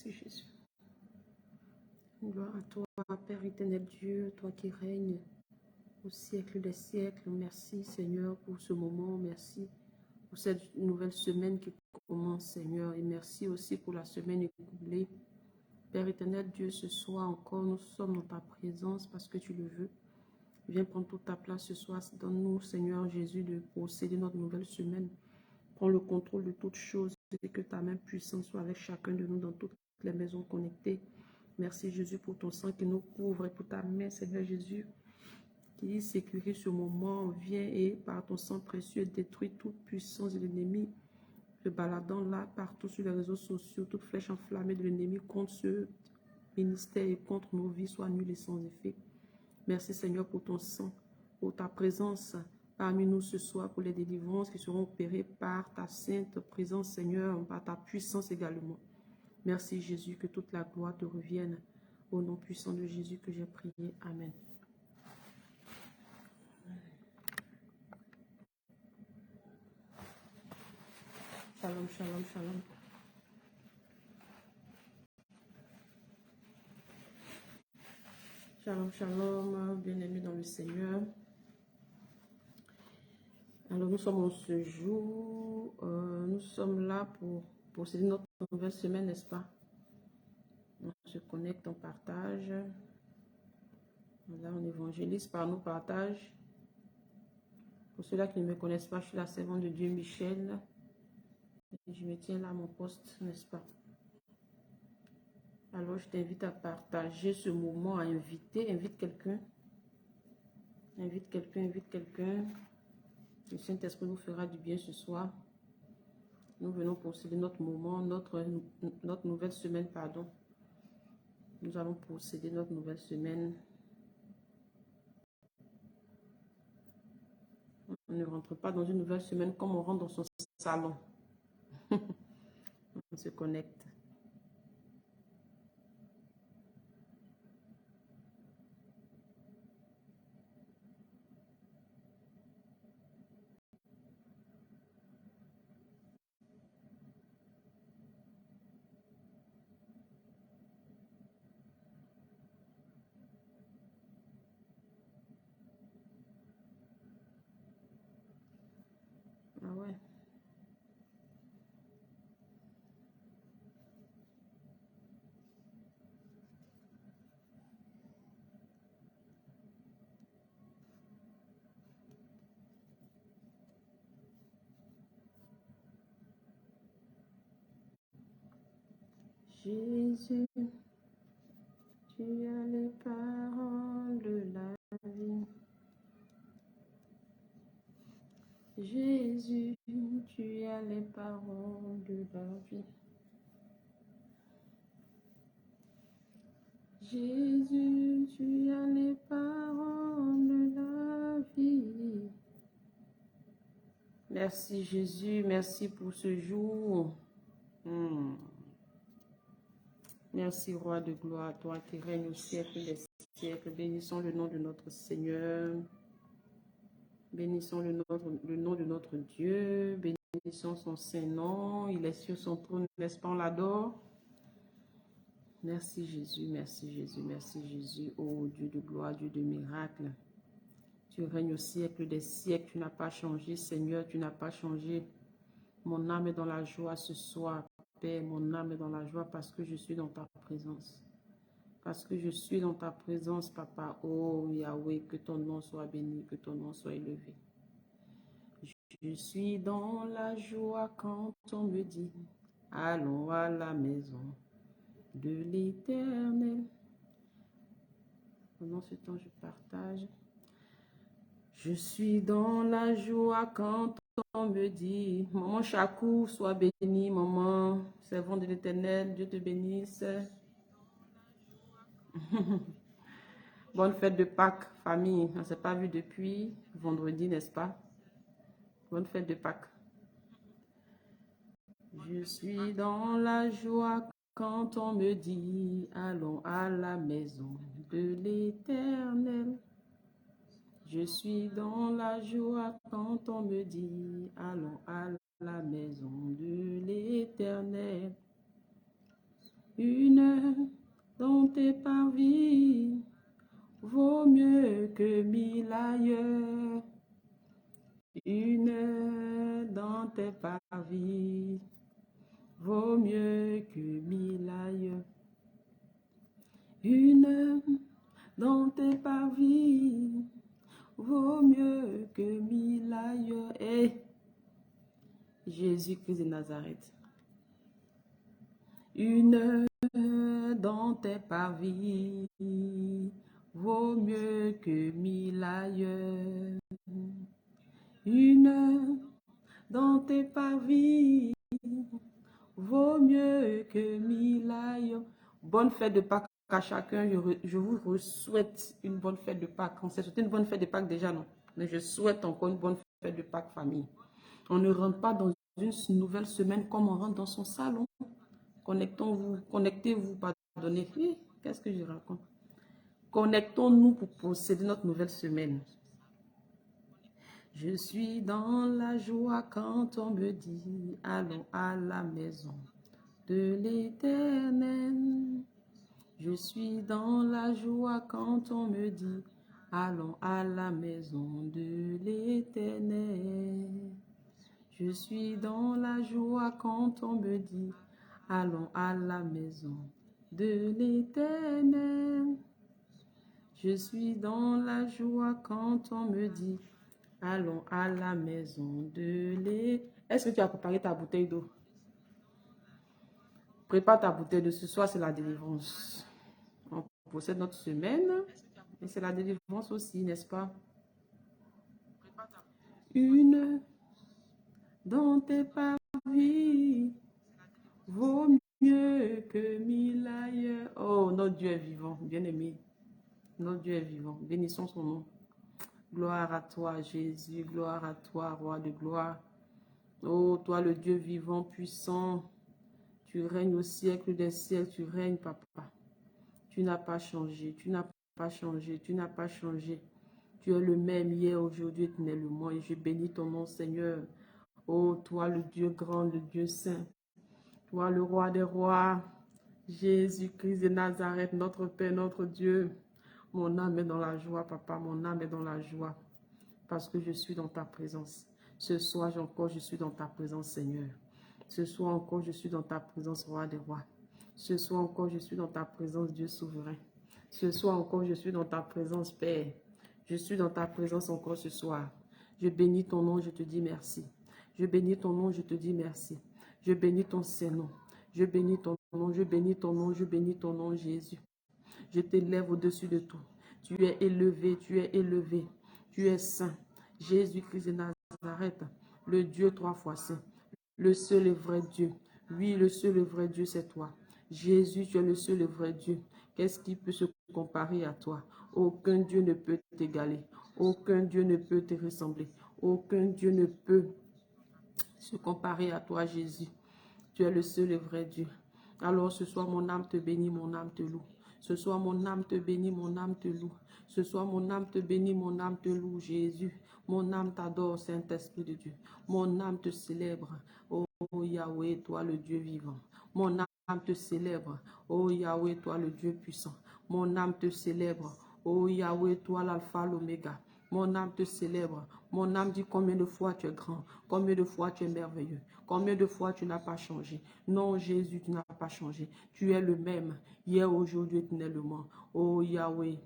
Merci Jésus. Gloire à toi, Père éternel Dieu, toi qui règnes au siècle des siècles. Merci Seigneur pour ce moment. Merci pour cette nouvelle semaine qui commence, Seigneur. Et merci aussi pour la semaine écoulée. Père éternel Dieu, ce soir encore, nous sommes dans ta présence parce que tu le veux. Viens prendre toute ta place ce soir. Donne-nous, Seigneur Jésus, de posséder notre nouvelle semaine. Prends le contrôle de toutes choses et que ta main puissante soit avec chacun de nous dans toutes les maisons connectées. Merci Jésus pour ton sang qui nous couvre et pour ta main, Seigneur Jésus, qui sécurise ce moment. Viens et par ton sang précieux détruis toute puissance de l'ennemi. Se baladant là partout sur les réseaux sociaux, toute flèche enflammée de l'ennemi contre ce ministère et contre nos vies soit nulle et sans effet. Merci Seigneur pour ton sang, pour ta présence parmi nous ce soir, pour les délivrances qui seront opérées par ta sainte présence Seigneur, par ta puissance également. Merci Jésus, que toute la gloire te revienne. Au nom puissant de Jésus que j'ai prié. Amen. Shalom, shalom, shalom. Shalom, shalom, bien-aimés dans le Seigneur. Alors nous sommes en ce jour, nous sommes là pour procéder notre nouvelle semaine, n'est-ce pas? On se connecte, on partage. Là, on évangélise par nos partages. Pour ceux-là qui ne me connaissent pas, je suis la servante de Dieu Michel. Et je me tiens là à mon poste, n'est-ce pas? Alors, je t'invite à partager ce moment, à inviter. Invite quelqu'un. Invite quelqu'un, invite quelqu'un. Le Saint-Esprit nous fera du bien ce soir. Nous venons procéder notre moment, notre nouvelle semaine, pardon. Nous allons procéder notre nouvelle semaine. On ne rentre pas dans une nouvelle semaine comme on rentre dans son salon. On se connecte. Ah ouais. Jésus, tu as les paroles de la vie. Jésus, tu as les paroles de la vie. Jésus, tu as les paroles de la vie. Merci Jésus, merci pour ce jour. Merci Roi de gloire, toi qui règnes au siècle des siècles. Bénissons le nom de notre Seigneur. Bénissons le nom de notre Dieu. Bénissons son Saint-Nom. Il est sur son trône, n'est-ce pas, on l'adore. Merci Jésus, merci Jésus, merci Jésus. Oh Dieu de gloire, Dieu de miracle. Tu règnes au siècle des siècles. Tu n'as pas changé, Seigneur, tu n'as pas changé. Mon âme est dans la joie ce soir, Père. Mon âme est dans la joie parce que je suis dans ta présence. Parce que je suis dans ta présence, Papa. Oh Yahweh, que ton nom soit béni, que ton nom soit élevé. Je suis dans la joie quand on me dit, allons à la maison de l'Éternel. Pendant ce temps, je partage. Je suis dans la joie quand on me dit, maman Chakou, sois béni, maman, servant de l'Éternel, Dieu te bénisse. Bonne fête de Pâques, famille. On ne s'est pas vu depuis vendredi, n'est-ce pas? Bonne fête de Pâques. Je suis dans la joie quand on me dit, allons à la maison de l'Éternel. Je suis dans la joie quand on me dit, allons à la maison de l'Éternel. que 1000 ailleurs. Une dans tes parvis vaut mieux que 1000 ailleurs. Une dans tes parvis vaut mieux que 1000 ailleurs. Et Jésus-Christ de Nazareth. Une dans tes parvis vaut mieux que 1000 ailleurs. Une dans tes parvis vaut mieux que 1000 ailleurs. Bonne fête de Pâques à chacun. Je vous souhaite une bonne fête de Pâques. On s'est souhaité une bonne fête de Pâques déjà, non? Mais je souhaite encore une bonne fête de Pâques, famille. On ne rentre pas dans une nouvelle semaine comme on rentre dans son salon. Connectez-vous, pardonnez. Qu'est-ce que je raconte? Connectons-nous pour posséder notre nouvelle semaine. Je suis dans la joie quand on me dit, allons à la maison de l'Éternel. Je suis dans la joie quand on me dit, allons à la maison de l'Éternel. Je suis dans la joie quand on me dit, allons à la maison de l'Éternel. Je suis dans la joie quand on me dit, allons à la maison de l'Éternel. Est-ce que tu as préparé ta bouteille d'eau? Prépare ta bouteille de ce soir, c'est la délivrance. On possède notre semaine, et c'est la délivrance aussi, n'est-ce pas? Une dans tes parvis vaut mieux que 1000 ailleurs. Oh, notre Dieu est vivant, bien-aimé. Notre Dieu est vivant. Bénissons son nom. Gloire à toi, Jésus. Gloire à toi, roi de gloire. Oh, toi, le Dieu vivant, puissant. Tu règnes au siècle des siècles. Tu règnes, papa. Tu n'as pas changé. Tu n'as pas changé. Tu n'as pas changé. Tu es le même hier, aujourd'hui, éternellement. Et je bénis ton nom, Seigneur. Oh, toi, le Dieu grand, le Dieu saint. Toi, le roi des rois. Jésus-Christ de Nazareth, notre Père, notre Dieu. Mon âme est dans la joie, papa. Mon âme est dans la joie. Parce que je suis dans ta présence. Ce soir encore, je suis dans ta présence, Seigneur. Ce soir encore, je suis dans ta présence, roi des rois. Ce soir encore, je suis dans ta présence, Dieu souverain. Ce soir encore, je suis dans ta présence, Père. Je suis dans ta présence encore ce soir. Je bénis ton nom, je te dis merci. Je bénis ton nom, je te dis merci. Je bénis ton Saint-Nom. Je bénis ton nom, je bénis ton nom, je bénis ton nom, Jésus. Je t'élève au-dessus de tout. Tu es élevé, tu es élevé. Tu es saint. Jésus-Christ de Nazareth, le Dieu 3 fois saint. Le seul et vrai Dieu. Oui, le seul et vrai Dieu, c'est toi. Jésus, tu es le seul et vrai Dieu. Qu'est-ce qui peut se comparer à toi? Aucun Dieu ne peut t'égaler. Aucun Dieu ne peut te ressembler. Aucun Dieu ne peut se comparer à toi, Jésus. Tu es le seul et vrai Dieu. Alors ce soir, mon âme te bénit, mon âme te loue. Ce soir, mon âme te bénit, mon âme te loue. Ce soir, mon âme te bénit, mon âme te loue, Jésus. Mon âme t'adore, Saint-Esprit de Dieu. Mon âme te célèbre. Oh Yahweh, toi le Dieu vivant. Mon âme te célèbre. Oh Yahweh, toi le Dieu puissant. Mon âme te célèbre. Oh Yahweh, toi l'alpha, l'oméga. Mon âme te célèbre. Mon âme dit combien de fois tu es grand, combien de fois tu es merveilleux, combien de fois tu n'as pas changé. Non, Jésus, tu n'as pas changé. Tu es le même, hier, aujourd'hui, éternellement. Oh Yahweh,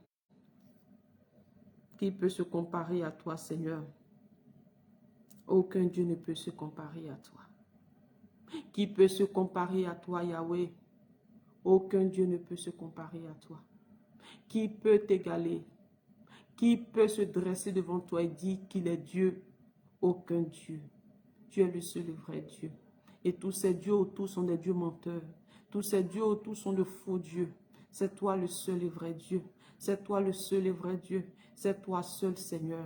qui peut se comparer à toi, Seigneur? Aucun Dieu ne peut se comparer à toi. Qui peut se comparer à toi, Yahweh? Aucun Dieu ne peut se comparer à toi. Qui peut t'égaler? Qui peut se dresser devant toi et dire qu'il est Dieu? Aucun Dieu. Tu es le seul et vrai Dieu. Et tous ces dieux autour sont des dieux menteurs. Tous ces dieux autour sont de faux dieux. C'est toi le seul et vrai Dieu. C'est toi le seul et vrai Dieu. C'est toi seul, Seigneur.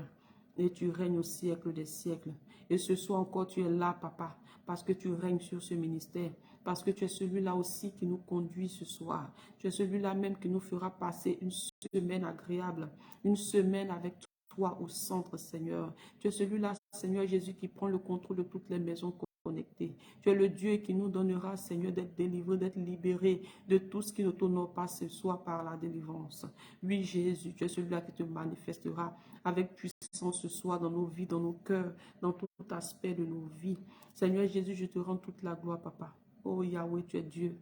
Et tu règnes au siècle des siècles. Et ce soir encore, tu es là, papa, parce que tu règnes sur ce ministère. Parce que tu es celui-là aussi qui nous conduit ce soir. Tu es celui-là même qui nous fera passer une semaine agréable. Une semaine avec toi au centre, Seigneur. Tu es celui-là, Seigneur Jésus, qui prend le contrôle de toutes les maisons connectées. Tu es le Dieu qui nous donnera, Seigneur, d'être délivrés, d'être libérés de tout ce qui ne t'honore pas ce soir par la délivrance. Oui, Jésus, tu es celui-là qui te manifestera avec puissance ce soir dans nos vies, dans nos cœurs, dans tout aspect de nos vies. Seigneur Jésus, je te rends toute la gloire, Papa. Oh Yahweh, tu es Dieu.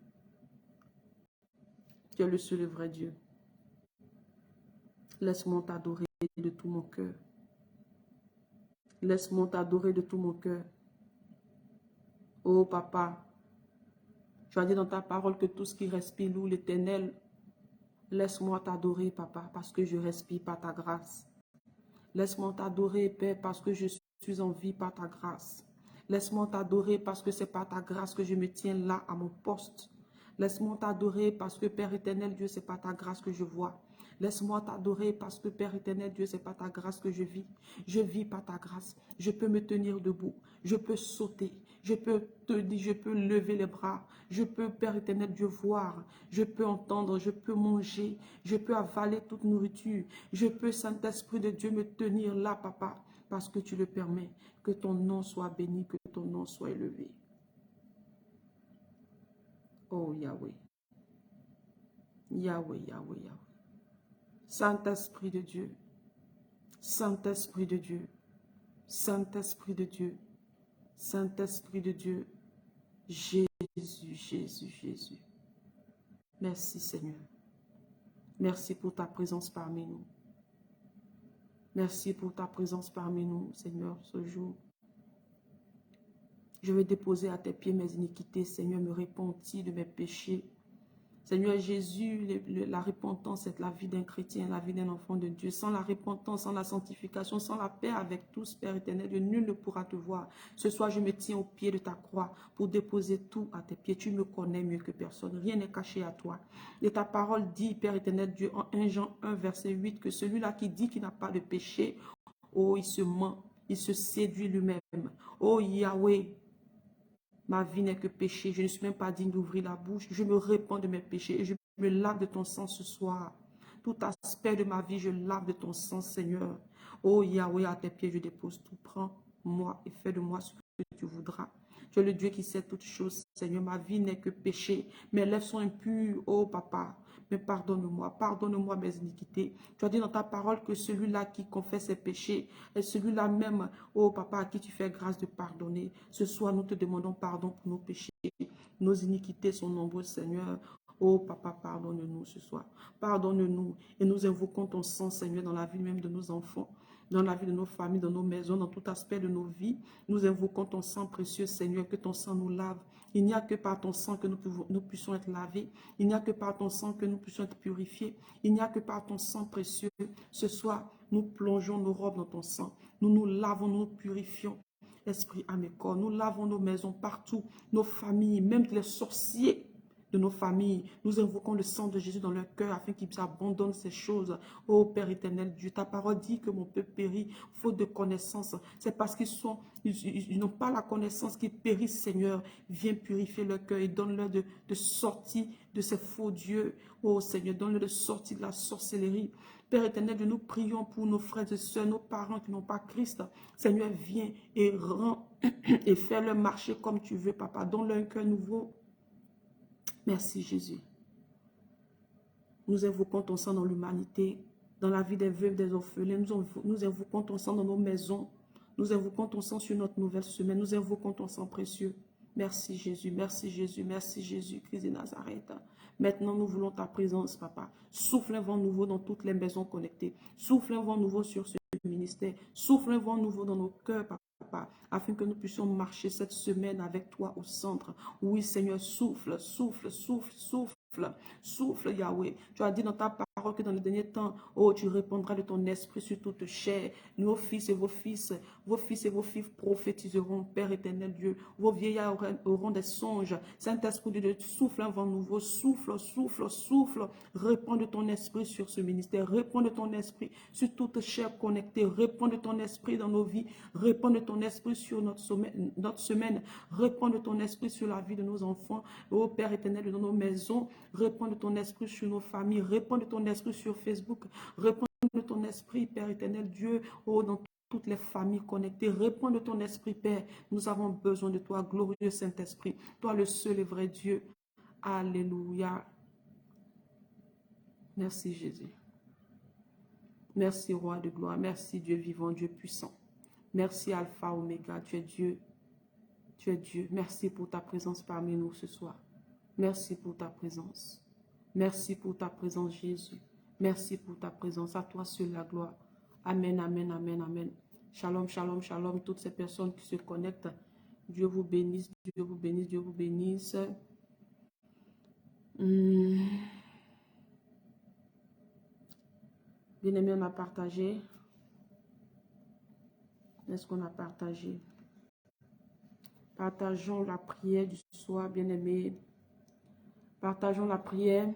Tu es le seul et vrai Dieu. Laisse-moi t'adorer de tout mon cœur. Laisse-moi t'adorer de tout mon cœur. Oh Papa, tu as dit dans ta parole que tout ce qui respire loue l'Éternel. Laisse-moi t'adorer, Papa, parce que je respire par ta grâce. Laisse-moi t'adorer, Père, parce que je suis en vie par ta grâce. Laisse-moi t'adorer parce que c'est par ta grâce que je me tiens là à mon poste. Laisse-moi t'adorer parce que, Père éternel, Dieu, c'est par ta grâce que je vois. Laisse-moi t'adorer parce que, Père éternel, Dieu, c'est par ta grâce que je vis. Je vis par ta grâce. Je peux me tenir debout. Je peux sauter. Je peux lever les bras. Je peux, Père éternel, Dieu, voir. Je peux entendre. Je peux manger. Je peux avaler toute nourriture. Je peux, Saint-Esprit de Dieu, me tenir là, Papa, parce que tu le permets. Que ton nom soit béni, que ton nom soit élevé. Oh Yahweh. Yahweh, Yahweh, Yahweh. Saint-Esprit de Dieu. Saint-Esprit de Dieu. Saint-Esprit de Dieu. Saint-Esprit de Dieu. Jésus, Jésus, Jésus. Merci Seigneur. Merci pour ta présence parmi nous. Merci pour ta présence parmi nous, Seigneur, ce jour. Je vais déposer à tes pieds mes iniquités, Seigneur, me repentir de mes péchés. Seigneur Jésus, la repentance, c'est la vie d'un chrétien, la vie d'un enfant de Dieu. Sans la repentance, sans la sanctification, sans la paix avec tous, Père éternel, nul ne pourra te voir. Ce soir, je me tiens au pied de ta croix pour déposer tout à tes pieds. Tu me connais mieux que personne. Rien n'est caché à toi. Et ta parole dit, Père éternel Dieu, en 1 Jean 1, verset 8, que celui-là qui dit qu'il n'a pas de péché, oh, il se ment, il se séduit lui-même. Oh, Yahweh, ma vie n'est que péché. Je ne suis même pas digne d'ouvrir la bouche. Je me répands de mes péchés et je me lave de ton sang ce soir. Tout aspect de ma vie, je lave de ton sang, Seigneur. Oh Yahweh, à tes pieds, je dépose tout. Prends-moi et fais de moi ce que tu voudras. Tu es le Dieu qui sait toutes choses, Seigneur. Ma vie n'est que péché. Mes lèvres sont impures, oh Papa. Mais pardonne-moi mes iniquités. Tu as dit dans ta parole que celui-là qui confesse ses péchés est celui-là même, oh Papa, à qui tu fais grâce de pardonner. Ce soir, nous te demandons pardon pour nos péchés. Nos iniquités sont nombreuses, Seigneur. Oh Papa, pardonne-nous ce soir. Pardonne-nous et nous invoquons ton sang, Seigneur, dans la vie même de nos enfants, dans la vie de nos familles, dans nos maisons, dans tout aspect de nos vies. Nous invoquons ton sang précieux, Seigneur, que ton sang nous lave. Il n'y a que par ton sang que nous puissions être lavés. Il n'y a que par ton sang que nous puissions être purifiés. Il n'y a que par ton sang précieux. Ce soir, nous plongeons nos robes dans ton sang. Nous nous lavons, nous purifions. Esprit, âme et corps. Nous lavons nos maisons partout, nos familles, même les sorciers de nos familles. Nous invoquons le sang de Jésus dans leur cœur afin qu'ils abandonnent ces choses. Ô Père éternel Dieu, ta parole dit que mon peuple périt faute de connaissance. C'est parce qu'ils n'ont pas la connaissance qu'ils périssent, Seigneur. Viens purifier leur cœur et donne-leur de sortie de ces faux dieux. Ô Seigneur, donne-leur de sortie de la sorcellerie. Père éternel, nous prions pour nos frères et sœurs, nos parents qui n'ont pas Christ. Seigneur, viens et rends et fais-leur marcher comme tu veux, Papa. Donne-leur un cœur nouveau. Merci Jésus. Nous invoquons ton sang dans l'humanité, dans la vie des veuves, des orphelins. Nous invoquons ton sang dans nos maisons. Nous invoquons ton sang sur notre nouvelle semaine. Nous invoquons ton sang précieux. Merci Jésus, merci Jésus, merci Jésus, Christ de Nazareth. Maintenant, nous voulons ta présence, Papa. Souffle un vent nouveau dans toutes les maisons connectées. Souffle un vent nouveau sur ce ministère. Souffle un vent nouveau dans nos cœurs, Papa, afin que nous puissions marcher cette semaine avec toi au centre. Oui, Seigneur, souffle, souffle, souffle, souffle. Souffle, Yahweh. Tu as dit dans ta parole que dans le dernier temps, oh, tu répondras de ton esprit sur toute chair. Nos fils et vos fils prophétiseront, Père éternel Dieu. Vos vieillards auront des songes. Saint-Esprit de Dieu, souffle un vent nouveau. Souffle, souffle, souffle. Réponds de ton esprit sur ce ministère. Réponds de ton esprit sur toute chair connectée. Réponds de ton esprit dans nos vies. Réponds de ton esprit sur notre semaine. Réponds de ton esprit sur la vie de nos enfants. Oh, Père éternel, dans nos maisons. Réponds de ton esprit sur nos familles. Réponds de ton esprit sur Facebook. Réponds de ton esprit, Père éternel Dieu, oh, dans toutes les familles connectées. Réponds de ton esprit, Père. Nous avons besoin de toi, glorieux Saint-Esprit. Toi, le seul et vrai Dieu. Alléluia. Merci, Jésus. Merci, Roi de gloire. Merci, Dieu vivant, Dieu puissant. Merci, Alpha, Oméga. Tu es Dieu. Tu es Dieu. Merci pour ta présence parmi nous ce soir. Merci pour ta présence. Merci pour ta présence, Jésus. Merci pour ta présence. À toi seul la gloire. Amen, amen, amen, amen. Shalom, shalom, shalom. Toutes ces personnes qui se connectent. Dieu vous bénisse, Dieu vous bénisse, Dieu vous bénisse. Bien-aimé, on a partagé. Est-ce qu'on a partagé? Partageons la prière du soir, bien-aimé. Partageons la prière.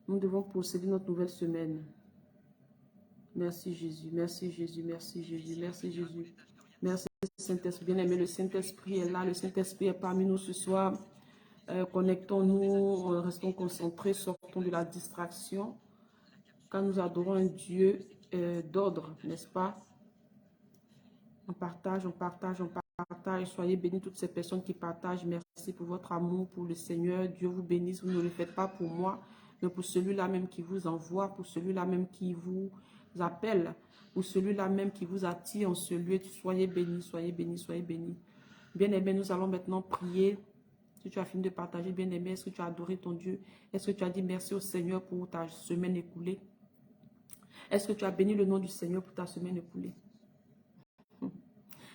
Nous devons posséder notre nouvelle semaine. Merci Jésus, merci Jésus, merci Jésus, merci Jésus. Merci Saint-Esprit, bien-aimé. Le Saint-Esprit est là, le Saint-Esprit est parmi nous ce soir. Connectons-nous, restons concentrés, sortons de la distraction. Quand nous adorons un Dieu d'ordre, n'est-ce pas? On partage, on partage, on partage. Soyez bénis toutes ces personnes qui partagent. Merci pour votre amour pour le Seigneur. Dieu vous bénisse. Vous ne le faites pas pour moi, mais pour celui-là même qui vous envoie, pour celui-là même qui vous appelle, pour celui-là même qui vous attire en ce lieu. Soyez bénis, soyez bénis, soyez bénis. Bien-aimé, nous allons maintenant prier. Si tu as fini de partager, bien-aimé, est-ce que tu as adoré ton Dieu? Est-ce que tu as dit merci au Seigneur pour ta semaine écoulée? Est-ce que tu as béni le nom du Seigneur pour ta semaine écoulée?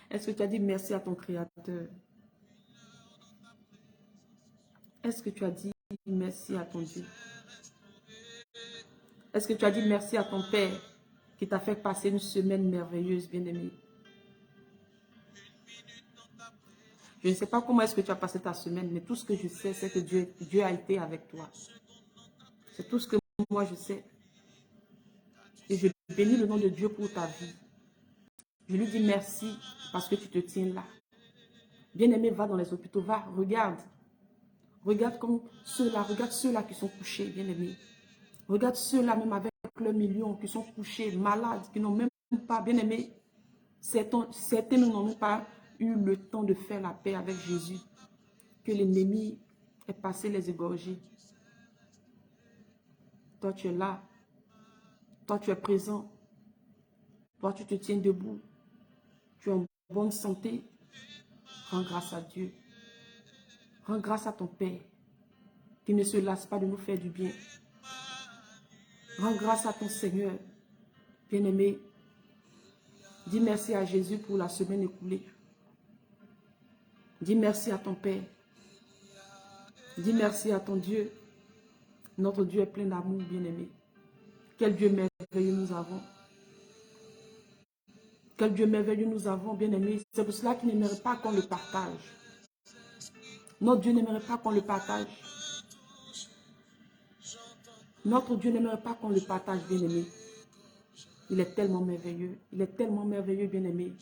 Est-ce que tu as dit merci à ton Créateur? Est-ce que tu as dit merci à ton Dieu? Est-ce que tu as dit merci à ton Père qui t'a fait passer une semaine merveilleuse, bien-aimé? Je ne sais pas comment est-ce que tu as passé ta semaine, mais tout ce que je sais, c'est que Dieu a été avec toi. C'est tout ce que moi je sais. Et je bénis le nom de Dieu pour ta vie. Je lui dis merci parce que tu te tiens là. Bien-aimé, va dans les hôpitaux, va, regarde. Regarde comme ceux-là, regarde ceux-là qui sont couchés, bien-aimé. Regarde ceux-là même avec leurs millions qui sont couchés, malades, qui n'ont même pas, bien-aimé. Certains n'ont même pas eu le temps de faire la paix avec Jésus. Que l'ennemi ait passé les égorger. Toi, tu es là. Toi, tu es présent. Toi, tu te tiens debout. Tu es en bonne santé. Rends grâce à Dieu. Rends grâce à ton Père qui ne se lasse pas de nous faire du bien. Rends grâce à ton Seigneur, bien-aimé. Dis merci à Jésus pour la semaine écoulée. Dis merci à ton Père. Dis merci à ton Dieu. Notre Dieu est plein d'amour, bien-aimé. Quel Dieu merveilleux nous avons. Quel Dieu merveilleux nous avons, bien-aimé. C'est pour cela qu'il n'aimerait pas qu'on le partage. Notre Dieu n'aimerait pas qu'on le partage. Notre Dieu n'aimerait pas qu'on le partage, bien-aimé. Il est tellement merveilleux. Il est tellement merveilleux, bien-aimé.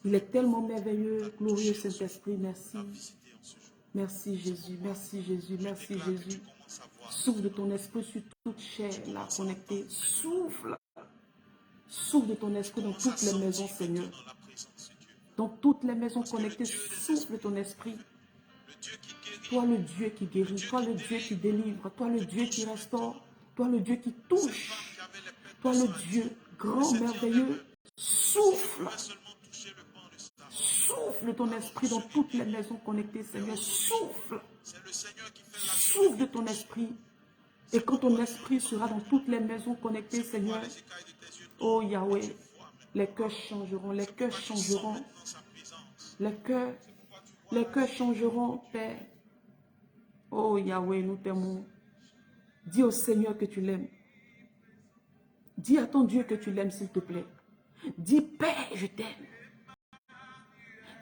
Il est tellement merveilleux. Glorieux Saint-Esprit, merci. Merci Jésus, merci Jésus, merci Jésus. Souffle de ton esprit sur toute chair là connectée. Souffle. Souffle de ton esprit dans toutes les maisons, Seigneur. Dans toutes les maisons connectées, souffle de ton esprit. Toi le Dieu qui guérit, toi le Dieu qui délivre, toi le Dieu qui restaure, toi le Dieu qui touche, toi le Dieu grand, merveilleux, souffle. Souffle ton esprit dans toutes les maisons connectées, Seigneur. Souffle. Souffle de ton esprit. Et quand ton esprit sera dans toutes les maisons connectées, Seigneur, oh Yahweh, les cœurs changeront, les cœurs changeront. Les cœurs changeront, Père. Oh Yahweh, nous t'aimons. Dis au Seigneur que tu l'aimes. Dis à ton Dieu que tu l'aimes, s'il te plaît. Dis, Père, je t'aime.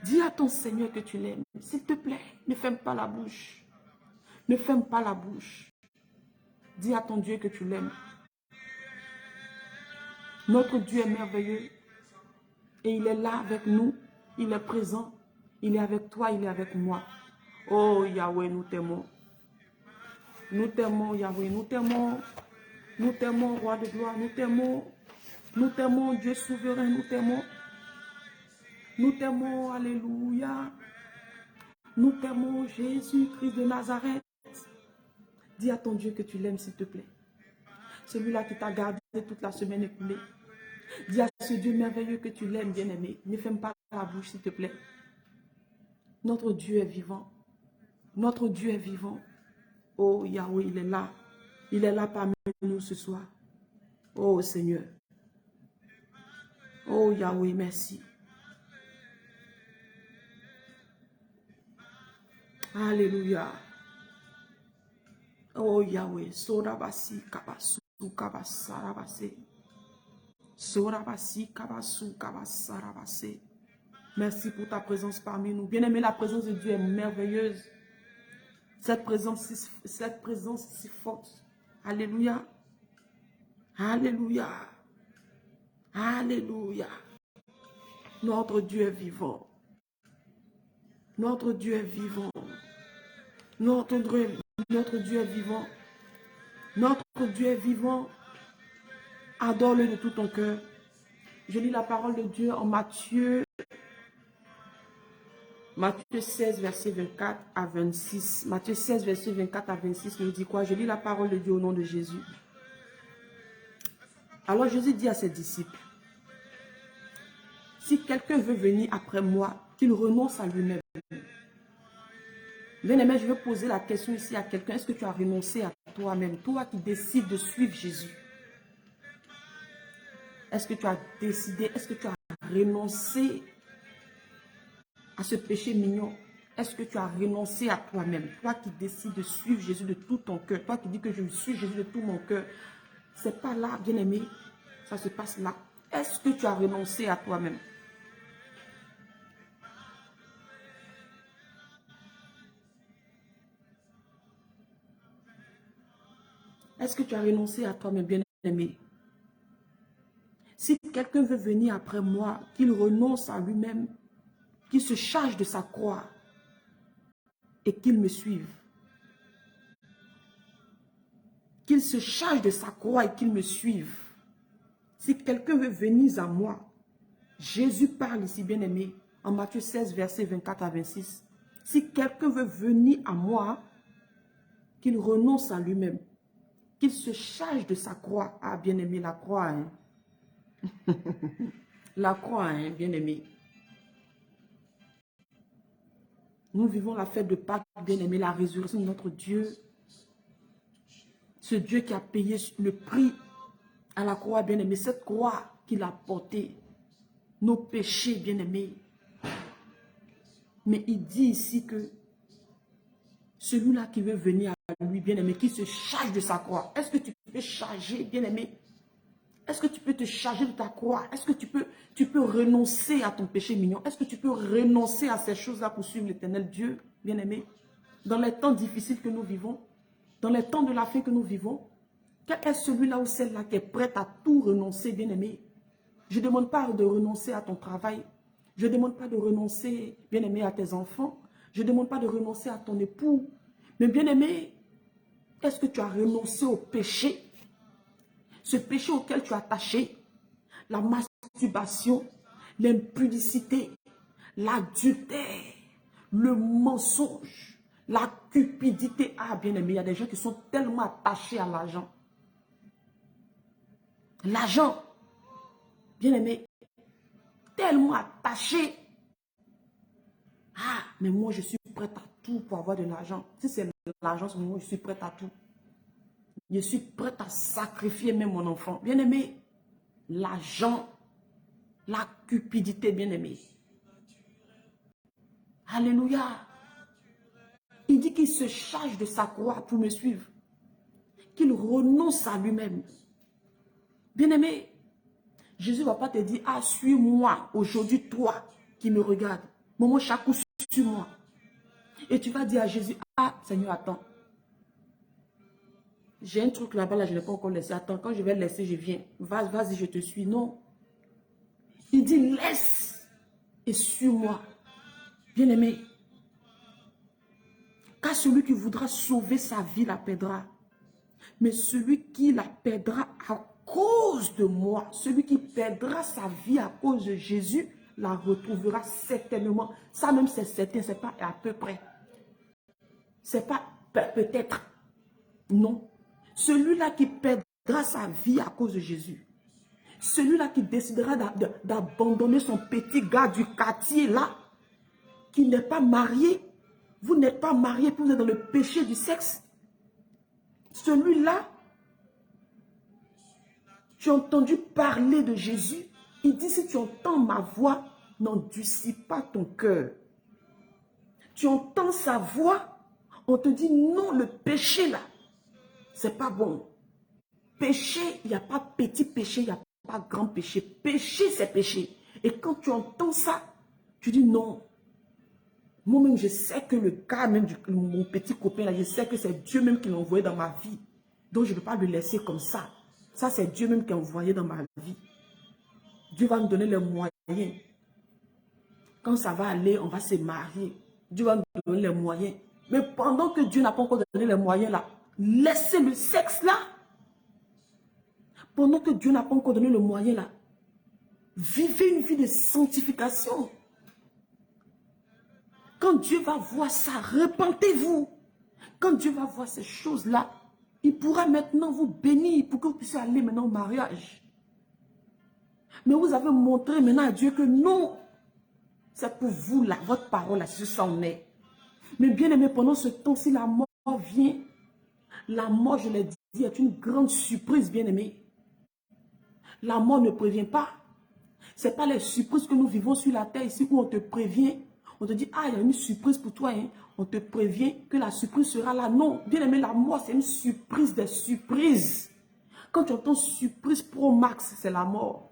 Dis à ton Seigneur que tu l'aimes. S'il te plaît, ne ferme pas la bouche. Ne ferme pas la bouche. Dis à ton Dieu que tu l'aimes. Notre Dieu est merveilleux. Et il est là avec nous. Il est présent. Il est avec toi, il est avec moi. Oh Yahweh, nous t'aimons. Nous t'aimons, Yahweh, nous t'aimons. Nous t'aimons, Roi de gloire, nous t'aimons. Nous t'aimons, Dieu souverain, nous t'aimons. Nous t'aimons, alléluia. Nous t'aimons, Jésus-Christ de Nazareth. Dis à ton Dieu que tu l'aimes, s'il te plaît. Celui-là qui t'a gardé toute la semaine écoulée. Dis à ce Dieu merveilleux que tu l'aimes, bien-aimé. Ne ferme pas la bouche, s'il te plaît. Notre Dieu est vivant. Notre Dieu est vivant. Oh Yahweh, il est là. Il est là parmi nous ce soir. Oh Seigneur. Oh Yahweh, merci. Alléluia. Oh Yahweh, Sorabasi Kabasu Kabasarabase. Sorabasi Kabasu Kabasarabase. Merci pour ta présence parmi nous. Bien-aimé, la présence de Dieu est merveilleuse. Cette présence si forte. Alléluia. Alléluia. Alléluia. Notre Dieu est vivant. Notre Dieu est vivant. Notre Dieu est vivant. Notre Dieu est vivant. Adore-le de tout ton cœur. Je lis la parole de Dieu en Matthieu 16, verset 24 à 26. Matthieu 16, verset 24 à 26 nous dit quoi? Je lis la parole de Dieu au nom de Jésus. Alors Jésus dit à ses disciples, si quelqu'un veut venir après moi, qu'il renonce à lui-même. Bien-aimé, je veux poser la question ici à quelqu'un. Est-ce que tu as renoncé à toi-même? Toi qui décides de suivre Jésus. Est-ce que tu as décidé? Est-ce que tu as renoncé à ce péché mignon? Est-ce que tu as renoncé à toi-même? Toi qui décides de suivre Jésus de tout ton cœur. Toi qui dis que je suis Jésus de tout mon cœur. C'est pas là, bien-aimé. Ça se passe là. Est-ce que tu as renoncé à toi-même? Est-ce que tu as renoncé à toi-même, bien-aimé? Si quelqu'un veut venir après moi, qu'il renonce à lui-même, qu'il se charge de sa croix et qu'il me suive. Qu'il se charge de sa croix et qu'il me suive. Si quelqu'un veut venir à moi, Jésus parle ici, bien-aimé, en Matthieu 16, verset 24 à 26. Si quelqu'un veut venir à moi, qu'il renonce à lui-même, qu'il se charge de sa croix. Ah, bien-aimé, la croix, hein. La croix, hein, bien-aimé. Nous vivons la fête de Pâques, bien-aimé, la résurrection de notre Dieu. Ce Dieu qui a payé le prix à la croix, bien-aimé. Cette croix qu'il a portée, nos péchés, bien-aimé. Mais il dit ici que celui-là qui veut venir à lui, bien-aimé, qui se charge de sa croix. Est-ce que tu peux charger, bien-aimé? Est-ce que tu peux te charger de ta croix? Est-ce que tu peux renoncer à ton péché mignon? Est-ce que tu peux renoncer à ces choses-là pour suivre l'Éternel Dieu, bien-aimé? Dans les temps difficiles que nous vivons, dans les temps de la fin que nous vivons, quel est celui-là ou celle-là qui est prête à tout renoncer, bien-aimé? Je ne demande pas de renoncer à ton travail. Je ne demande pas de renoncer, bien-aimé, à tes enfants. Je ne demande pas de renoncer à ton époux. Mais bien-aimé, est-ce que tu as renoncé au péché? Ce péché auquel tu as attaché, la masturbation, l'impudicité, l'adultère, le mensonge, la cupidité. Ah, bien-aimé, il y a des gens qui sont tellement attachés à l'argent. L'argent, bien-aimé, tellement attaché. Ah, mais moi, je suis prête à tout pour avoir de l'argent. Si c'est l'argent, moi, je suis prête à tout. Je suis prête à sacrifier même mon enfant. Bien-aimé, l'argent, la cupidité, bien-aimé. Alléluia. Il dit qu'il se charge de sa croix pour me suivre. Qu'il renonce à lui-même. Bien-aimé, Jésus ne va pas te dire, ah, suis-moi aujourd'hui, toi qui me regardes. Maman, chaque coup, suis-moi. Et tu vas dire à Jésus, ah, Seigneur, attends. J'ai un truc là-bas, là, je ne l'ai pas encore laissé. Attends, quand je vais le laisser, je viens. Vas-y, je te suis. Non. Il dit, laisse et suis-moi. Bien-aimé, car celui qui voudra sauver sa vie la perdra. Mais celui qui la perdra à cause de moi. Celui qui perdra sa vie à cause de Jésus la retrouvera certainement. Ça même c'est certain, c'est pas à peu près. C'est pas peut-être. Non. Celui-là qui perdra sa vie à cause de Jésus. Celui-là qui décidera d'abandonner son petit gars du quartier là, qui n'est pas marié. Vous n'êtes pas marié, puis vous êtes dans le péché du sexe. Celui-là, tu as entendu parler de Jésus. Il dit, si tu entends ma voix, n'endurcis pas ton cœur. Tu entends sa voix, on te dit non, le péché là, c'est pas bon. Péché, il n'y a pas petit péché, il n'y a pas grand péché. Péché, c'est péché. Et quand tu entends ça, tu dis non. Moi-même, je sais que le cas même de mon petit copain là, je sais que c'est Dieu même qui l'a envoyé dans ma vie. Donc, je ne peux pas le laisser comme ça. Ça, c'est Dieu même qui a envoyé dans ma vie. Dieu va nous donner les moyens. Quand ça va aller, on va se marier. Dieu va nous donner les moyens. Mais pendant que Dieu n'a pas encore donné les moyens là, laissez le sexe là. Pendant que Dieu n'a pas encore donné le moyen là, vivez une vie de sanctification. Quand Dieu va voir ça, repentez-vous. Quand Dieu va voir ces choses-là, il pourra maintenant vous bénir pour que vous puissiez aller maintenant au mariage. Mais vous avez montré maintenant à Dieu que non, c'est pour vous là, votre parole là, c'est ça en est. Mais bien aimé, pendant ce temps, si la mort vient, la mort, je l'ai dit, est une grande surprise, bien aimé. La mort ne prévient pas. Ce n'est pas les surprises que nous vivons sur la terre ici où on te prévient. On te dit, ah, il y a une surprise pour toi. Hein. On te prévient que la surprise sera là. Non, bien aimé, la mort, c'est une surprise des surprises. Quand tu entends surprise pro max, c'est la mort.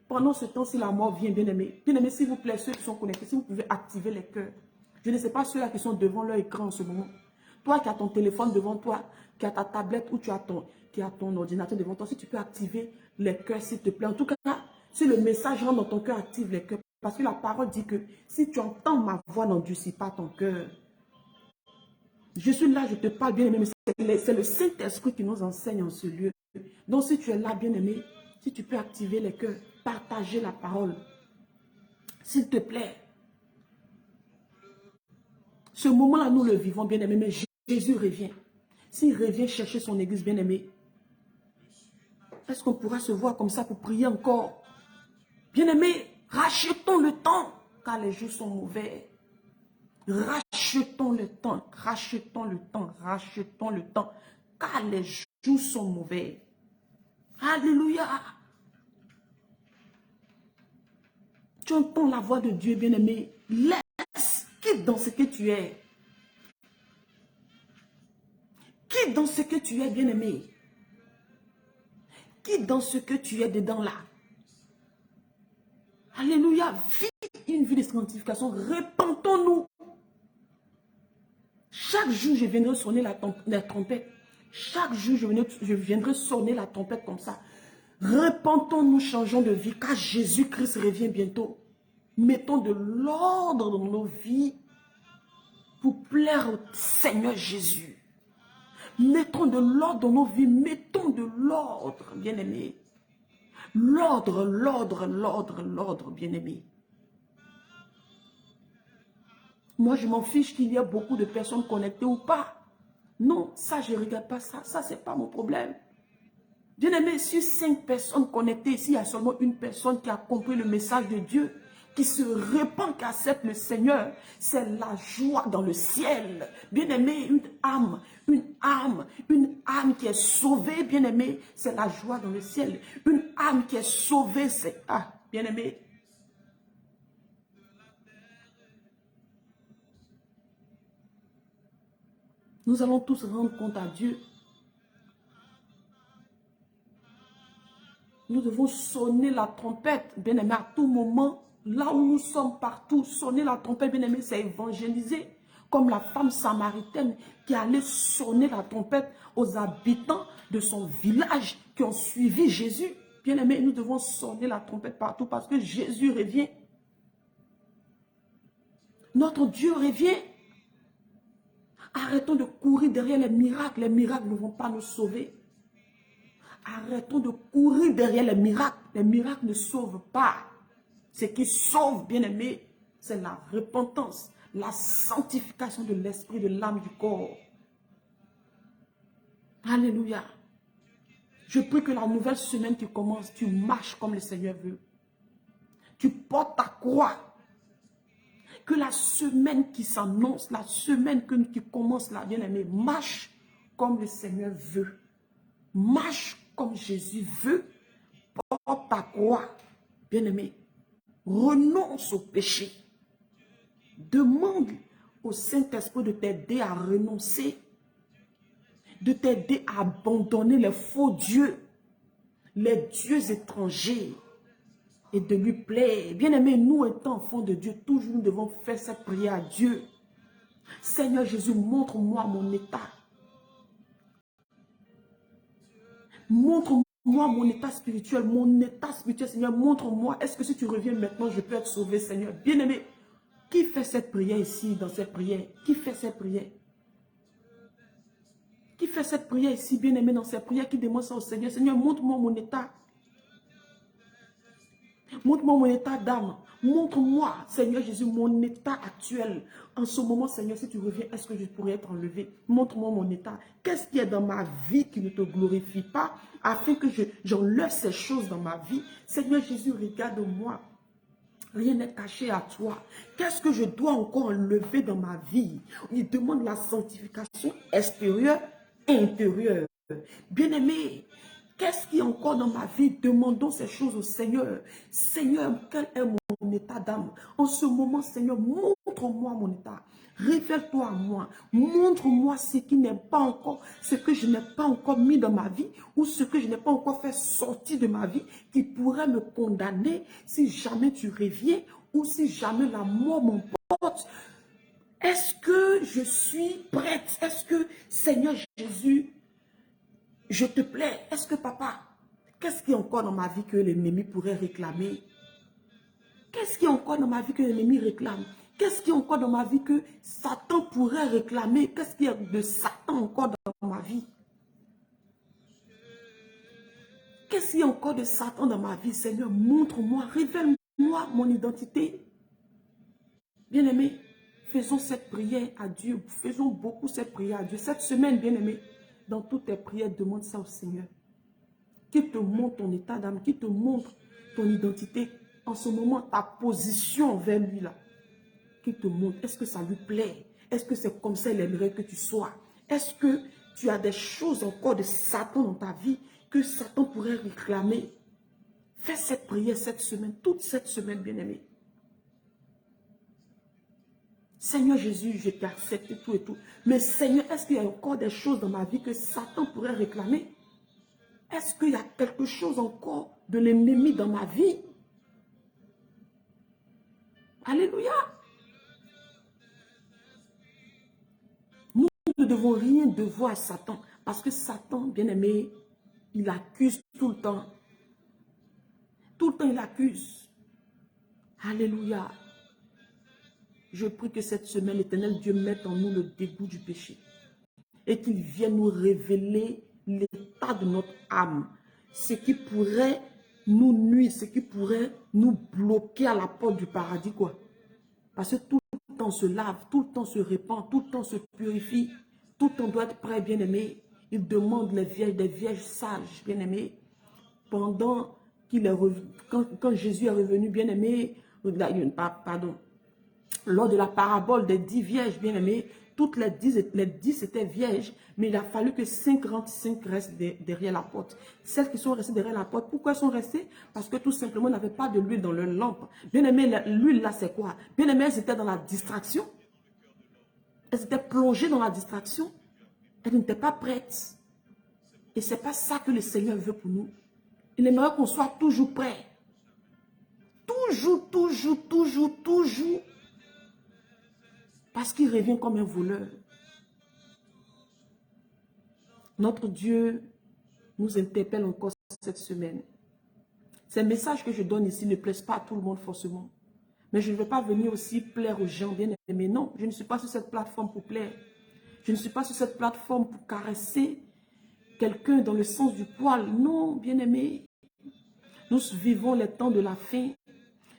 Pendant ce temps, si la mort vient, bien aimé, s'il vous plaît, ceux qui sont connectés, si vous pouvez activer les cœurs. Je ne sais pas ceux-là qui sont devant leur écran en ce moment. Toi qui as ton téléphone devant toi, qui as ta tablette ou tu as ton ordinateur devant toi, si tu peux activer les cœurs, s'il te plaît. En tout cas, si le message rentre dans ton cœur, active les cœurs. Parce que la parole dit que si tu entends ma voix, n'endurcis pas ton cœur. Je suis là, je te parle, bien aimé, mais c'est le Saint-Esprit qui nous enseigne en ce lieu. Donc si tu es là, bien aimé, si tu peux activer les cœurs, partager la parole. S'il te plaît. Ce moment-là, nous le vivons, bien aimé, mais Jésus revient. S'il revient chercher son église, bien aimé, est-ce qu'on pourra se voir comme ça pour prier encore? Bien aimé, rachetons le temps, car les jours sont mauvais. Rachetons le temps, rachetons le temps, rachetons le temps, car les jours sont mauvais. Alléluia. Tu entends la voix de Dieu, bien aimé. Laisse, quitte dans ce que tu es. Quitte dans ce que tu es, bien aimé. Quitte dans ce que tu es dedans là. Alléluia. Vis une vie de sanctification. Repentons-nous. Chaque jour, je viendrai sonner la trompette. Chaque jour, je viendrai sonner la trompette comme ça. Repentons-nous, changeons de vie, car Jésus-Christ revient bientôt. Mettons de l'ordre dans nos vies pour plaire au Seigneur Jésus. Mettons de l'ordre dans nos vies, mettons de l'ordre, bien-aimés. L'ordre, l'ordre, l'ordre, l'ordre, bien-aimés. Moi, je m'en fiche qu'il y a beaucoup de personnes connectées ou pas. Non, ça, je ne regarde pas ça. Ça, ce n'est pas mon problème. Bien-aimé, sur 5 personnes connectées, ici, il y a seulement une personne qui a compris le message de Dieu, qui se répand, qui accepte le Seigneur. C'est la joie dans le ciel. Bien-aimé, une âme qui est sauvée, bien-aimé, c'est la joie dans le ciel. Une âme qui est sauvée, c'est... Ah, bien-aimé. Nous allons tous rendre compte à Dieu. Nous devons sonner la trompette, bien-aimé, à tout moment. Là où nous sommes partout, sonner la trompette, bien-aimé, c'est évangéliser. Comme la femme samaritaine qui allait sonner la trompette aux habitants de son village qui ont suivi Jésus. Bien-aimé, nous devons sonner la trompette partout parce que Jésus revient. Notre Dieu revient. Arrêtons de courir derrière les miracles. Les miracles ne vont pas nous sauver. Arrêtons de courir derrière les miracles. Les miracles ne sauvent pas. Ce qui sauve, bien-aimé, c'est la repentance, la sanctification de l'esprit, de l'âme, du corps. Alléluia. Je prie que la nouvelle semaine qui commence, tu marches comme le Seigneur veut. Tu portes ta croix. Que la semaine qui s'annonce, la semaine qui commence là, bien-aimé, marche comme le Seigneur veut. Marche comme Jésus veut. Porte ta croix, bien-aimé. Renonce au péché. Demande au Saint-Esprit de t'aider à renoncer, de t'aider à abandonner les faux dieux, les dieux étrangers, et de lui plaire. Bien-aimés, nous étant enfants de Dieu, toujours nous devons faire cette prière à Dieu. Seigneur Jésus, montre-moi mon état. Montre-moi mon état spirituel, Seigneur, montre-moi. Est-ce que si tu reviens maintenant, je peux être sauvé, Seigneur? Bien-aimé, qui fait cette prière ici, dans cette prière? Qui fait cette prière? Qui fait cette prière ici, bien-aimé, dans cette prière, qui demande ça au Seigneur? Seigneur, montre-moi mon état. Montre-moi mon état d'âme. Montre-moi, Seigneur Jésus, mon état actuel. En ce moment, Seigneur, si tu reviens, est-ce que je pourrais être enlevé? Montre-moi mon état. Qu'est-ce qu'il y a dans ma vie qui ne te glorifie pas, afin que j'enlève ces choses dans ma vie? Seigneur Jésus, regarde-moi. Rien n'est caché à toi. Qu'est-ce que je dois encore enlever dans ma vie? Il demande la sanctification extérieure et intérieure. Bien-aimé, qu'est-ce qui est encore dans ma vie? Demandons ces choses au Seigneur. Seigneur, quel est mon état d'âme? En ce moment, Seigneur, montre-moi mon état. Révèle-toi à moi. Montre-moi ce qui n'est pas encore, ce que je n'ai pas encore mis dans ma vie ou ce que je n'ai pas encore fait sortir de ma vie qui pourrait me condamner si jamais tu reviens ou si jamais la mort m'emporte. Est-ce que je suis prête? Est-ce que, Seigneur Jésus, je te plais? Est-ce que, papa, qu'est-ce qu'il y a encore dans ma vie que l'ennemi pourrait réclamer? Qu'est-ce qu'il y a encore dans ma vie que l'ennemi réclame? Qu'est-ce qu'il y a encore dans ma vie que Satan pourrait réclamer? Qu'est-ce qu'il y a de Satan encore dans ma vie? Qu'est-ce qu'il y a encore de Satan dans ma vie? Seigneur, montre-moi, révèle-moi mon identité. Bien-aimé, faisons cette prière à Dieu. Faisons beaucoup cette prière à Dieu. Cette semaine, bien-aimé, dans toutes tes prières, demande ça au Seigneur. Qu'il te montre ton état d'âme, qu'il te montre ton identité. En ce moment, ta position vers lui là. Qu'il te montre, est-ce que ça lui plaît? Est-ce que c'est comme ça qu'il aimerait que tu sois? Est-ce que tu as des choses encore de Satan dans ta vie que Satan pourrait réclamer? Fais cette prière cette semaine, toute cette semaine, bien-aimé. Seigneur Jésus, je t'accepte et tout et tout. Mais Seigneur, est-ce qu'il y a encore des choses dans ma vie que Satan pourrait réclamer? Est-ce qu'il y a quelque chose encore de l'ennemi dans ma vie? Alléluia. Nous ne devons rien devoir à Satan. Parce que Satan, bien-aimé, il accuse tout le temps. Tout le temps, il accuse. Alléluia. Je prie que cette semaine, l'Éternel Dieu mette en nous le dégoût du péché. Et qu'il vienne nous révéler l'état de notre âme. Ce qui pourrait nous nuire, ce qui pourrait nous bloquer à la porte du paradis, quoi. Parce que tout le temps se lave, tout le temps se répand, tout le temps se purifie. Tout le temps doit être prêt, bien-aimé. Il demande les vierges, des vierges sages, bien-aimés. Pendant qu'il est revenu, quand Jésus est revenu, bien-aimé, pardon, lors de la parabole des 10 vierges, bien-aimées, toutes les 10 étaient vierges, mais il a fallu que 55 restent derrière la porte. Celles qui sont restées derrière la porte, pourquoi elles sont restées? Parce que tout simplement, elles n'avaient pas de l'huile dans leur lampe. Bien-aimé, l'huile là, c'est quoi? Bien-aimé, elles étaient dans la distraction. Elles étaient plongées dans la distraction. Elles n'étaient pas prêtes. Et ce n'est pas ça que le Seigneur veut pour nous. Il aimerait qu'on soit toujours prêt. Toujours, toujours, toujours, toujours. Parce qu'il revient comme un voleur. Notre Dieu nous interpelle encore cette semaine. Ces messages que je donne ici ne plaisent pas à tout le monde forcément. Mais je ne veux pas venir aussi plaire aux gens bien aimés. Non, je ne suis pas sur cette plateforme pour plaire. Je ne suis pas sur cette plateforme pour caresser quelqu'un dans le sens du poil. Non, bien aimé. Nous vivons les temps de la fin.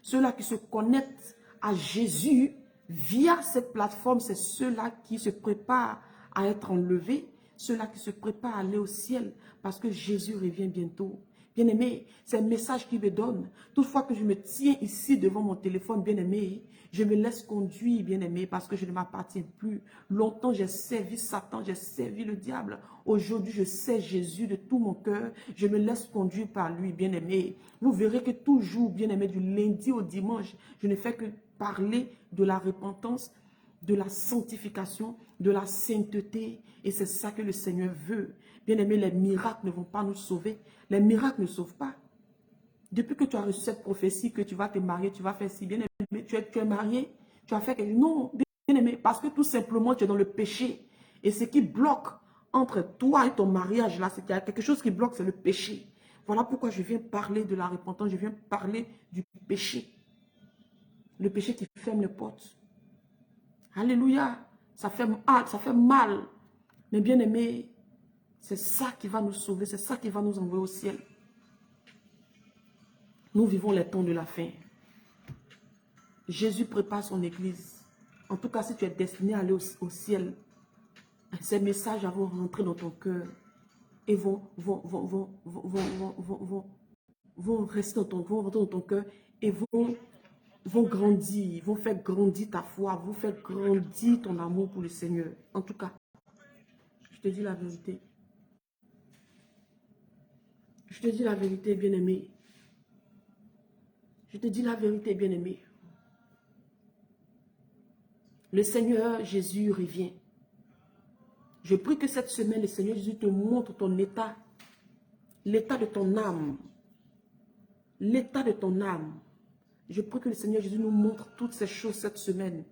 Ceux-là qui se connectent à Jésus via cette plateforme, c'est ceux-là qui se préparent à être enlevés, ceux-là qui se préparent à aller au ciel parce que Jésus revient bientôt. Bien-aimé, c'est un message qui me donne. Toutefois que je me tiens ici devant mon téléphone, bien-aimé, je me laisse conduire, bien-aimé, parce que je ne m'appartiens plus. Longtemps, j'ai servi Satan, j'ai servi le diable. Aujourd'hui, je sais Jésus de tout mon cœur. Je me laisse conduire par lui, bien-aimé. Vous verrez que toujours, bien-aimé, du lundi au dimanche, je ne fais que parler de la repentance, de la sanctification, de la sainteté. Et c'est ça que le Seigneur veut. Bien-aimé, les miracles ne vont pas nous sauver. Les miracles ne sauvent pas. Depuis que tu as reçu cette prophétie que tu vas te marier, tu vas faire si bien aimé, tu es marié, tu as fait quelque chose. Non, bien aimé, parce que tout simplement tu es dans le péché. Et ce qui bloque entre toi et ton mariage, là, c'est qu'il y a quelque chose qui bloque, c'est le péché. Voilà pourquoi je viens parler de la repentance, je viens parler du péché. Le péché qui ferme les portes. Alléluia. Ça fait mal. Mais bien aimé, c'est ça qui va nous sauver, c'est ça qui va nous envoyer au ciel. Nous vivons les temps de la fin. Jésus prépare son église. En tout cas, si tu es destiné à aller au ciel, ces messages vont rentrer dans ton cœur et vont rester vont rentrer dans ton cœur et vont grandir, vont faire grandir ta foi, vont faire grandir ton amour pour le Seigneur. En tout cas, je te dis la vérité. Je te dis la vérité, bien-aimé. Je te dis la vérité, bien-aimé. Le Seigneur Jésus revient. Je prie que cette semaine, le Seigneur Jésus te montre ton état, l'état de ton âme. L'état de ton âme. Je prie que le Seigneur Jésus nous montre toutes ces choses cette semaine.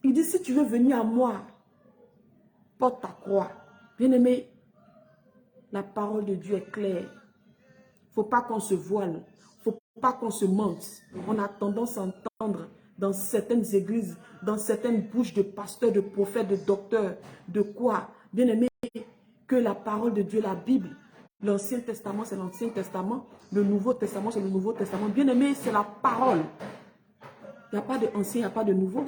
Il dit, si tu veux venir à moi, porte ta croix. Bien-aimé, la parole de Dieu est claire. Il ne faut pas qu'on se voile. Il ne faut pas qu'on se mente. On a tendance à entendre dans certaines églises, dans certaines bouches de pasteurs, de prophètes, de docteurs, de quoi? Bien-aimé, que la parole de Dieu, la Bible, l'Ancien Testament, c'est l'Ancien Testament, le Nouveau Testament, c'est le Nouveau Testament. Bien-aimé, c'est la parole. Il n'y a pas d'ancien, il n'y a pas de nouveau.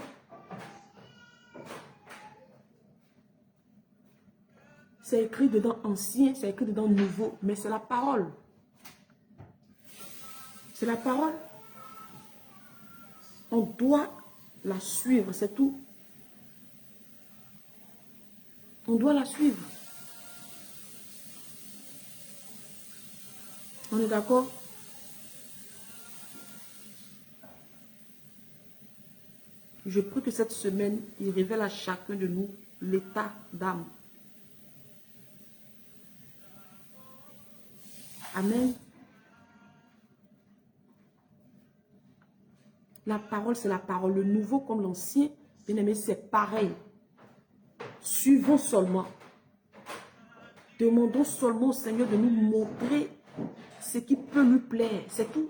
C'est écrit dedans ancien, c'est écrit dedans nouveau, mais c'est la parole. C'est la parole. On doit la suivre, c'est tout. On doit la suivre. On est d'accord? Je prie que cette semaine, il révèle à chacun de nous l'état d'âme. Amen. La parole, c'est la parole. Le nouveau comme l'ancien, bien aimé, c'est pareil. Suivons seulement. Demandons seulement au Seigneur de nous montrer ce qui peut lui plaire. C'est tout.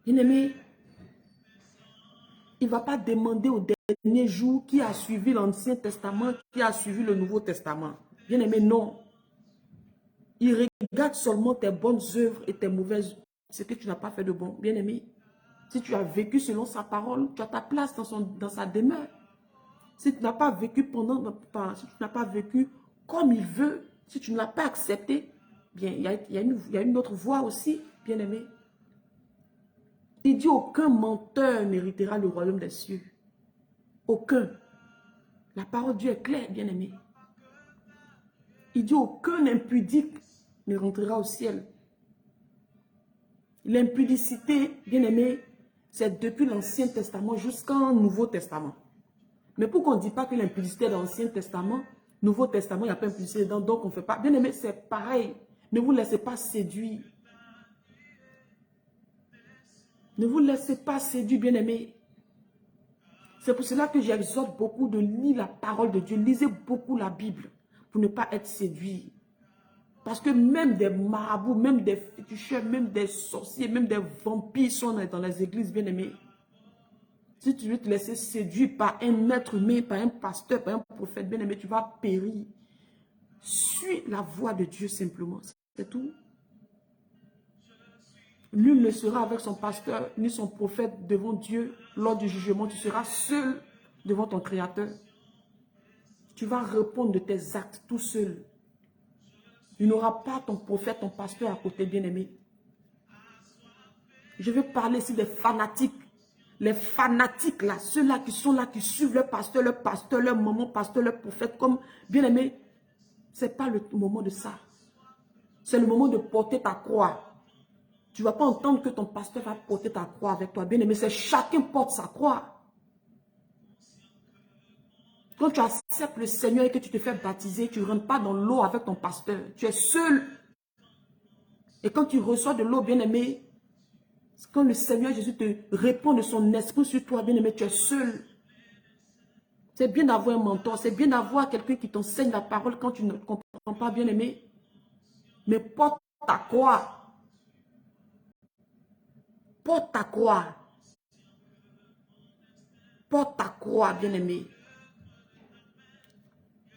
Bien aimé, il ne va pas demander au dernier jour qui a suivi l'Ancien Testament, qui a suivi le Nouveau Testament. Bien aimé, non. Il regarde seulement tes bonnes œuvres et tes mauvaises œuvres. Ce que tu n'as pas fait de bon. Bien aimé, si tu as vécu selon sa parole, tu as ta place dans sa demeure. Si tu n'as pas vécu si tu n'as pas vécu comme il veut, si tu ne l'as pas accepté, bien, il y a une autre voie aussi, bien aimé. Il dit aucun menteur n'héritera le royaume des cieux. Aucun. La parole de Dieu est claire, bien aimé. Il dit aucun impudique ne rentrera au ciel. L'impudicité, bien aimé, c'est depuis l'Ancien Testament jusqu'au Nouveau Testament. Mais pourquoi on ne dit pas que l'impudicité est dans l'Ancien Testament, Nouveau Testament, il n'y a pas d'impudicité dedans, donc on ne fait pas. Bien aimé, c'est pareil. Ne vous laissez pas séduire. Ne vous laissez pas séduire, bien aimé. C'est pour cela que j'exhorte beaucoup de lire la parole de Dieu. Lisez beaucoup la Bible pour ne pas être séduit. Parce que même des marabouts, même des féticheurs, même des sorciers, même des vampires sont dans les églises, bien aimés. Si tu veux te laisser séduire par un être humain, par un pasteur, par un prophète, bien aimé, tu vas périr. Suis la voix de Dieu simplement. C'est tout. Nul ne sera avec son pasteur ni son prophète devant Dieu lors du jugement. Tu seras seul devant ton Créateur. Tu vas répondre de tes actes tout seul. Il n'y aura pas ton prophète, ton pasteur à côté, bien-aimé. Je veux parler ici des fanatiques. Les fanatiques là, ceux-là qui sont là, qui suivent leur pasteur, leur maman, pasteur, leur prophète, comme bien-aimé. Ce n'est pas le moment de ça. C'est le moment de porter ta croix. Tu ne vas pas entendre que ton pasteur va porter ta croix avec toi, bien-aimé. C'est chacun porte sa croix. Quand tu acceptes le Seigneur et que tu te fais baptiser, tu ne rentres pas dans l'eau avec ton pasteur. Tu es seul. Et quand tu reçois de l'eau, bien-aimé, quand le Seigneur Jésus te répond de son esprit sur toi, bien-aimé, tu es seul. C'est bien d'avoir un mentor, c'est bien d'avoir quelqu'un qui t'enseigne la parole quand tu ne comprends pas, bien-aimé. Mais porte ta croix. Porte ta croix. Porte ta croix, bien-aimé.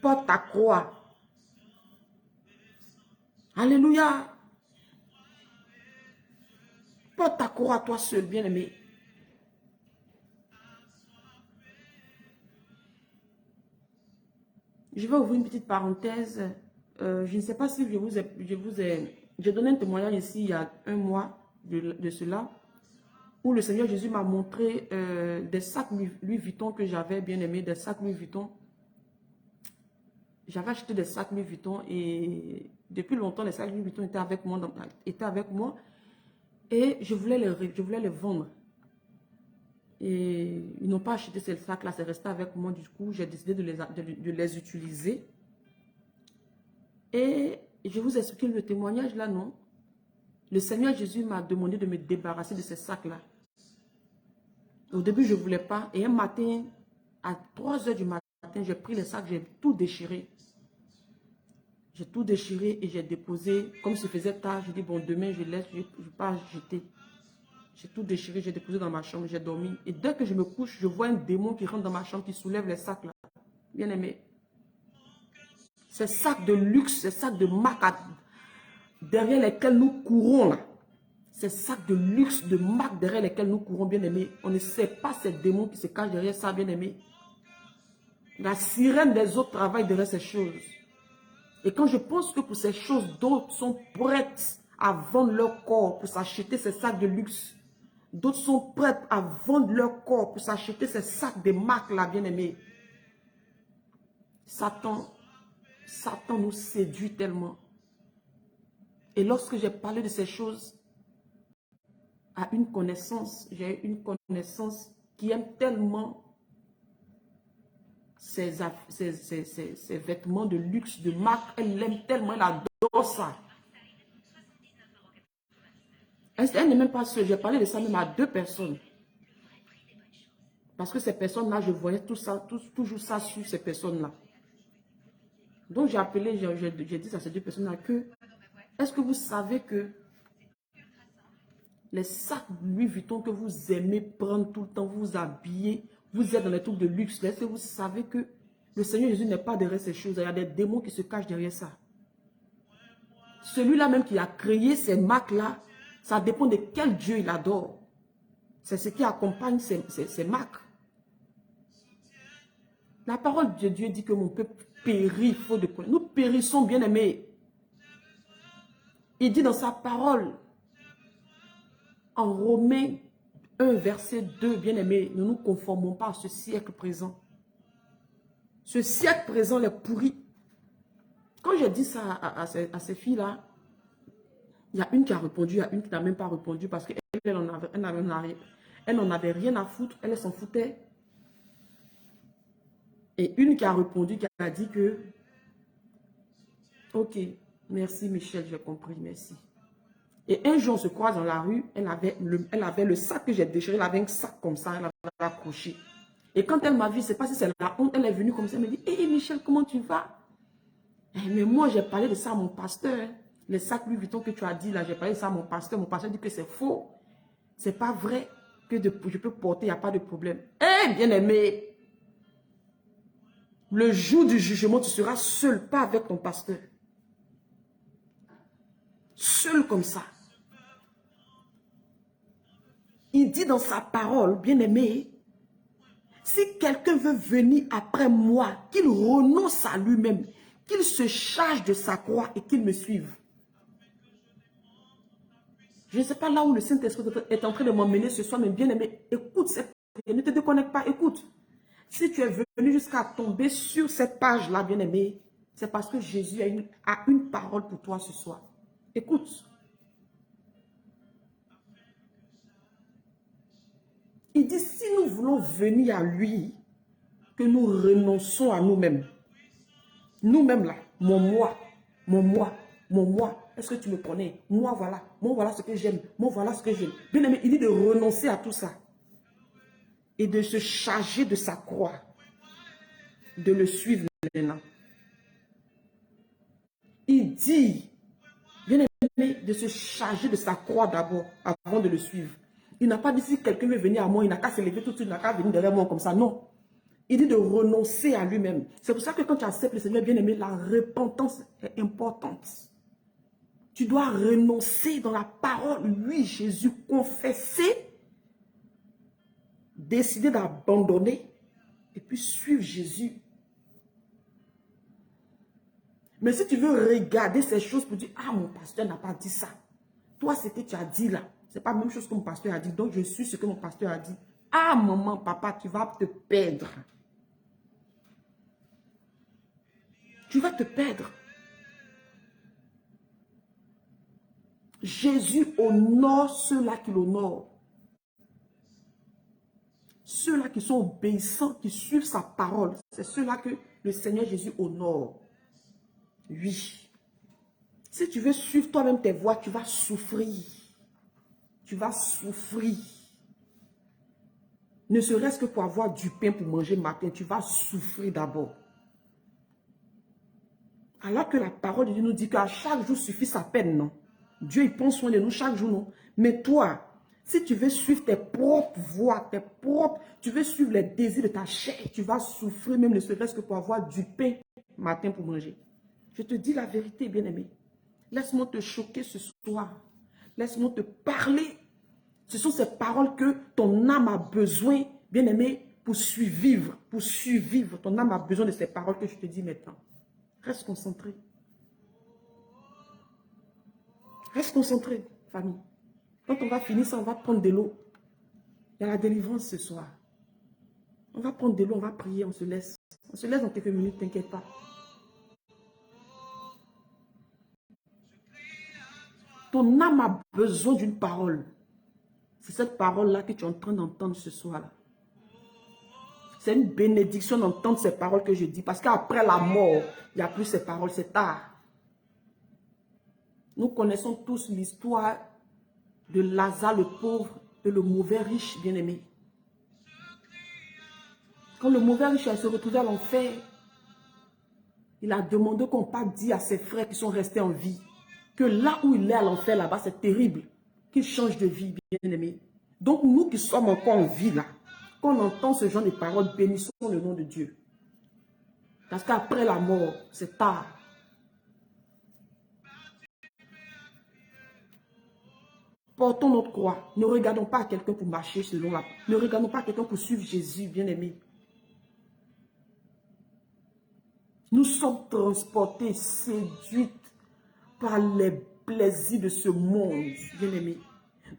Porte ta croix. Alléluia. Porte ta croix toi seul, bien-aimé. Je vais ouvrir une petite parenthèse. Je ne sais pas si j'ai donné un témoignage ici il y a un mois de cela, où le Seigneur Jésus m'a montré des sacs Louis Vuitton que j'avais bien aimé, des sacs Louis Vuitton. J'avais acheté des sacs Louis Vuitton et depuis longtemps, les sacs Louis Vuitton étaient avec moi, et je voulais les vendre. Et ils n'ont pas acheté ces sacs-là, c'est resté avec moi. Du coup, j'ai décidé de les utiliser. Et je vous explique le témoignage là, non? Le Seigneur Jésus m'a demandé de me débarrasser de ces sacs-là. Au début, je ne voulais pas. Et un matin, à 3 h du matin, j'ai pris les sacs, j'ai tout déchiré. J'ai tout déchiré et j'ai déposé. Comme se faisait tard, j'ai dit, bon, demain, je laisse, je ne vais pas jeter. J'ai tout déchiré, j'ai déposé dans ma chambre, j'ai dormi. Et dès que je me couche, je vois un démon qui rentre dans ma chambre, qui soulève les sacs là. Bien aimé. Ces sacs de luxe, ces sacs de marque derrière lesquels nous courons là. Ces sacs de luxe, de marque derrière lesquels nous courons, bien aimé. On ne sait pas ces démons qui se cachent derrière ça, bien aimé. La sirène des autres travaille derrière ces choses. Et quand je pense que pour ces choses, d'autres sont prêtes à vendre leur corps pour s'acheter ces sacs de luxe. D'autres sont prêts à vendre leur corps pour s'acheter ces sacs de marque là, bien aimé. Satan nous séduit tellement. Et lorsque j'ai parlé de ces choses à une connaissance, j'ai une connaissance qui aime tellement ces vêtements de luxe, de marque. Elle l'aime tellement, elle adore ça. Elle n'est même pas seule. J'ai parlé de ça même à 2 personnes. Parce que ces personnes-là, je voyais tout ça, toujours ça sur ces personnes-là. Donc j'ai appelé, j'ai dit à ces 2 personnes-là que, est-ce que vous savez que les sacs Louis Vuitton que vous aimez prendre tout le temps, vous habiller, vous êtes dans les trucs de luxe, est-ce que vous savez que le Seigneur Jésus n'est pas derrière ces choses? Il y a des démons qui se cachent derrière ça. Celui-là même qui a créé ces marques-là, ça dépend de quel Dieu il adore. C'est ce qui accompagne ces marques. La parole de Dieu dit que mon peuple périt, faute de connaissance. Nous périssons, bien aimés. Il dit dans sa parole, en Romains 1, verset 2, bien aimés, ne nous conformons pas à ce siècle présent. Ce siècle présent est pourri. Quand j'ai dit ça à ces filles-là, il y a une qui a répondu, il y a une qui n'a même pas répondu parce qu'elle n'en avait rien à foutre, elle s'en foutait. Et une qui a répondu, qui a dit que, ok, merci Michel, j'ai compris, merci. Et un jour, on se croise dans la rue, elle avait le sac que j'ai déchiré, elle avait un sac comme ça, elle avait accroché. Et quand elle m'a vu, je ne sais pas si c'est la honte, elle est venue comme ça, elle me dit, hé Michel, comment tu vas? Mais moi, j'ai parlé de ça à mon pasteur. Les sacs Louis Vuitton que tu as dit là, j'ai parlé de ça à mon pasteur. Mon pasteur dit que c'est faux. C'est pas vrai que je peux porter, il n'y a pas de problème. Eh, bien aimé, le jour du jugement, tu seras seul, pas avec ton pasteur. seul comme ça. Il dit dans sa parole, bien-aimé, si quelqu'un veut venir après moi, qu'il renonce à lui-même, qu'il se charge de sa croix et qu'il me suive. Je ne sais pas là où le Saint-Esprit est en train de m'emmener ce soir, mais bien-aimé, écoute cette prière, ne te déconnecte pas, écoute. Si tu es venu jusqu'à tomber sur cette page-là, bien-aimé, c'est parce que Jésus a une parole pour toi ce soir. Écoute. Il dit, si nous voulons venir à lui, que nous renonçons à nous-mêmes. Nous-mêmes là, mon moi, mon moi, mon moi. Est-ce que tu me connais? Moi voilà ce que j'aime, moi voilà ce que j'aime. Bien aimé, il dit de renoncer à tout ça. Et de se charger de sa croix. De le suivre maintenant. Il dit, bien aimé, de se charger de sa croix d'abord, avant de le suivre. Il n'a pas dit si quelqu'un veut venir à moi, il n'a qu'à se lever tout de suite, il n'a qu'à venir derrière moi comme ça. Non. Il dit de renoncer à lui-même. C'est pour ça que quand tu acceptes le Seigneur, bien aimé, la repentance est importante. Tu dois renoncer dans la parole. Oui, Jésus, confesser, décider d'abandonner et puis suivre Jésus. Mais si tu veux regarder ces choses pour dire, ah, mon pasteur n'a pas dit ça. Toi, ce que tu as dit là, ce n'est pas la même chose que mon pasteur a dit. Donc, je suis ce que mon pasteur a dit. Ah, maman, papa, tu vas te perdre. Tu vas te perdre. Jésus honore ceux-là qui l'honorent. Ceux-là qui sont obéissants, qui suivent sa parole. C'est ceux-là que le Seigneur Jésus honore. Oui. Si tu veux suivre toi-même tes voies, tu vas souffrir. Tu vas souffrir. Ne serait-ce que pour avoir du pain pour manger le matin, tu vas souffrir d'abord. Alors que la parole de Dieu nous dit qu'à chaque jour suffit sa peine, non? Dieu, il prend soin de nous chaque jour, non? Mais toi, si tu veux suivre tes propres voies, tu veux suivre les désirs de ta chair, tu vas souffrir même ne serait-ce que pour avoir du pain matin pour manger. Je te dis la vérité, bien-aimé. Laisse-moi te choquer ce soir. Laisse-moi te parler. Ce sont ces paroles que ton âme a besoin, bien-aimé, pour survivre. Pour survivre. Ton âme a besoin de ces paroles que je te dis maintenant. Reste concentré. Reste concentré, famille. Quand on va finir ça, on va prendre de l'eau. Il y a la délivrance ce soir. On va prendre de l'eau, on va prier, on se laisse. On se laisse dans quelques minutes, t'inquiète pas. Ton âme a besoin d'une parole. C'est cette parole-là que tu es en train d'entendre ce soir-là. C'est une bénédiction d'entendre ces paroles que je dis. Parce qu'après la mort, il n'y a plus ces paroles, c'est tard. Nous connaissons tous l'histoire de Lazare le pauvre et le mauvais riche bien-aimé. Quand le mauvais riche se retrouvait à l'enfer, il a demandé qu'on pas dit à ses frères qui sont restés en vie que là où il est à l'enfer, là-bas, c'est terrible. Qu'il change de vie, bien-aimé. Donc nous qui sommes encore en vie là, quand on entend ce genre de paroles, bénissons le nom de Dieu. Parce qu'après la mort, c'est tard. Portons notre croix. Ne regardons pas à quelqu'un pour marcher selon la... Ne regardons pas à quelqu'un pour suivre Jésus, bien-aimé. Nous sommes transportés, séduits par les plaisirs de ce monde, bien-aimé.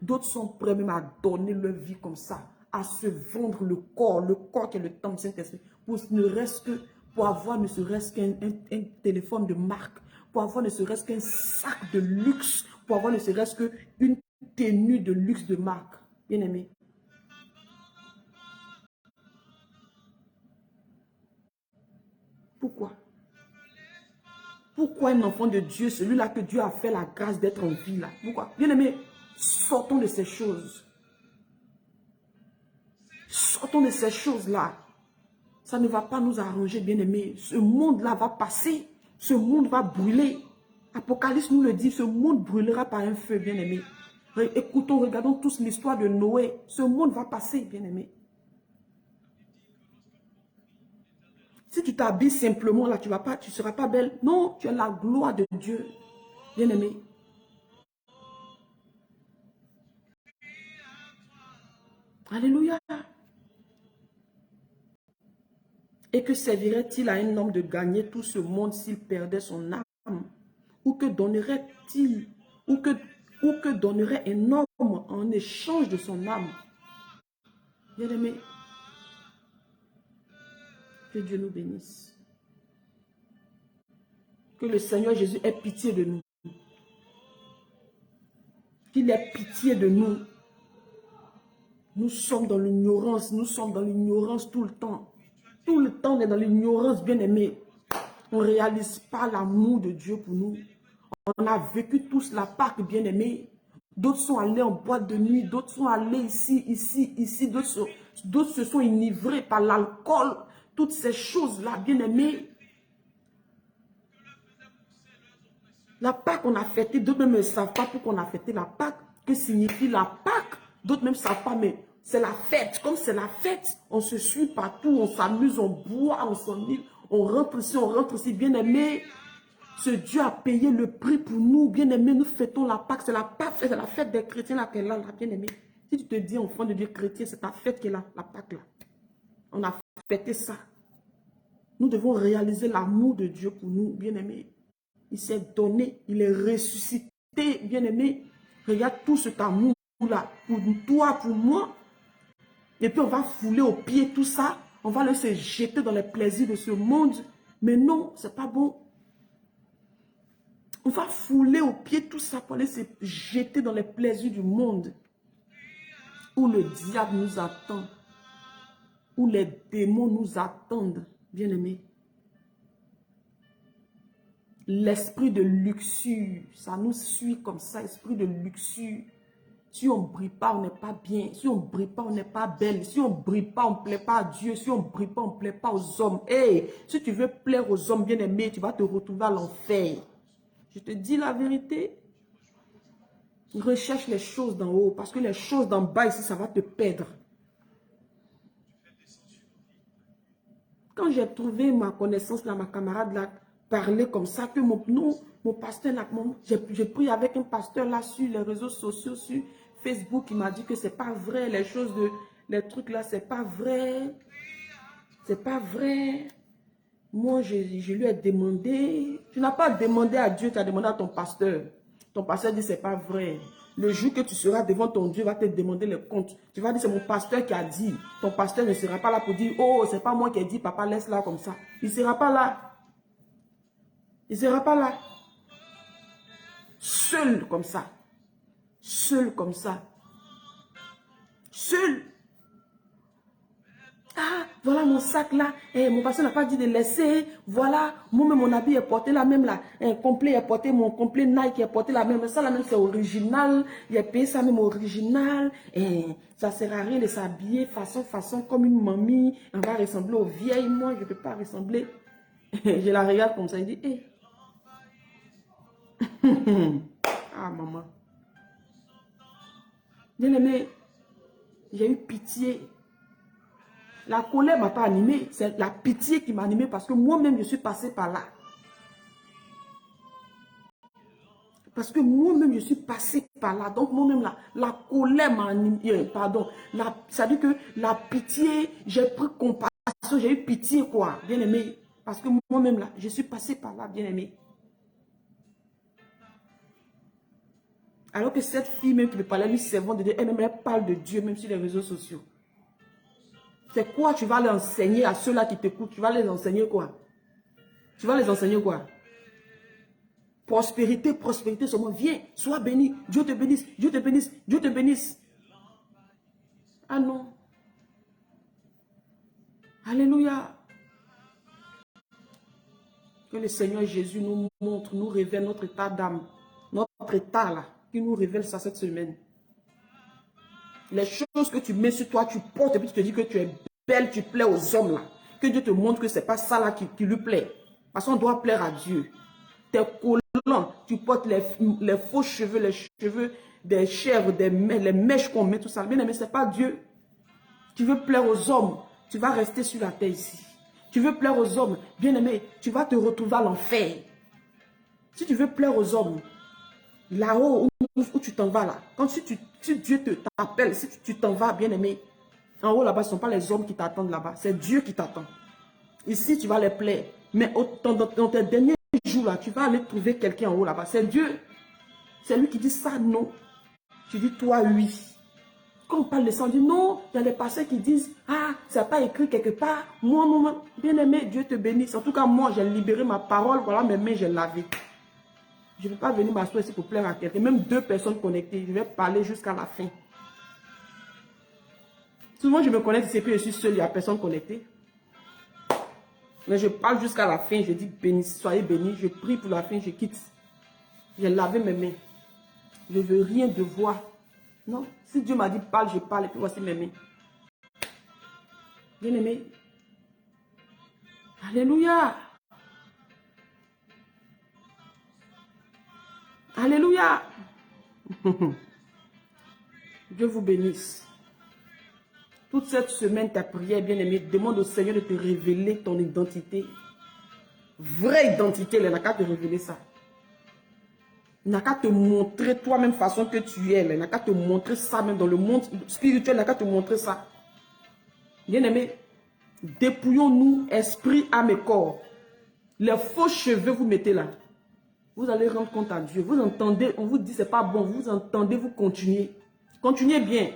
D'autres sont prêts même à donner leur vie comme ça, à se vendre le corps qui est le temple du Saint-Esprit, pour avoir ne serait-ce qu'un téléphone de marque, pour avoir ne serait-ce qu'un sac de luxe, pour avoir ne serait-ce qu'une tenue de luxe de marque, bien-aimé. Pourquoi? Pourquoi un enfant de Dieu, celui-là que Dieu a fait la grâce d'être en vie là? Pourquoi? Bien-aimé, sortons de ces choses. Sortons de ces choses-là. Ça ne va pas nous arranger, bien-aimé. Ce monde-là va passer. Ce monde va brûler. Apocalypse nous le dit, ce monde brûlera par un feu, bien-aimé. Écoutons, regardons tous l'histoire de Noé. Ce monde va passer, bien-aimé. Si tu t'habilles simplement, là, tu ne seras pas belle. Non, tu as la gloire de Dieu, bien-aimé. Alléluia. Et que servirait-il à un homme de gagner tout ce monde s'il perdait son âme? Ou que donnerait-il, ou que donnerait un homme en échange de son âme? Bien-aimé, que Dieu nous bénisse. Que le Seigneur Jésus ait pitié de nous. Qu'il ait pitié de nous. Nous sommes dans l'ignorance, tout le temps. Tout le temps, on est dans l'ignorance, bien-aimé. On ne réalise pas l'amour de Dieu pour nous. On a vécu tous la Pâque, bien-aimé. D'autres sont allés en boîte de nuit, d'autres sont allés ici, d'autres se sont enivrés par l'alcool. Toutes ces choses-là, bien-aimé. La Pâque, on a fêté, d'autres même ne savent pas pourquoi on a fêté la Pâque. Que signifie la Pâque? D'autres même ne savent pas, mais c'est la fête. Comme c'est la fête, on se suit partout, on s'amuse, on boit, on s'enivre, on rentre ici, bien-aimé. Ce Dieu a payé le prix pour nous, bien-aimé. Nous fêtons la Pâque, c'est la fête des chrétiens là qu'elle a, bien-aimé. Si tu te dis enfant de Dieu chrétien, c'est ta fête qui est là, la Pâque là. On a fêté ça. Nous devons réaliser l'amour de Dieu pour nous, bien-aimé. Il s'est donné, il est ressuscité, bien-aimé. Regarde tout cet amour-là, pour toi, pour moi. Et puis on va fouler aux pieds tout ça. On va se jeter dans les plaisirs de ce monde. Mais non, c'est pas bon. On va fouler aux pieds tout ça pour aller se jeter dans les plaisirs du monde. Où le diable nous attend. Où les démons nous attendent, bien-aimés. L'esprit de luxure, ça nous suit comme ça, esprit de luxure. Si on ne brille pas, on n'est pas bien. Si on ne brille pas, on n'est pas belle. Si on ne brille pas, on ne plaît pas à Dieu. Si on ne brille pas, on ne plaît pas aux hommes. Hey, si tu veux plaire aux hommes bien-aimés, tu vas te retrouver à l'enfer. Je te dis la vérité. Recherche les choses d'en haut, parce que les choses d'en bas ici, ça va te perdre. Quand j'ai trouvé ma connaissance, là, ma camarade là, parler comme ça, que mon pasteur là, j'ai pris avec un pasteur là sur les réseaux sociaux, sur Facebook, il m'a dit que c'est pas vrai, les trucs là, c'est pas vrai. C'est pas vrai. Moi, je lui ai demandé. Tu n'as pas demandé à Dieu, tu as demandé à ton pasteur. Ton pasteur dit c'est pas vrai. Le jour que tu seras devant ton Dieu, va te demander les comptes. Tu vas dire c'est mon pasteur qui a dit. Ton pasteur ne sera pas là pour dire oh, c'est pas moi qui ai dit, papa laisse là comme ça. Il ne sera pas là. Il ne sera pas là. Seul comme ça. Seul comme ça. Seul. Ah, voilà mon sac là. Eh, mon pasteur n'a pas dit de laisser. Voilà, moi-même mon habit est porté là même là. Un complet est porté, mon complet Nike est porté là même. Ça là même c'est original. Il a payé ça même original. Eh, ça sert à rien de s'habiller façon comme une mamie. On va ressembler aux vieilles. Moi, je ne peux pas ressembler. Je la regarde comme ça. Il dit, eh. Ah, maman. Bien aimé, j'ai eu pitié. La colère ne m'a pas animé, c'est la pitié qui m'a animé parce que moi-même, je suis passé par là. Parce que moi-même, je suis passé par là. Donc, moi-même, la colère m'a animé. Pardon. Ça veut dire que la pitié, j'ai pris compassion, j'ai eu pitié, quoi, bien aimé. Parce que moi-même, là, je suis passé par là, bien aimé. Alors que cette fille, même qui me parlait, lui, servant de Dieu, elle parle de Dieu, même sur les réseaux sociaux. C'est quoi tu vas les enseigner à ceux-là qui t'écoutent? Tu vas les enseigner quoi? Tu vas les enseigner quoi? Prospérité, prospérité seulement. Viens, sois béni. Dieu te bénisse, Dieu te bénisse, Dieu te bénisse. Ah non. Alléluia. Que le Seigneur Jésus nous montre, nous révèle notre état d'âme. Notre état là, qui nous révèle ça cette semaine. Les choses que tu mets sur toi, tu portes et puis tu te dis que tu es belle, tu plais aux hommes là. Que Dieu te montre que ce n'est pas ça là qui lui plaît. Parce qu'on doit plaire à Dieu. Tes collants, tu portes les faux cheveux, les cheveux des chèvres, les mèches qu'on met, tout ça. Bien aimé, ce n'est pas Dieu. Tu veux plaire aux hommes, tu vas rester sur la terre ici. Tu veux plaire aux hommes, bien aimé, tu vas te retrouver à l'enfer. Si tu veux plaire aux hommes, là-haut où tu t'en vas là, quand si Dieu t'appelle, si tu t'en vas, bien aimé, En haut là-bas, ce ne sont pas les hommes qui t'attendent là-bas. C'est Dieu qui t'attend. Ici, tu vas les plaire. Mais dans tes derniers jours là, tu vas aller trouver quelqu'un en haut là-bas. C'est Dieu. C'est lui qui dit ça, non. Tu dis toi, oui. Quand on parle de ça, on dit non. Il y a des pasteurs qui disent, ah, ça n'a pas écrit quelque part. Moi, bien aimé, Dieu te bénisse. En tout cas, moi, j'ai libéré ma parole. Voilà mes mains, j'ai lavé. Je ne vais pas venir m'asseoir ici pour plaire à quelqu'un. Même 2 personnes connectées, je vais parler jusqu'à la fin. Souvent, je me connecte ici et puis je suis seul, il n'y a personne connecté. Mais je parle jusqu'à la fin, je dis bénisse, soyez bénis. Je prie pour la fin, je quitte. J'ai lavé mes mains. Je ne veux rien devoir. Non, si Dieu m'a dit parle, je parle et puis voici mes mains. Bien aimé. Alléluia. Alléluia. Dieu vous bénisse. Toute cette semaine, ta prière, bien aimé, demande au Seigneur de te révéler ton identité. Vraie identité, il n'a qu'à te révéler ça. Il n'a qu'à te montrer toi-même façon que tu es. Il n'a qu'à te montrer ça même dans le monde spirituel. Il n'a qu'à te montrer ça. Bien aimé, dépouillons-nous, esprit, âme et corps. Les faux cheveux, vous mettez là. Vous allez rendre compte à Dieu. Vous entendez, on vous dit c'est pas bon. Vous entendez, vous continuez. Continuez bien.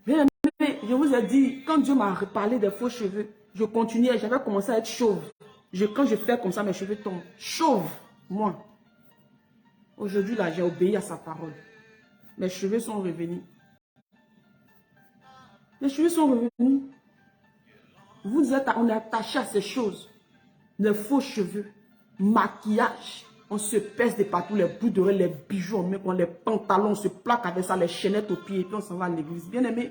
Bien aimé, je vous ai dit, quand Dieu m'a parlé des faux cheveux, je continuais, j'avais commencé à être chauve. Quand je fais comme ça, mes cheveux tombent. Chauve, moi. Aujourd'hui, là, j'ai obéi à sa parole. Mes cheveux sont revenus. Mes cheveux sont revenus. On est attaché à ces choses. Les faux cheveux, maquillage. On se pèse de partout, les bouts d'oreilles, les bijoux, on met les pantalons, on se plaque avec ça, les chaînettes aux pieds, et puis on s'en va à l'église. Bien aimé,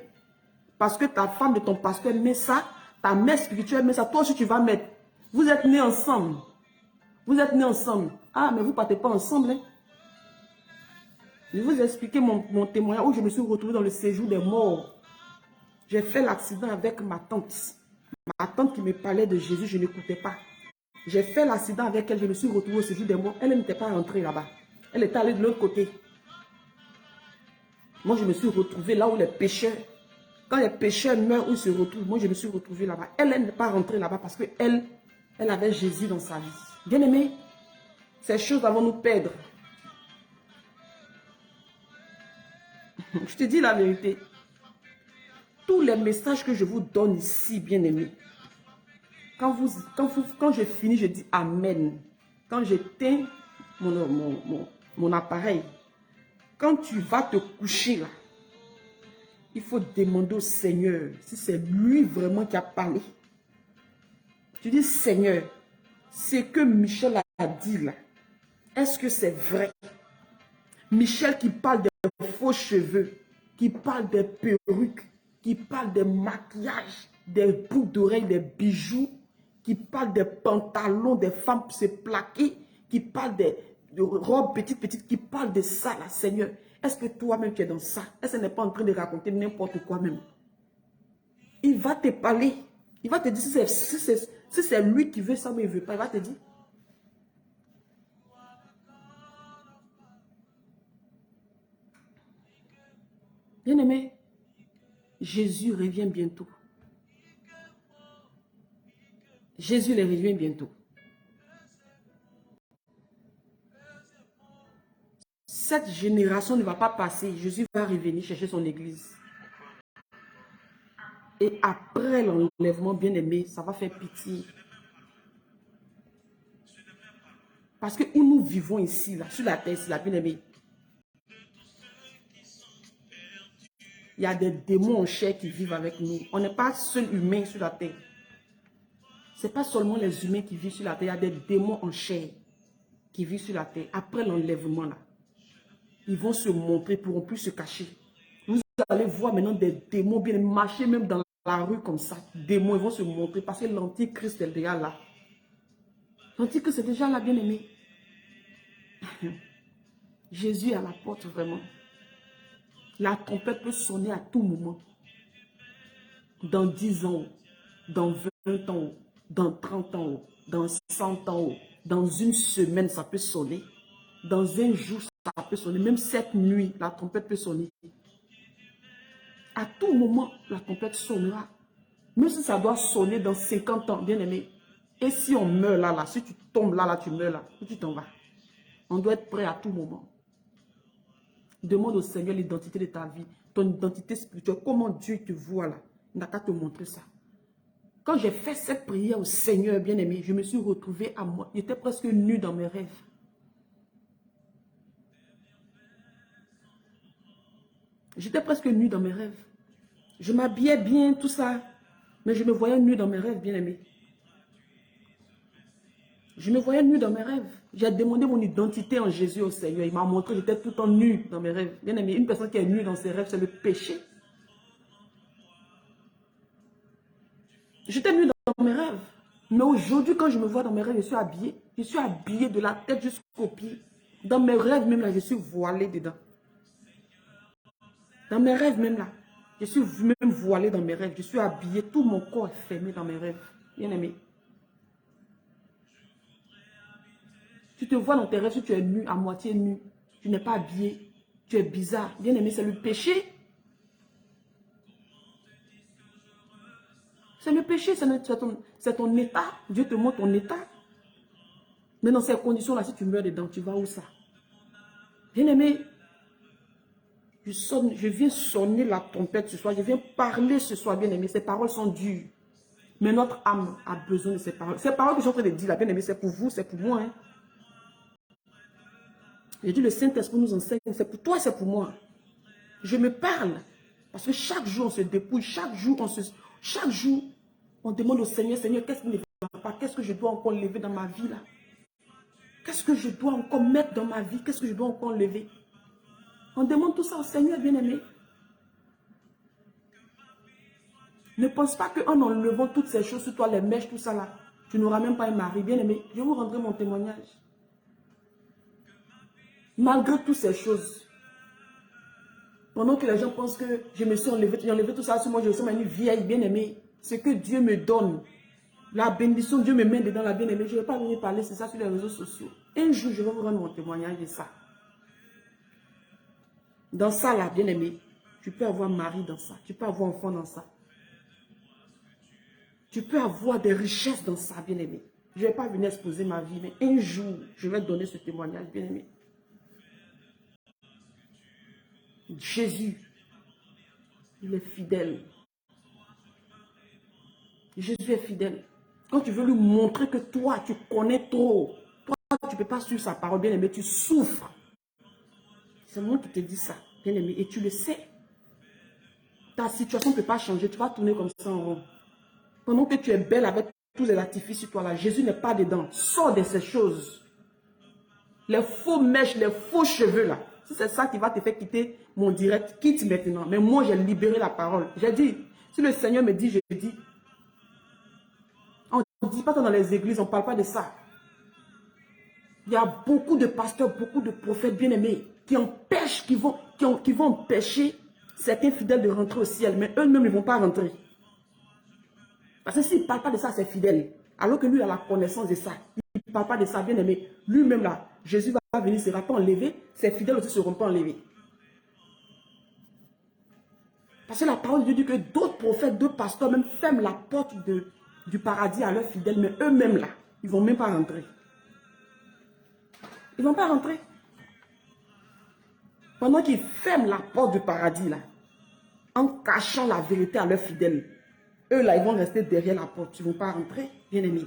parce que ta femme de ton pasteur met ça, ta mère spirituelle met ça, toi aussi tu vas mettre. Vous êtes nés ensemble. Vous êtes nés ensemble. Ah, mais vous ne partez pas ensemble, hein? Je vais vous expliquer mon témoignage où je me suis retrouvée dans le séjour des morts. J'ai fait l'accident avec ma tante. Ma tante qui me parlait de Jésus, je n'écoutais pas. J'ai fait l'accident avec elle, je me suis retrouvée au séjour des morts. Elle n'était pas rentrée là-bas. Elle était allée de l'autre côté. Moi, je me suis retrouvée là où les pécheurs, quand les pécheurs meurent, où ils se retrouvent, moi, je me suis retrouvée là-bas. Elle n'est pas rentrée là-bas parce qu'elle avait Jésus dans sa vie. Bien aimé, ces choses vont nous perdre. Je te dis la vérité. Tous les messages que je vous donne ici, bien aimé, quand je finis, je dis Amen. Quand j'éteins mon appareil, quand tu vas te coucher là, il faut demander au Seigneur si c'est lui vraiment qui a parlé. Tu dis Seigneur, ce que Michel a dit là, est-ce que c'est vrai? Michel qui parle des faux cheveux, qui parle des perruques, qui parle des maquillages, des boucles d'oreilles, des bijoux, qui parle des pantalons des femmes pour se plaquer, qui parle de robes petites, qui parle de ça là, Seigneur. Est-ce que toi-même tu es dans ça? Est-ce que tu n'es pas en train de raconter n'importe quoi même? Il va te parler. Il va te dire si c'est lui qui veut ça, mais il ne veut pas. Il va te dire. Bien-aimé, Jésus revient bientôt. Jésus les revient bientôt. Cette génération ne va pas passer. Jésus va revenir chercher son église. Et après l'enlèvement, bien-aimé, ça va faire pitié. Parce que où nous vivons ici, là, sur la terre, c'est la bien-aimée. Il y a des démons en chair qui vivent avec nous. On n'est pas seul humain sur la terre. Ce n'est pas seulement les humains qui vivent sur la terre. Il y a des démons en chair qui vivent sur la terre. Après l'enlèvement, là, ils vont se montrer, ils ne pourront plus se cacher. Vous allez voir maintenant des démons bien marcher même dans la rue comme ça. Démons, ils vont se montrer parce que l'antichrist est déjà là. L'antichrist est déjà là, bien aimé. Jésus est à la porte vraiment. La trompette peut sonner à tout moment. Dans 10 ans, dans 20 ans, dans 30 ans, dans 100 ans, dans une semaine, ça peut sonner. Dans un jour, ça peut sonner. Même cette nuit, la trompette peut sonner. À tout moment, la tempête sonnera. Même si ça doit sonner dans 50 ans, bien aimé. Et si on meurt là, si tu tombes là, tu meurs là, où tu t'en vas. On doit être prêt à tout moment. Demande au Seigneur l'identité de ta vie, ton identité spirituelle, comment Dieu te voit là. Il n'a qu'à te montrer ça. Quand j'ai fait cette prière au Seigneur, bien aimé, je me suis retrouvée à moi. J'étais presque nue dans mes rêves. J'étais presque nue dans mes rêves. Je m'habillais bien, tout ça. Mais je me voyais nue dans mes rêves, bien aimé. Je me voyais nue dans mes rêves. J'ai demandé mon identité en Jésus au Seigneur. Il m'a montré que j'étais tout le temps nue dans mes rêves. Bien aimé, une personne qui est nue dans ses rêves, c'est le péché. J'étais nue dans mes rêves. Mais aujourd'hui, quand je me vois dans mes rêves, je suis habillée. Je suis habillée de la tête jusqu'aux pieds. Dans mes rêves même là, je suis voilée dedans. Dans mes rêves même là, je suis même voilée dans mes rêves. Je suis habillée. Tout mon corps est fermé dans mes rêves. Bien aimé. Tu te vois dans tes rêves, si tu es nu, à moitié nu. Tu n'es pas habillé. Tu es bizarre. Bien aimé, c'est le péché. C'est le péché, c'est ton état. Dieu te montre ton état. Mais dans ces conditions-là, si tu meurs dedans, tu vas où ça? Bien aimé, je viens sonner la trompette ce soir. Je viens parler ce soir, bien aimé. Ces paroles sont dures. Mais notre âme a besoin de ces paroles. Ces paroles que je suis en train de dire là, bien aimé, c'est pour vous, c'est pour moi. Hein. J'ai dit, le Saint-Esprit nous enseigne. C'est pour toi, c'est pour moi. Je me parle. Parce que chaque jour, on se dépouille. Chaque jour, on demande au Seigneur, Seigneur, qu'est-ce qui ne va pas? Qu'est-ce que je dois encore lever dans ma vie là? Qu'est-ce que je dois encore mettre dans ma vie? Qu'est-ce que je dois encore lever? On demande tout ça au Seigneur, bien-aimé. Ne pense pas qu'en enlevant toutes ces choses sur toi, les mèches, tout ça là, tu n'auras même pas un mari, bien-aimé. Je vous rendrai mon témoignage. Malgré toutes ces choses, pendant que les gens pensent que je me suis enlevé tout ça sur moi, je suis une vieille, bien-aimée. Ce que Dieu me donne, la bénédiction, Dieu me met dedans la bien-aimée. Je ne vais pas venir parler de ça sur les réseaux sociaux. Un jour, je vais vous rendre mon témoignage de ça. Dans ça là, bien-aimé, tu peux avoir mari dans ça. Tu peux avoir enfant dans ça. Tu peux avoir des richesses dans ça, bien-aimé. Je ne vais pas venir exposer ma vie, mais un jour, je vais donner ce témoignage, bien-aimé. Jésus, il est fidèle. Jésus est fidèle. Quand tu veux lui montrer que toi, tu connais trop, toi, tu ne peux pas suivre sa parole, bien-aimé, tu souffres. C'est moi qui te dis ça, bien-aimé, et tu le sais. Ta situation ne peut pas changer, tu vas tourner comme ça en rond. Pendant que tu es belle avec tous les artifices sur toi là, Jésus n'est pas dedans. Sors de ces choses. Les faux mèches, les faux cheveux là. Si c'est ça qui va te faire quitter mon direct, quitte maintenant. Mais moi, j'ai libéré la parole. J'ai dit, si le Seigneur me dit, je dis. On ne dit pas que dans les églises, on ne parle pas de ça. Il y a beaucoup de pasteurs, beaucoup de prophètes bien-aimés qui empêchent, qui vont empêcher certains fidèles de rentrer au ciel. Mais eux-mêmes ne vont pas rentrer. Parce que s'il ne parle pas de ça, c'est fidèle. Alors que lui a la connaissance de ça. Il ne parle pas de ça, bien aimé. Lui-même là, Jésus va venir, ne sera pas enlevé. Ses fidèles aussi ne seront pas enlevés. Parce que la parole de Dieu dit que d'autres prophètes, d'autres pasteurs même ferment la porte du paradis à leurs fidèles. Mais eux-mêmes là, ils ne vont même pas rentrer. Ils ne vont pas rentrer. Pendant qu'ils ferment la porte du paradis là, en cachant la vérité à leurs fidèles. Eux là, ils vont rester derrière la porte. Ils ne vont pas rentrer, bien aimés.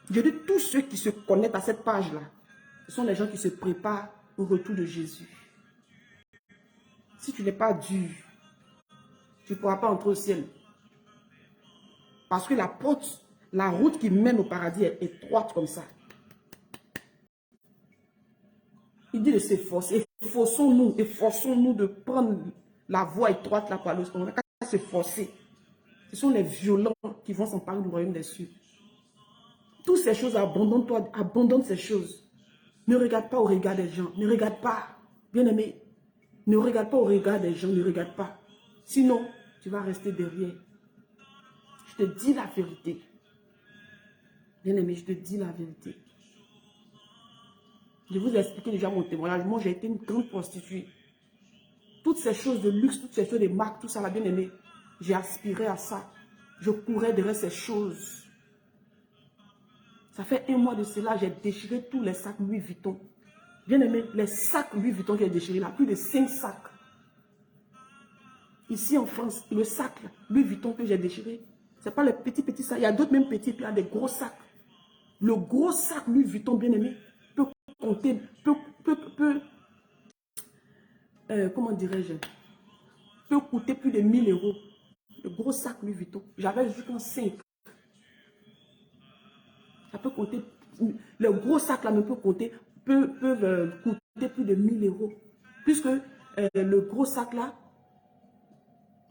Je dis tous ceux qui se connectent à cette page-là, ce sont les gens qui se préparent au retour de Jésus. Si tu n'es pas dur, tu ne pourras pas entrer au ciel. Parce que la porte, la route qui mène au paradis est étroite comme ça. Il dit de s'efforcer. Efforçons-nous de prendre la voie étroite là par l'autre. On n'a qu'à s'efforcer. Ce sont les violents qui vont s'emparer du royaume des cieux. Toutes ces choses, abandonne-toi, abandonne ces choses. Ne regarde pas au regard des gens. Ne regarde pas. Bien-aimé, ne regarde pas au regard des gens. Ne regarde pas. Sinon, tu vas rester derrière. Je te dis la vérité. Bien-aimé, je te dis la vérité. Je vous ai expliqué déjà mon témoignage. Moi, j'ai été une grande prostituée. Toutes ces choses de luxe, toutes ces choses de marque, tout ça, la bien-aimée, j'ai aspiré à ça. Je courais derrière ces choses. Ça fait 1 mois de cela, j'ai déchiré tous les sacs Louis Vuitton. Bien-aimé, les sacs Louis Vuitton que j'ai déchirés là, plus de 5 sacs. Ici en France, le sac là, Louis Vuitton que j'ai déchiré, ce n'est pas les petits sacs. Il y a d'autres même petits, puis il y a des gros sacs. Le gros sac Louis Vuitton, bien-aimé, peut compter, comment dirais-je, peut coûter plus de 1000 €. Le gros sac Louis Vuitton. J'avais jusqu'en 5. Ça peut compter, le gros sac là ne peut compter, peuvent coûter plus de 1000 €. Puisque le gros sac là,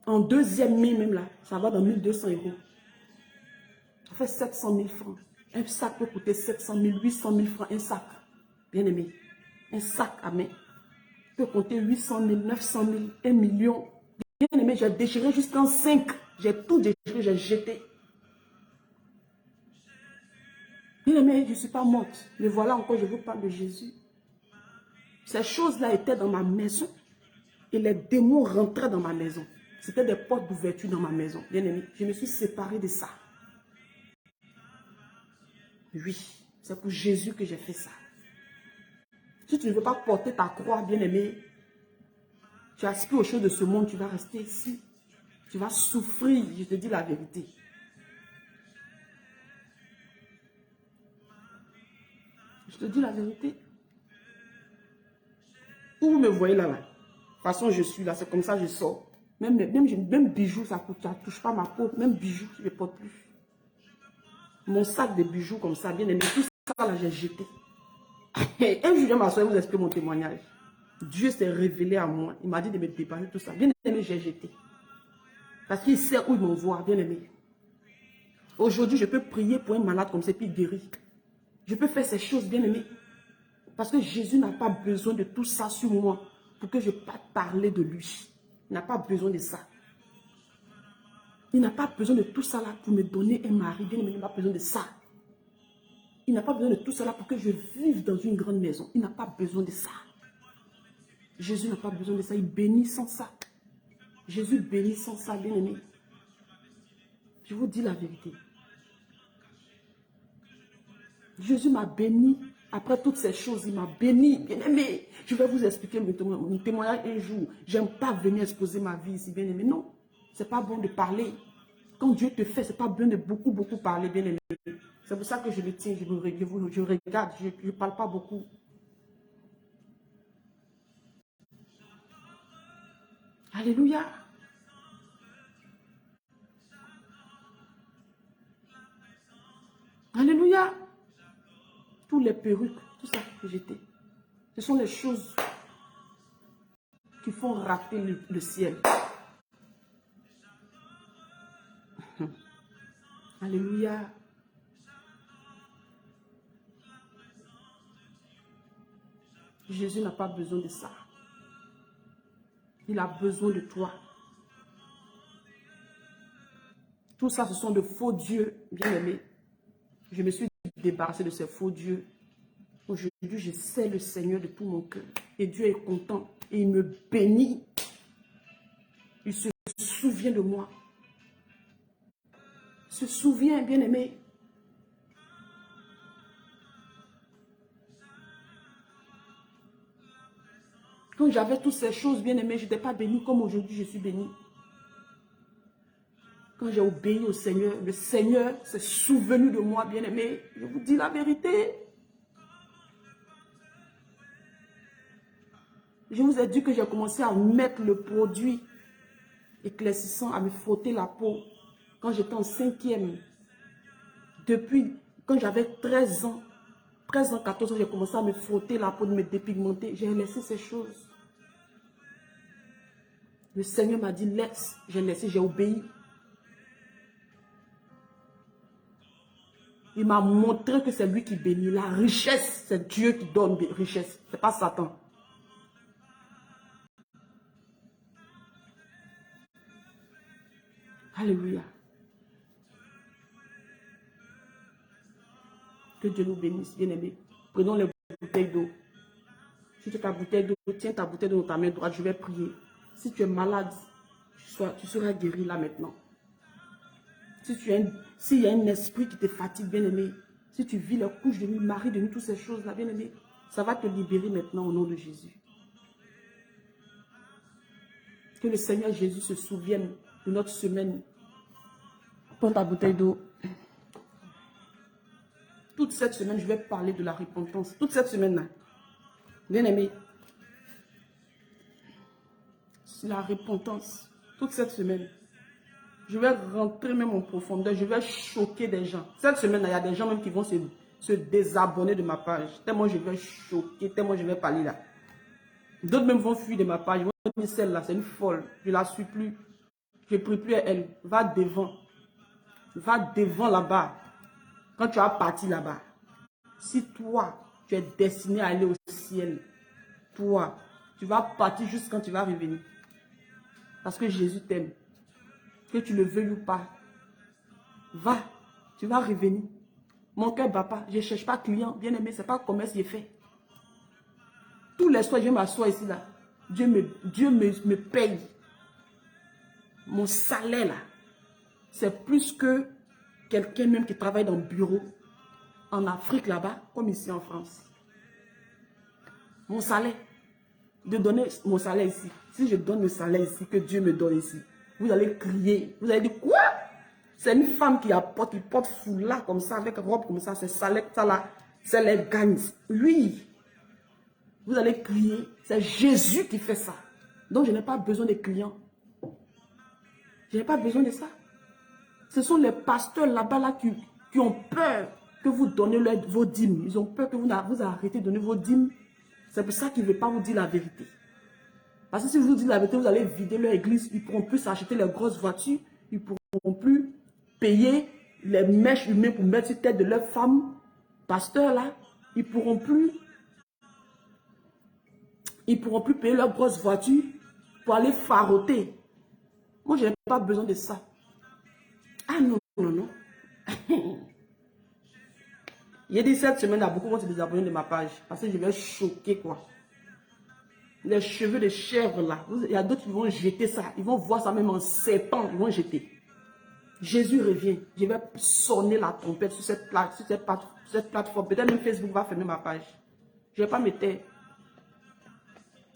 en deuxième main même là, ça va dans 1200 €. Ça fait 700 000 francs. Un sac peut coûter 700 000, 800 000 francs, un sac. Bien aimé. Un sac à main peut compter 800 000, 900 000, 1 million. Bien aimé, j'ai déchiré jusqu'en 5. J'ai tout déchiré, j'ai jeté. Bien aimé, je ne suis pas morte. Mais voilà encore, je vous parle de Jésus. Ces choses-là étaient dans ma maison. Et les démons rentraient dans ma maison. C'était des portes d'ouverture dans ma maison. Bien aimé, je me suis séparée de ça. Oui, c'est pour Jésus que j'ai fait ça. Si tu ne veux pas porter ta croix, bien aimé, tu aspires aux choses de ce monde, tu vas rester ici. Tu vas souffrir, je te dis la vérité. Je te dis la vérité. Où vous me voyez là, là. De toute façon, je suis là, c'est comme ça que je sors. Même bijoux, ça ne touche pas ma peau. Même bijoux, je ne les porte plus. Mon sac de bijoux comme ça, bien aimé, tout ça là, j'ai jeté. Et un jour, je m'assois et vous explique mon témoignage. Dieu s'est révélé à moi. Il m'a dit de me débarrasser de tout ça. Bien aimé, j'ai jeté. Parce qu'il sait où il m'envoie, bien aimé. Aujourd'hui, je peux prier pour un malade comme ça, puis il guérit. Je peux faire ces choses, bien aimé. Parce que Jésus n'a pas besoin de tout ça sur moi pour que je puisse parler de lui. Il n'a pas besoin de ça. Il n'a pas besoin de tout ça là pour me donner un mari. Bien aimé, il n'a pas besoin de ça. Il n'a pas besoin de tout cela pour que je vive dans une grande maison. Il n'a pas besoin de ça. Jésus n'a pas besoin de ça. Il bénit sans ça. Jésus bénit sans ça, bien aimé. Je vous dis la vérité. Jésus m'a béni. Après toutes ces choses, il m'a béni, bien aimé. Je vais vous expliquer mon témoignage un jour. J'aime pas venir exposer ma vie ici, bien aimé. Non, c'est pas bon de parler. Quand Dieu te fait, c'est pas bien de beaucoup parler, bien aimé. C'est pour ça que je le tiens, je regarde, je ne parle pas beaucoup. Alléluia. Alléluia. Tous les perruques, tout ça que j'étais. Ce sont les choses qui font rater le ciel. Alléluia. Jésus n'a pas besoin de ça. Il a besoin de toi. Tout ça, ce sont de faux dieux, bien aimés. Je me suis débarrassée de ces faux dieux. Aujourd'hui, je sais le Seigneur de tout mon cœur. Et Dieu est content. Et il me bénit. Il se souvient de moi. Il se souvient, bien aimé. Quand j'avais toutes ces choses, bien aimé, je n'étais pas béni comme aujourd'hui je suis béni. Quand j'ai obéi au Seigneur, le Seigneur s'est souvenu de moi, bien aimé. Je vous dis la vérité. Je vous ai dit que j'ai commencé à mettre le produit éclaircissant, à me frotter la peau. Quand j'étais en 5e, depuis, quand j'avais 13 ans, 14 ans, j'ai commencé à me frotter la peau, de me dépigmenter. J'ai laissé ces choses. Le Seigneur m'a dit, laisse. J'ai laissé, j'ai obéi. Il m'a montré que c'est lui qui bénit. La richesse, c'est Dieu qui donne richesse. Ce n'est pas Satan. Alléluia. Que Dieu nous bénisse, bien-aimés. Prenons les bouteilles d'eau. Si tu as ta bouteille d'eau, tiens ta bouteille d'eau dans ta main droite, je vais prier. Si tu es malade, tu seras guéri là maintenant. S'il y a un esprit qui te fatigue, bien-aimé, si tu vis les couches de nuit, mari de nuit, toutes ces choses-là, bien-aimé, ça va te libérer maintenant au nom de Jésus. Que le Seigneur Jésus se souvienne de notre semaine. Prends ta bouteille d'eau. Toute cette semaine, je vais parler de la repentance. Toute cette semaine-là. Bien-aimé, la repentance. Toute cette semaine. Je vais rentrer même en profondeur. Je vais choquer des gens. Cette semaine, il y a des gens même qui vont se désabonner de ma page. Tellement je vais choquer, tellement je vais parler là. D'autres même vont fuir de ma page. Ils vont dire celle-là, c'est une folle. Je ne la suis plus. Je ne prie plus à elle. Va devant. Va devant là-bas. Quand tu as parti là-bas. Si toi, tu es destiné à aller au ciel, toi, tu vas partir juste quand tu vas revenir. Parce que Jésus t'aime. Que tu le veuilles ou pas. Va, tu vas revenir. Mon cœur ne bat pas. Je ne cherche pas client. Bien aimé, ce n'est pas commerce j'ai fait. Tous les soirs, je m'assois ici là. Dieu me paye. Mon salaire là, c'est plus que quelqu'un même qui travaille dans le bureau en Afrique là-bas, comme ici en France. Mon salaire, de donner mon salaire ici. Si je donne le salaire ici, que Dieu me donne ici, vous allez crier. Vous allez dire quoi? C'est une femme qui porte foulard comme ça, avec robe comme ça, c'est salaire, ça là, c'est les gagne. Lui, vous allez crier, c'est Jésus qui fait ça. Donc je n'ai pas besoin de clients. Je n'ai pas besoin de ça. Ce sont les pasteurs là-bas là, qui ont peur que vous donnez vos dîmes. Ils ont peur que vous arrêtez de donner vos dîmes. C'est pour ça qu'ils ne veulent pas vous dire la vérité. Parce que si vous dites la vérité, vous allez vider leur église. Ils ne pourront plus s'acheter les grosses voitures. Ils ne pourront plus payer les mèches humaines pour mettre sur tête de leurs femmes. Pasteurs là, ils ne pourront plus payer leurs grosses voitures pour aller faroter. Moi, je n'ai pas besoin de ça. Ah non, non, non. J'ai dit cette semaine, beaucoup vont se désabonner de ma page. Parce que je vais choquer quoi. Les cheveux de chèvre là. Il y a d'autres qui vont jeter ça. Ils vont voir ça même en serpent. Ils vont jeter. Jésus revient. Je vais sonner la trompette sur cette plateforme. Peut-être même Facebook va fermer ma page. Je ne vais pas me taire.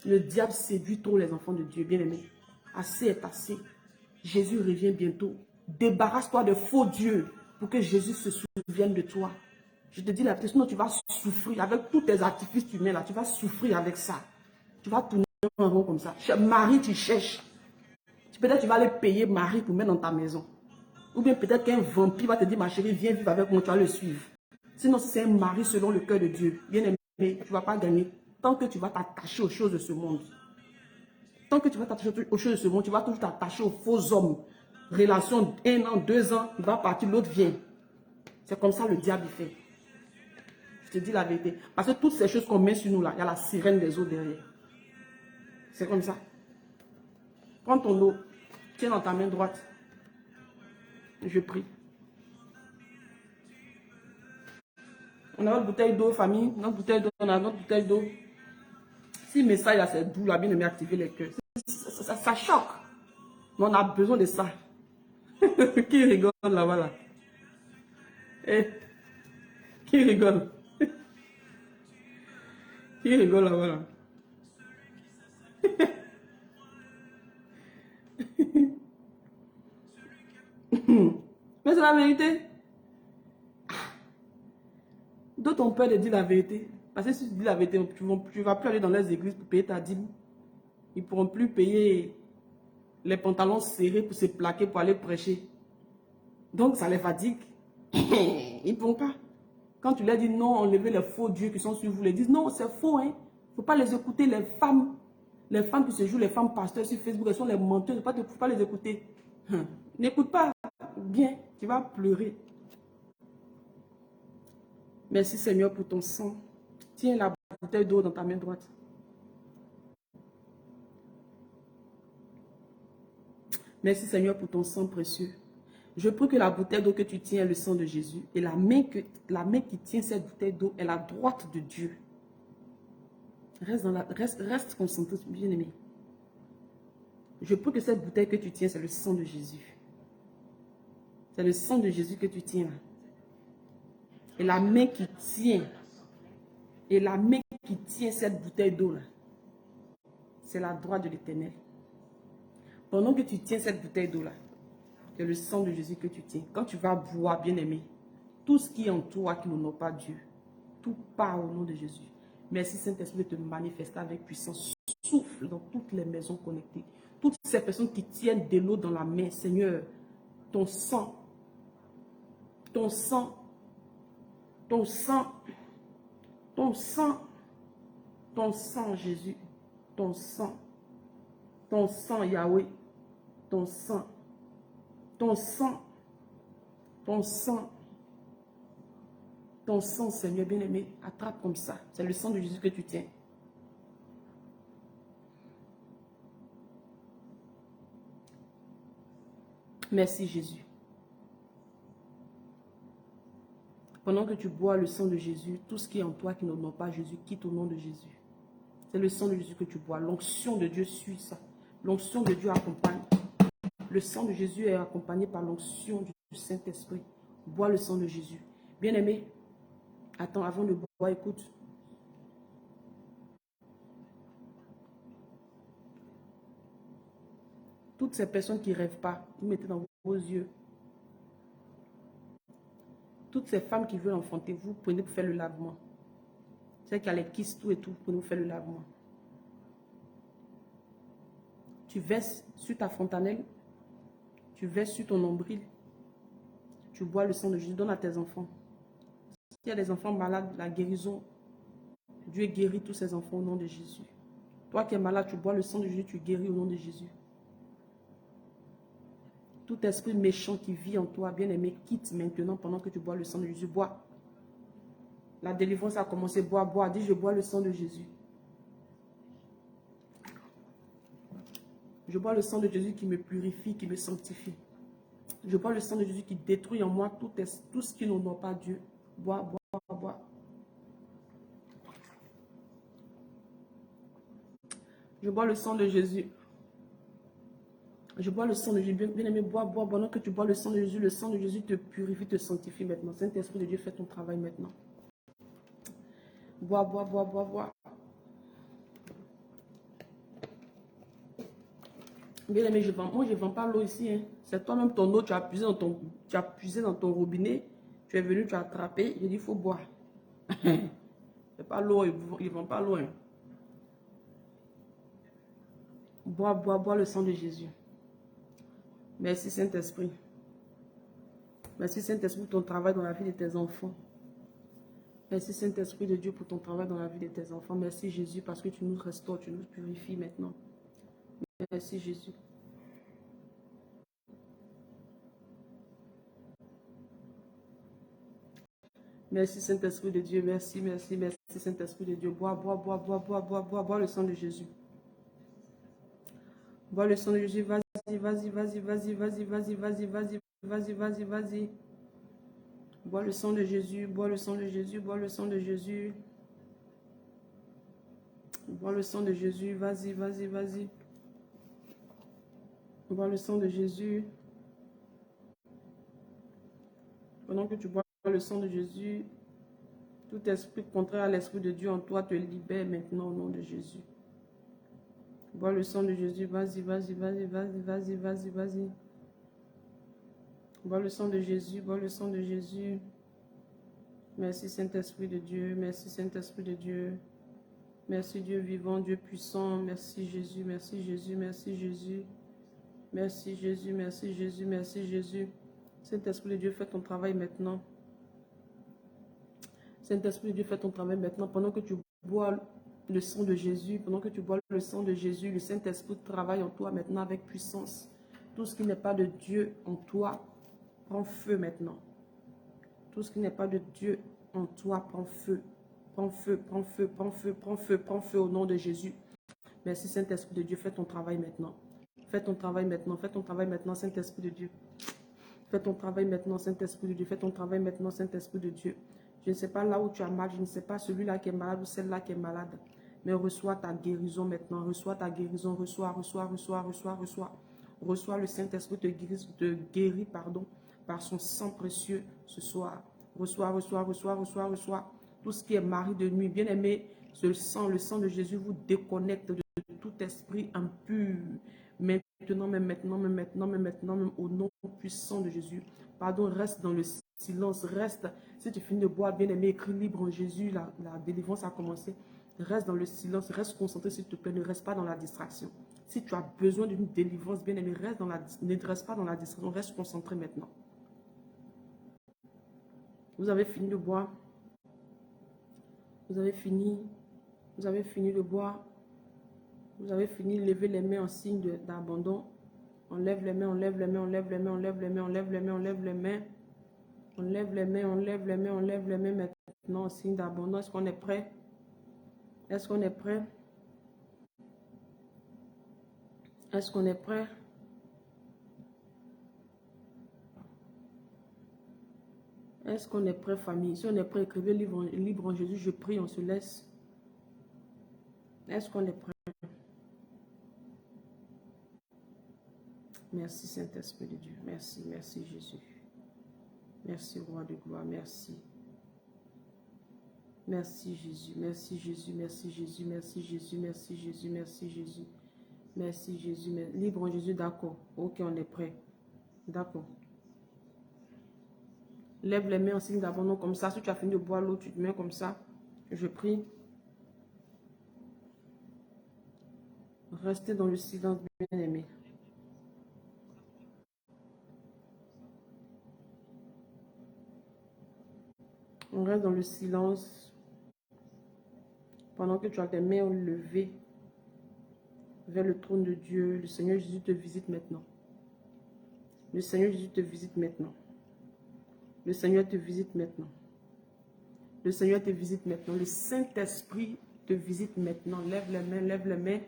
Le diable séduit trop les enfants de Dieu, bien-aimés. Assez est assez. Jésus revient bientôt. Débarrasse-toi de faux dieux pour que Jésus se souvienne de toi. Je te dis la vérité, sinon tu vas souffrir avec tous tes artifices que tu mets là. Tu vas souffrir avec ça. Tu vas tourner en rond comme ça. Marie, tu cherches. Peut-être tu vas aller payer Marie pour mettre dans ta maison. Ou bien peut-être qu'un vampire va te dire, ma chérie, viens vivre avec moi, tu vas le suivre. Sinon, si c'est un mari selon le cœur de Dieu, bien aimé, tu ne vas pas gagner. Tant que tu vas t'attacher aux choses de ce monde. Tant que tu vas t'attacher aux choses de ce monde, tu vas toujours t'attacher aux faux hommes. Relation 1 an, 2 ans, il va partir, l'autre vient. C'est comme ça le diable fait. Je te dis la vérité. Parce que toutes ces choses qu'on met sur nous là, il y a la sirène des eaux derrière. C'est comme ça. Prends ton eau, tiens dans ta main droite. Je prie. On a notre bouteille d'eau, famille. Notre bouteille d'eau, on a notre bouteille d'eau. Si le message là, c'est doux, là, bien aimé, activer les cœurs. Ça choque. Mais on a besoin de ça. Qui rigole là-bas là? Eh, qui rigole? Qui rigole là-bas là? Mais c'est la vérité. D'autres ont peur de dire la vérité. Parce que si tu dis la vérité, tu ne vas plus aller dans les églises pour payer ta dîme. Ils ne pourront plus payer les pantalons serrés pour se plaquer pour aller prêcher. Donc ça les fatigue. Ils ne pourront pas. Quand tu leur dis non, enlevez les faux dieux qui sont sur vous, ils disent non, c'est faux. Il ne faut pas les écouter, les femmes. Les femmes qui se jouent, les femmes pasteurs sur Facebook, elles sont les menteuses. Il ne faut pas les écouter. N'écoute pas. Bien, tu vas pleurer. Merci Seigneur pour ton sang. Tiens la bouteille d'eau dans ta main droite. Merci Seigneur pour ton sang précieux. Je prie que la bouteille d'eau que tu tiens est le sang de Jésus. Et la main qui tient cette bouteille d'eau est la droite de Dieu. Reste concentré, bien aimé. Je prie que cette bouteille que tu tiens, c'est le sang de Jésus. C'est le sang de Jésus que tu tiens. Et la main qui tient, cette bouteille d'eau là, c'est la droite de l'Éternel. Pendant que tu tiens cette bouteille d'eau là, c'est le sang de Jésus que tu tiens. Quand tu vas boire, bien-aimé, tout ce qui est en toi qui n'honore pas Dieu, tout part au nom de Jésus. Merci Saint-Esprit de te manifester avec puissance. Souffle dans toutes les maisons connectées. Toutes ces personnes qui tiennent de l'eau dans la main, Seigneur, ton sang, ton sang, ton sang, ton sang, ton sang, Jésus, ton sang, Yahweh, ton sang, ton sang, ton sang, ton sang, Seigneur bien-aimé, attrape comme ça. C'est le sang de Jésus que tu tiens. Merci Jésus. Pendant que tu bois le sang de Jésus, tout ce qui est en toi qui n'honore pas Jésus, quitte au nom de Jésus. C'est le sang de Jésus que tu bois. L'onction de Dieu suit ça. L'onction de Dieu accompagne. Le sang de Jésus est accompagné par l'onction du Saint-Esprit. Bois le sang de Jésus. Bien-aimé, attends, avant de boire, écoute. Toutes ces personnes qui ne rêvent pas, vous mettez dans vos yeux. Toutes ces femmes qui veulent enfanter, vous prenez pour faire le lavement. Celles qui a les kystes, tout et tout, prenez pour faire le lavement. Tu verses sur ta fontanelle, tu verses sur ton nombril, tu bois le sang de Jésus, donne à tes enfants. S'il y a des enfants malades, la guérison, Dieu guérit tous ces enfants au nom de Jésus. Toi qui es malade, tu bois le sang de Jésus, tu guéris au nom de Jésus. Tout esprit méchant qui vit en toi, bien-aimé, quitte maintenant pendant que tu bois le sang de Jésus. Bois. La délivrance a commencé. Bois, bois. Dis, je bois le sang de Jésus. Je bois le sang de Jésus qui me purifie, qui me sanctifie. Je bois le sang de Jésus qui détruit en moi tout ce qui n'honore pas Dieu. Bois, bois, bois. Je bois le sang de Jésus. Je bois le sang de Jésus. Bien-aimé, bois, bois. Pendant que tu bois le sang de Jésus te purifie, te sanctifie maintenant. Saint-Esprit de Dieu, fais ton travail maintenant. Bois, bois, bois, bois, bois. Bien-aimé, moi, je ne vends pas l'eau ici. Hein. C'est toi-même ton eau, tu as puisé dans ton robinet. Tu es venu, tu as attrapé. Je dis, il faut boire. C'est pas l'eau, ils ne vendent pas l'eau. Hein. Bois, bois, bois le sang de Jésus. Merci Saint-Esprit. Merci Saint-Esprit pour ton travail dans la vie de tes enfants. Merci Saint-Esprit de Dieu pour ton travail dans la vie de tes enfants. Merci Jésus parce que tu nous restaures, tu nous purifies maintenant. Merci Jésus. Merci Saint-Esprit de Dieu. Merci, merci, merci Saint-Esprit de Dieu. Bois, bois, bois, bois, bois, bois, bois, bois le sang de Jésus. Bois le sang de Jésus. Vas-y, vas-y, vas-y, vas-y, vas-y, vas-y, vas-y, vas-y, vas-y, vas-y, vas-y. Bois le sang de Jésus, bois le sang de Jésus, bois le sang de Jésus. Bois le sang de Jésus, vas-y, vas-y, vas-y. Bois le sang de Jésus. Pendant que tu bois le sang de Jésus, tout esprit contraire à l'esprit de Dieu en toi te libère maintenant au nom de Jésus. Bois le sang de Jésus, vas-y, vas-y, vas-y, vas-y, vas-y, vas-y, vas-y. Bois le sang de Jésus, bois le sang de Jésus. Merci Saint-Esprit de Dieu, merci Saint-Esprit de Dieu. Merci Dieu vivant, Dieu puissant. Merci Jésus, merci Jésus, merci Jésus. Merci Jésus, merci Jésus, merci Jésus. Saint-Esprit de Dieu, fais ton travail maintenant. Saint-Esprit de Dieu, fais ton travail maintenant. Pendant que tu bois le sang de Jésus, pendant que tu bois le sang de Jésus, le Saint-Esprit travaille en toi maintenant avec puissance. Tout ce qui n'est pas de Dieu en toi, prend feu maintenant. Tout ce qui n'est pas de Dieu en toi, prend feu. Prends feu, prends feu, prends feu, prends feu, prends feu au nom de Jésus. Merci Saint-Esprit de Dieu, fais ton travail maintenant. Fais ton travail maintenant, fais ton travail maintenant, Saint-Esprit de Dieu. Fais ton travail maintenant, Saint-Esprit de Dieu. Fais ton travail maintenant, Saint-Esprit de Dieu. Je ne sais pas là où tu as mal, je ne sais pas celui-là qui est malade ou celle-là qui est malade. Mais reçois ta guérison maintenant. Reçois ta guérison. Reçois, reçois, reçois, reçois, reçois. Reçois le Saint-Esprit te guérit, pardon, par son sang précieux ce soir. Reçois, reçois, reçois, reçois, reçois. Tout ce qui est mari de nuit, bien-aimé, le sang de Jésus vous déconnecte de tout esprit impur. Maintenant, mais maintenant, mais maintenant, mais maintenant, même au nom puissant de Jésus. Pardon, reste dans le silence, reste. Si tu finis de boire, bien-aimé, écris libre en Jésus, la délivrance a commencé. Reste dans le silence, reste concentré s'il te plaît, ne reste pas dans la distraction. Si tu as besoin d'une délivrance, bien-aimé, ne reste pas dans la distraction, reste concentré maintenant. Vous avez fini de boire. Vous avez fini de boire. Vous avez fini de lever les mains en signe d'abandon. On lève les mains, on lève les mains, on lève les mains, on lève les mains, on lève les mains, on lève les mains. On lève les mains, on lève les mains, on lève les mains maintenant en signe d'abandon. Est-ce qu'on est prêt? Est-ce qu'on est prêt? Est-ce qu'on est prêt? Est-ce qu'on est prêt, famille? Si on est prêt, écrivez libre en Jésus, je prie, on se laisse. Est-ce qu'on est prêt? Merci Saint-Esprit de Dieu. Merci, merci Jésus. Merci Roi de gloire, merci. Merci Jésus, merci Jésus, merci Jésus, merci Jésus, merci Jésus, merci Jésus. Merci Jésus. Libre en Jésus, d'accord. Ok, on est prêt. D'accord. Lève les mains en signe d'abandon comme ça. Si tu as fini de boire l'eau, tu te mets comme ça. Je prie. Restez dans le silence, bien aimé. On reste dans le silence pendant que tu as tes mains levées vers le trône de Dieu. Le Seigneur Jésus te visite maintenant. Le Seigneur Jésus te visite maintenant. Le Seigneur te visite maintenant. Le Seigneur te visite maintenant. Le Saint-Esprit te visite maintenant. Lève les mains, lève les mains.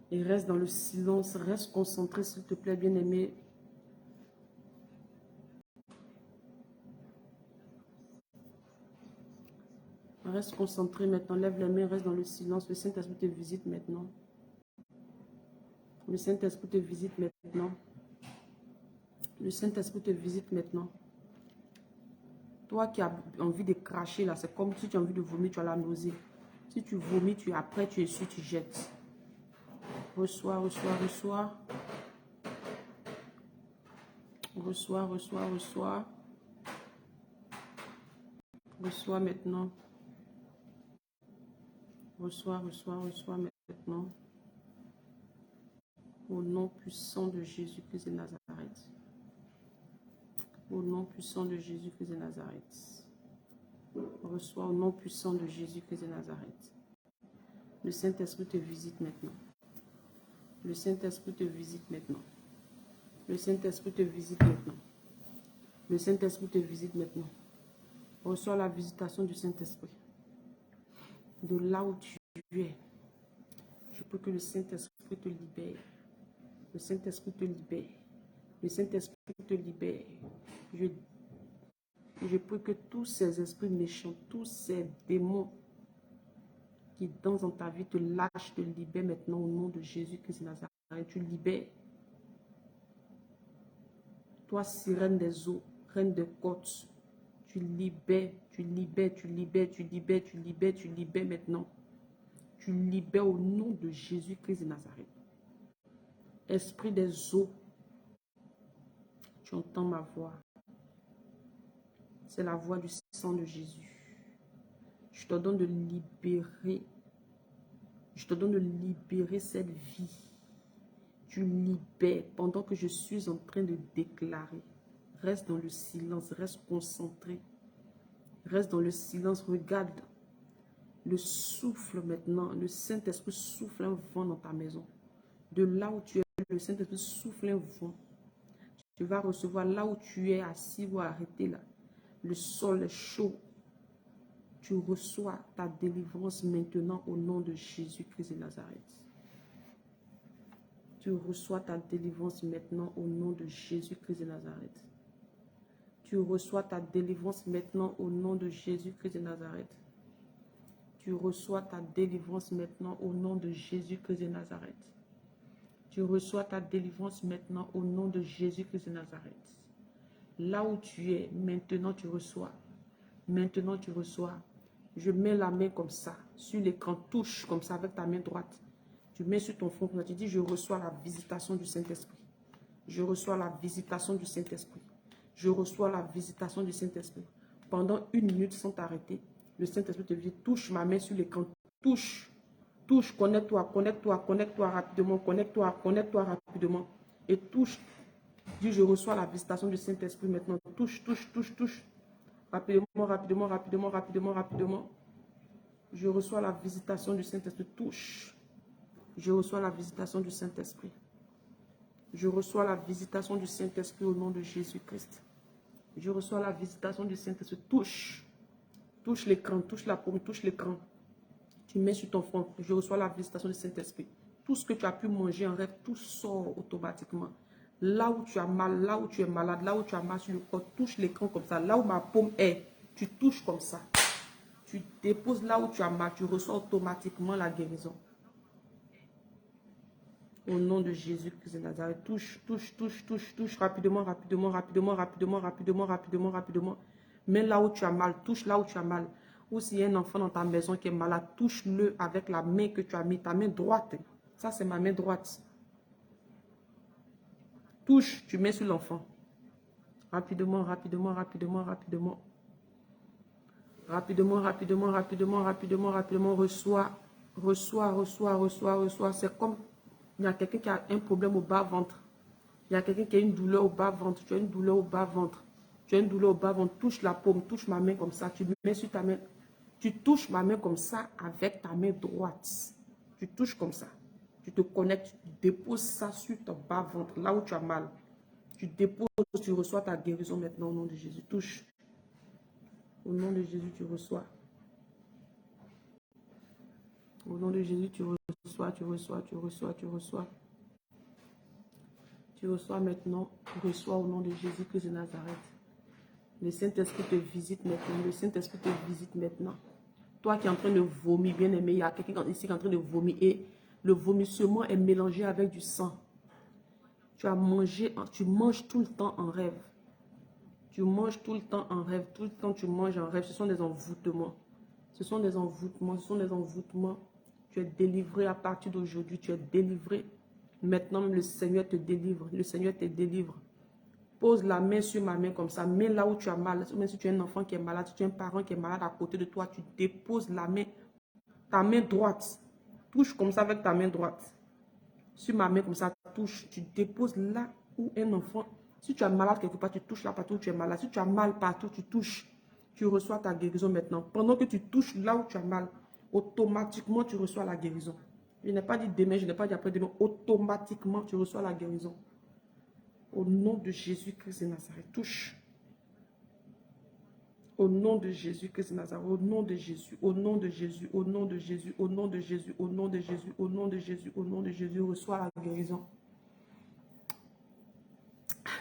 Et reste dans le silence. Reste concentré, s'il te plaît, bien-aimé. Reste concentré maintenant. Lève les mains, reste dans le silence. Le Saint-Esprit te visite maintenant. Le Saint-Esprit te visite maintenant. Le Saint-Esprit te visite maintenant. Toi qui as envie de cracher là, c'est comme si tu as envie de vomir, tu as la nausée. Si tu vomis, après tu essuies, tu jettes. Reçois, reçois, reçois. Reçois, reçois, reçois. Reçois maintenant. Reçois, reçois, reçois maintenant. Au nom puissant de Jésus-Christ de Nazareth. Au nom puissant de Jésus-Christ de Nazareth. Reçois au nom puissant de Jésus-Christ de Nazareth. Le Saint-Esprit te visite maintenant. Le Saint-Esprit te visite maintenant. Le Saint-Esprit te visite maintenant. Le Saint-Esprit te visite maintenant. Reçois la visitation du Saint-Esprit. De là où tu es, je peux que le Saint-Esprit te libère. Le Saint-Esprit te libère. Le Saint-Esprit te libère. Je prie que tous ces esprits méchants, tous ces démons qui dansent dans ta vie te lâchent, te libèrent maintenant au nom de Jésus-Christ de Nazareth. Tu libères. Toi, sirène des eaux, reine des côtes, tu libères, tu libères, tu libères, tu libères, tu libères, tu libères maintenant. Tu libères au nom de Jésus-Christ de Nazareth. Esprit des eaux, tu entends ma voix. C'est la voix du sang de Jésus. Je te donne de libérer. Je te donne de libérer cette vie. Tu libères pendant que je suis en train de déclarer. Reste dans le silence, reste concentré. Reste dans le silence, regarde le souffle maintenant. Le Saint-Esprit souffle un vent dans ta maison. De là où tu es, le Saint-Esprit souffle un vent. Tu vas recevoir là où tu es assis ou arrêté là. Le sol est chaud. Tu reçois ta délivrance maintenant au nom de Jésus-Christ de Nazareth. Tu reçois ta délivrance maintenant au nom de Jésus-Christ de Nazareth. Tu reçois ta délivrance maintenant au nom de Jésus-Christ de Nazareth. tu reçois ta délivrance maintenant au nom de Jésus-Christ de Nazareth. Tu reçois ta délivrance maintenant au nom de Jésus-Christ de Nazareth. Là où tu es, maintenant tu reçois. Maintenant tu reçois. Je mets la main comme ça, sur l'écran, touche comme ça avec ta main droite. Tu mets sur ton front, tu dis, je reçois la visitation du Saint-Esprit. Je reçois la visitation du Saint-Esprit. Je reçois la visitation du Saint-Esprit. Pendant 1 minute sans t'arrêter, le Saint-Esprit te dit, touche ma main sur l'écran, touche, touche, connecte-toi, connecte-toi, connecte-toi rapidement, connecte-toi, connecte-toi rapidement. Et touche, dis, je reçois la visitation du Saint-Esprit maintenant. Touche, touche, touche, touche. Rapidement, rapidement, rapidement, rapidement, rapidement. Je reçois la visitation du Saint-Esprit. Touche. Je reçois la visitation du Saint-Esprit. Je reçois la visitation du Saint-Esprit au nom de Jésus-Christ. Je reçois la visitation du Saint-Esprit. Touche. Touche l'écran, touche la paume, touche l'écran. Tu mets sur ton front. Je reçois la visitation du Saint-Esprit. Tout ce que tu as pu manger en rêve, tout sort automatiquement. Là où tu as mal, là où tu es malade, là où tu as mal sur le corps, touche l'écran comme ça. Là où ma paume est, tu touches comme ça. Tu déposes là où tu as mal, tu reçois automatiquement la guérison. Au nom de Jésus-Christ de Nazareth, touche, touche, touche, touche, touche, rapidement, rapidement, rapidement, rapidement, rapidement, rapidement, rapidement. Mets là où tu as mal, touche là où tu as mal. Ou s'il y a un enfant dans ta maison qui est malade, touche-le avec la main que tu as mis, ta main droite. Ça, c'est ma main droite. Touche, tu mets sur l'enfant. Rapidement, rapidement, rapidement, rapidement. Rapidement, rapidement, rapidement, rapidement, rapidement. Reçois, reçois, reçois, reçois, reçois. C'est comme il y a quelqu'un qui a un problème au bas-ventre. Il y a quelqu'un qui a une douleur au bas-ventre. Tu as une douleur au bas-ventre. Tu as une douleur au bas-ventre. Touche la paume, touche ma main comme ça. Tu mets sur ta main. Tu touches ma main comme ça avec ta main droite. Tu touches comme ça. Tu te connectes, tu déposes ça sur ton bas-ventre, là où tu as mal. Tu déposes, tu reçois ta guérison maintenant au nom de Jésus. Touche. Au nom de Jésus, tu reçois. Au nom de Jésus, tu reçois, tu reçois, tu reçois, tu reçois. Tu reçois maintenant, tu reçois au nom de Jésus-Christ de Nazareth. Le Saint-Esprit te visite maintenant. Le Saint-Esprit te visite maintenant. Toi qui es en train de vomir, bien aimé, il y a quelqu'un ici qui est en train de vomir et le vomissement est mélangé avec du sang. Tu as mangé, tu manges tout le temps en rêve. Tu manges tout le temps en rêve. Tout le temps tu manges en rêve. Ce sont des envoûtements. Ce sont des envoûtements. Ce sont des envoûtements. Tu es délivré à partir d'aujourd'hui. Tu es délivré. Maintenant, le Seigneur te délivre. Le Seigneur te délivre. Pose la main sur ma main comme ça. Mets là où tu as mal. Même si tu as un enfant qui est malade, si tu as un parent qui est malade à côté de toi, tu déposes la main, ta main droite. Touche comme ça avec ta main droite. Sur ma main comme ça, touche. Tu déposes là où un enfant. Si tu es malade quelque part, tu touches là partout où tu es malade. Si tu as mal partout, tu touches. Tu reçois ta guérison maintenant. Pendant que tu touches là où tu as mal, automatiquement tu reçois la guérison. Je n'ai pas dit demain, je n'ai pas dit après-demain. Automatiquement, tu reçois la guérison. Au nom de Jésus-Christ de Nazareth, touche. Au nom de Jésus-Christ de Nazareth, au nom de Jésus, au nom de Jésus, au nom de Jésus, au nom de Jésus, au nom de Jésus, au nom de Jésus, au nom de Jésus, reçois la guérison.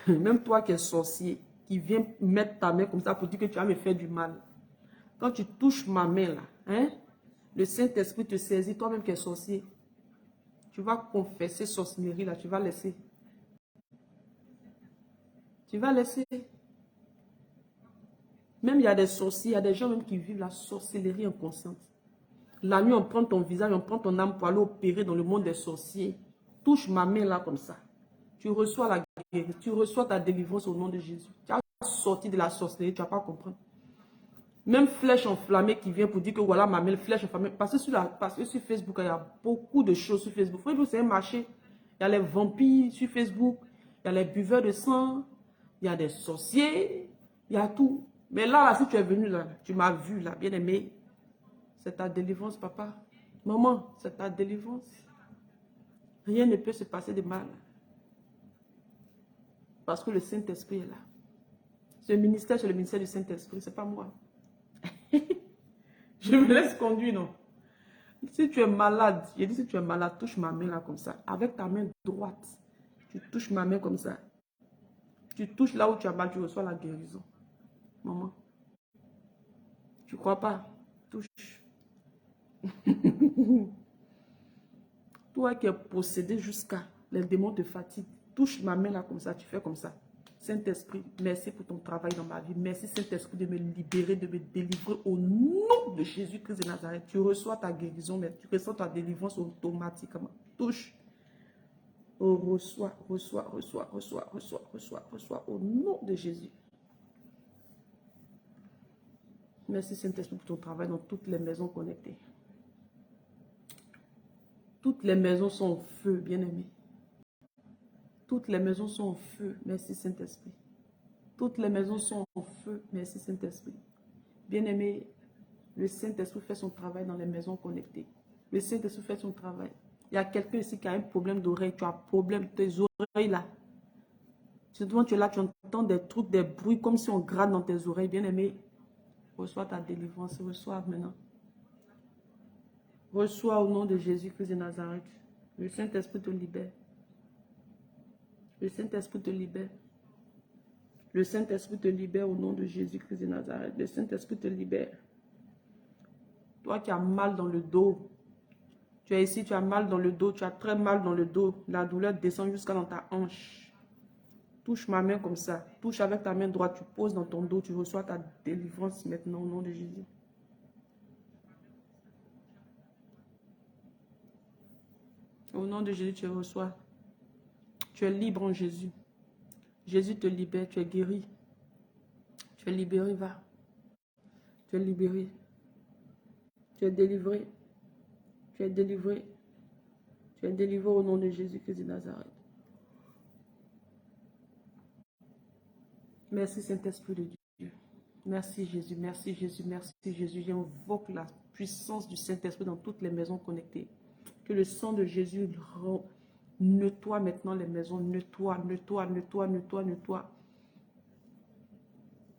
Même toi qui es sorcier, qui viens mettre ta main comme ça pour dire que tu vas me faire du mal. Quand tu touches ma main là, hein, le Saint-Esprit te saisit, toi-même qui es sorcier. Tu vas confesser sorcellerie là, tu vas laisser. Tu vas laisser. Même il y a des sorciers, il y a des gens même qui vivent la sorcellerie inconsciente. La nuit, on prend ton visage, on prend ton âme pour aller opérer dans le monde des sorciers. Touche ma main là comme ça. Tu reçois la guérison, tu reçois ta délivrance au nom de Jésus. Tu as sorti de la sorcellerie, tu ne vas pas comprendre. Même flèche enflammée qui vient pour dire que voilà ma main, flèche enflammée. Parce que sur Facebook, il y a beaucoup de choses sur Facebook. Facebook, c'est un marché. Il y a les vampires sur Facebook, il y a les buveurs de sang, il y a des sorciers, il y a tout. Mais là, si tu es venu là, tu m'as vu là, bien aimé. C'est ta délivrance, papa. Maman, c'est ta délivrance. Rien ne peut se passer de mal. Parce que le Saint-Esprit est là. Ce ministère, c'est le ministère du Saint-Esprit, ce n'est pas moi. Je me laisse conduire, non. Si tu es malade, j'ai dit si tu es malade, touche ma main là comme ça. Avec ta main droite, tu touches ma main comme ça. Tu touches là où tu as mal, tu reçois la guérison. Maman. Tu ne crois pas? Touche. Toi qui es possédé jusqu'à les démons te fatiguent. Touche ma main là comme ça, tu fais comme ça. Saint-Esprit, merci pour ton travail dans ma vie. Merci Saint-Esprit de me libérer, de me délivrer au nom de Jésus-Christ de Nazareth. Tu reçois ta guérison, mais tu reçois ta délivrance automatiquement. Touche. Oh, reçois, reçois, reçois, reçois, reçois, reçois, reçois au nom de Jésus. Merci Saint-Esprit pour ton travail dans toutes les maisons connectées. Toutes les maisons sont en feu, bien-aimés. Toutes les maisons sont en feu. Merci Saint-Esprit. Toutes les maisons sont en feu. Merci Saint-Esprit. Bien-aimé, le Saint-Esprit fait son travail dans les maisons connectées. Le Saint-Esprit fait son travail. Il y a quelqu'un ici qui a un problème d'oreille. Tu as un problème, tes oreilles là. Surtout tu es là, tu entends des trucs, des bruits comme si on gratte dans tes oreilles. Bien-aimé, reçois ta délivrance. Reçois maintenant. Reçois au nom de Jésus-Christ de Nazareth. Le Saint-Esprit te libère. Le Saint-Esprit te libère. Le Saint-Esprit te libère au nom de Jésus-Christ de Nazareth. Le Saint-Esprit te libère. Toi qui as mal dans le dos. Tu es ici, tu as mal dans le dos. Tu as très mal dans le dos. La douleur descend jusqu'à dans ta hanche. Touche ma main comme ça. Touche avec ta main droite. Tu poses dans ton dos. Tu reçois ta délivrance maintenant au nom de Jésus. Au nom de Jésus, tu reçois. Tu es libre en Jésus. Jésus te libère. Tu es guéri. Tu es libéré, va. Tu es libéré. Tu es délivré. Tu es délivré. Tu es délivré au nom de Jésus-Christ de Nazareth. Merci Saint-Esprit de Dieu. Merci Jésus, merci Jésus, merci Jésus. J'invoque la puissance du Saint-Esprit dans toutes les maisons connectées. Que le sang de Jésus nettoie maintenant les maisons. Nettoie, nettoie, nettoie, nettoie, nettoie.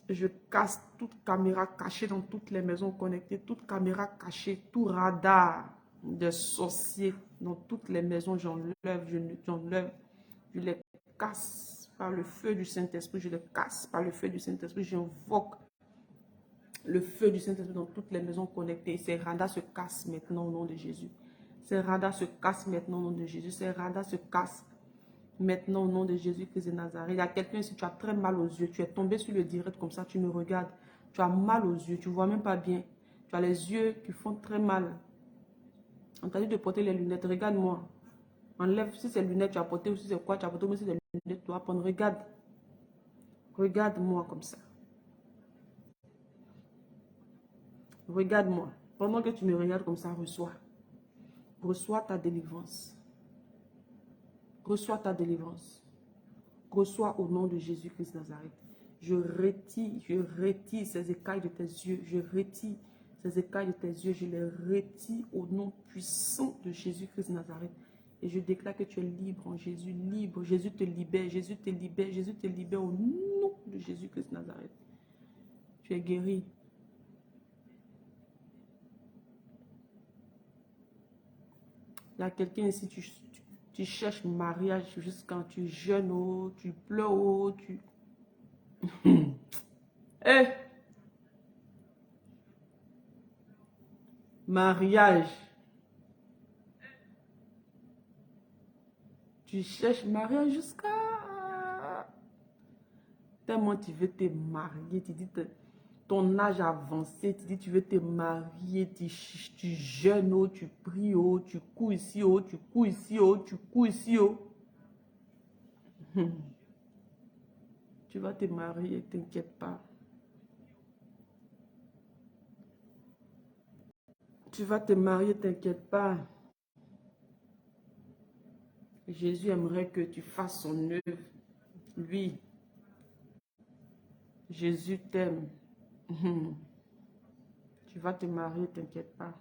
Je casse toute caméra cachée dans toutes les maisons connectées. Toute caméra cachée, tout radar de sorciers dans toutes les maisons. J'enlève, je les casse par le feu du Saint-Esprit. Je les casse par le feu du Saint-Esprit. J'invoque le feu du Saint-Esprit dans toutes les maisons connectées. Ces radars se cassent maintenant au nom de Jésus. Ces radars se cassent maintenant au nom de Jésus. Ces radars se cassent maintenant au nom de Jésus-Christ de Nazareth. Il y a quelqu'un ici, tu as très mal aux yeux. Tu es tombé sur le direct comme ça, tu me regardes. Tu as mal aux yeux, tu ne vois même pas bien. Tu as les yeux qui font très mal. On t'a dit de porter les lunettes. Regarde-moi. Enlève, si c'est lunettes, tu as porté, ou si c'est quoi, tu as porté, mais si c'est des lunettes, tu vas prendre. Regarde. Regarde-moi comme ça. Regarde-moi. Pendant que tu me regardes comme ça, reçois. Reçois ta délivrance. Reçois ta délivrance. Reçois au nom de Jésus-Christ Nazareth. Je retire ces écailles de tes yeux. Je retire ces écailles de tes yeux. Je les retire au nom puissant de Jésus-Christ Nazareth. Et je déclare que tu es libre en Jésus. Libre. Jésus te libère. Jésus te libère. Jésus te libère au nom de Jésus-Christ Nazareth. Tu es guéri. Il y a quelqu'un ici, tu cherches mariage jusqu'à tu jeûnes, oh, tu pleures, oh, tu... Eh, mariage. Tu cherches mariage jusqu'à... Tellement tu veux te marier, tu dis ton âge avancé, tu dis tu veux te marier, tu jeûnes, oh, tu pries, oh, tu cours ici, oh, tu cours ici, oh, tu cours ici, oh. Tu vas te marier, t'inquiète pas. Tu vas te marier, t'inquiète pas. Jésus aimerait que tu fasses son œuvre. Lui, Jésus t'aime. Tu vas te marier, t'inquiète pas.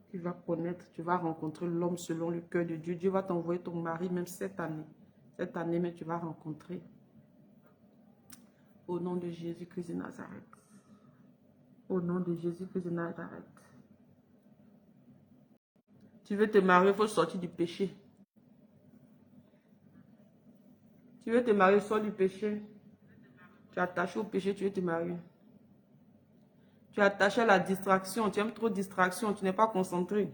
Tu vas connaître, tu vas rencontrer l'homme selon le cœur de Dieu. Dieu va t'envoyer ton mari même cette année. Cette année, mais tu vas rencontrer. Au nom de Jésus-Christ de Nazareth. Au nom de Jésus-Christ de Nazareth. Tu veux te marier, il faut sortir du péché. Tu veux te marier, sors du péché. Tu es attaché au péché, tu veux te marier. Tu es attaché à la distraction. Tu aimes trop distraction. Tu n'es pas concentré.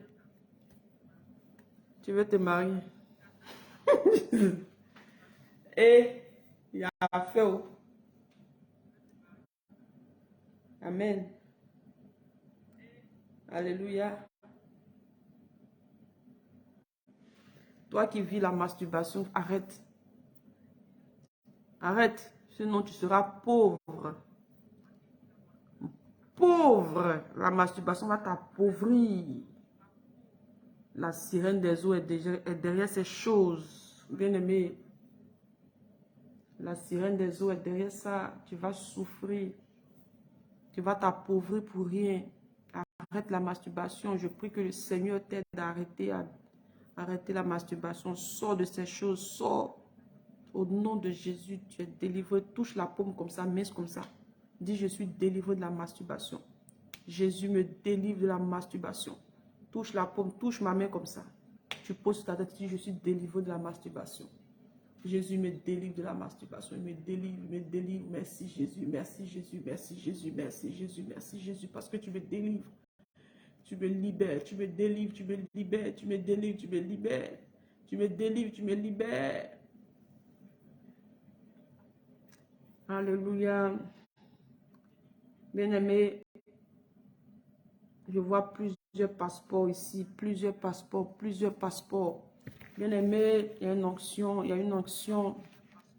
Tu veux te marier. Et il y a fait. Amen. Alléluia. Toi qui vis la masturbation, arrête. Arrête. Sinon, tu seras pauvre. Pauvre. La masturbation va t'appauvrir. La sirène des eaux est derrière ces choses. Bien-aimé. La sirène des eaux est derrière ça. Tu vas souffrir. Tu vas t'appauvrir pour rien. Arrête la masturbation. Je prie que le Seigneur t'aide à arrêter la masturbation. Sors de ces choses. Sors. Au nom de Jésus, tu es délivré. Touche la paume comme ça, mince comme ça. Dis, je suis délivré de la masturbation. Jésus me délivre de la masturbation. Touche la paume, touche ma main comme ça. Tu poses ta tête, tu dis, je suis délivré de la masturbation. Jésus me délivre de la masturbation. Il me délivre, il me délivre. Merci Jésus, merci Jésus, merci Jésus, merci Jésus, merci Jésus. Parce que tu me délivres. Tu me libères, tu me délivres, tu me libères, tu me délivres, tu me libères. Tu me délivres, tu me libères. Alléluia. Bien-aimé, je vois plusieurs passeports ici, plusieurs passeports, plusieurs passeports. Bien-aimé, il y a une onction, il y a une onction.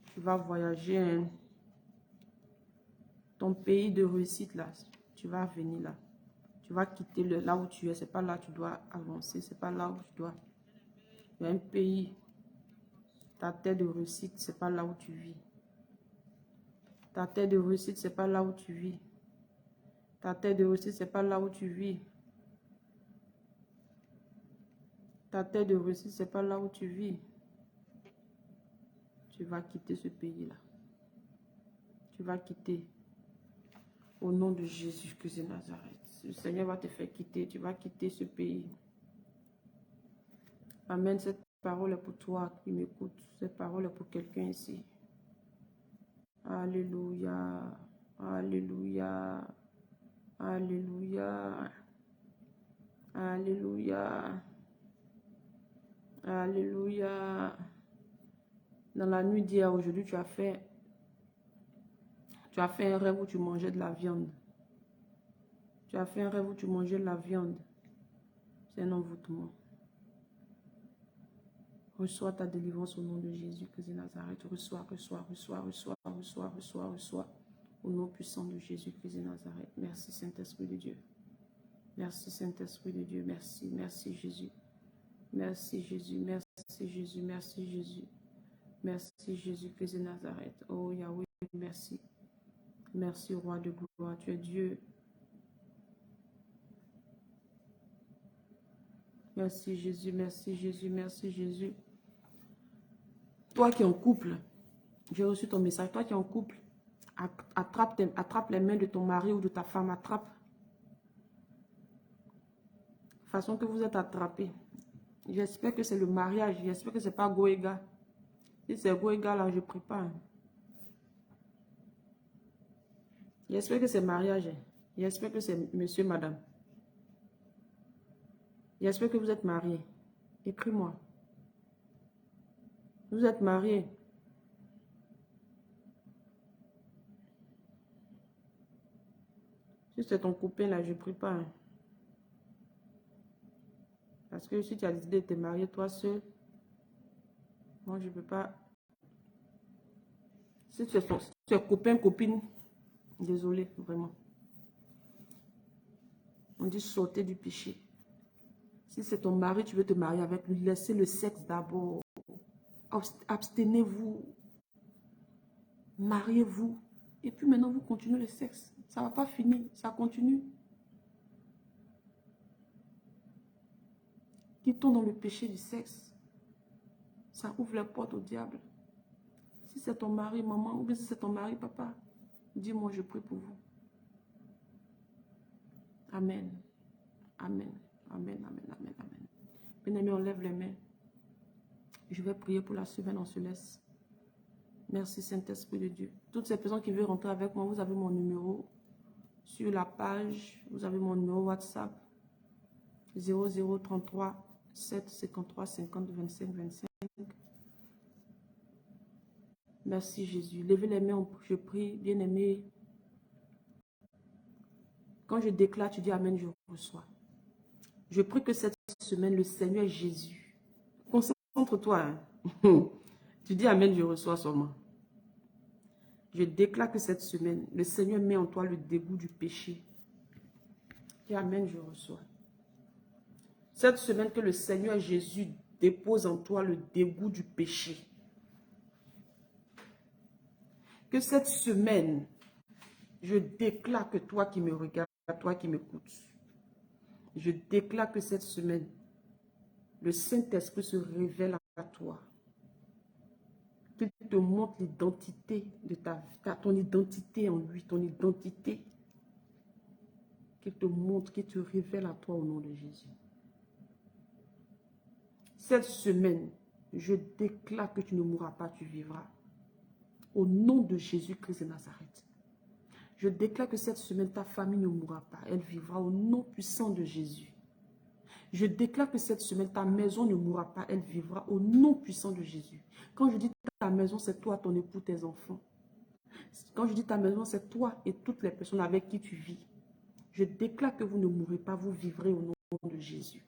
Tu vas voyager, hein. Ton pays de réussite là, tu vas venir là. Tu vas quitter là où tu es, c'est pas là que tu dois avancer, c'est pas là où tu dois. Il y a un pays, ta terre de réussite, c'est pas là où tu vis. Ta terre de réussite, c'est pas là où tu vis. Ta terre de réussite, c'est pas là où tu vis. Ta terre de réussite, c'est pas là où tu vis. Tu vas quitter ce pays-là. Tu vas quitter. Au nom de Jésus-Christ de Nazareth. Le Seigneur va te faire quitter. Tu vas quitter ce pays. Amen. Cette parole est pour toi qui m'écoute. Cette parole est pour quelqu'un ici. Alléluia. Alléluia. Alléluia. Alléluia. Alléluia. Dans la nuit d'hier, aujourd'hui, tu as fait un rêve où tu mangeais de la viande. Tu as fait un rêve où tu mangeais de la viande. C'est un envoûtement. Reçois ta délivrance au nom de Jésus-Christ de Nazareth. Reçois, reçois, reçois, reçois, reçois, reçois, reçois. Au nom puissant de Jésus-Christ de Nazareth. Merci Saint-Esprit de Dieu. Merci Saint-Esprit de Dieu. Merci, merci Jésus. Merci Jésus, merci Jésus, merci Jésus. Merci Jésus-Christ de Nazareth. Oh Yahweh, merci. Merci Roi de gloire, tu es Dieu. Merci Jésus, merci Jésus, merci Jésus. Toi qui es en couple, j'ai reçu ton message. Toi qui es en couple, attrape les mains de ton mari ou de ta femme. Attrape. Façon que vous êtes attrapés. J'espère que c'est le mariage. J'espère que ce n'est pas Goéga. Si c'est Goéga, là, je ne prie pas. J'espère que c'est mariage. J'espère que c'est monsieur, madame. J'espère que vous êtes mariés. Écris-moi. Vous êtes mariés. Si c'est ton copain, là, je ne prie pas. Parce que si tu as décidé de te marier toi seul, moi, je ne peux pas. Si tu es copain, copine, désolé, vraiment. On dit sortir du péché. Si c'est ton mari, tu veux te marier avec lui, laissez le sexe d'abord. Abstenez-vous. Mariez-vous. Et puis maintenant, vous continuez le sexe. Ça ne va pas finir, ça continue. Quittons dans le péché du sexe. Ça ouvre la porte au diable. Si c'est ton mari, maman, ou bien si c'est ton mari, papa, dis-moi, je prie pour vous. Amen. Amen. Amen, amen, amen, amen. Bien-aimé, on lève les mains. Je vais prier pour la semaine, on se laisse. Merci Saint-Esprit de Dieu. Toutes ces personnes qui veulent rentrer avec moi, vous avez mon numéro. Sur la page, vous avez mon numéro WhatsApp 0033 7 53 50 25 25. Merci Jésus. Levez les mains, je prie, bien-aimé. Quand je déclare, tu dis Amen, je reçois. Je prie que cette semaine, le Seigneur Jésus, concentre-toi. Hein. Tu dis Amen, je reçois seulement. Je déclare que cette semaine, le Seigneur met en toi le dégoût du péché. Dis Amen, je reçois. Cette semaine, que le Seigneur Jésus dépose en toi le dégoût du péché. Que cette semaine, je déclare que toi qui me regardes, toi qui m'écoutes, je déclare que cette semaine, le Saint-Esprit se révèle à toi. Qu'il te montre l'identité de ton identité en lui, ton identité. Qu'il te montre, qu'il te révèle à toi au nom de Jésus. Cette semaine, je déclare que tu ne mourras pas, tu vivras. Au nom de Jésus-Christ de Nazareth. Je déclare que cette semaine, ta famille ne mourra pas. Elle vivra au nom puissant de Jésus. Je déclare que cette semaine, ta maison ne mourra pas. Elle vivra au nom puissant de Jésus. Quand je dis ta maison, c'est toi, ton époux, tes enfants. Quand je dis ta maison, c'est toi et toutes les personnes avec qui tu vis. Je déclare que vous ne mourrez pas, vous vivrez au nom de Jésus.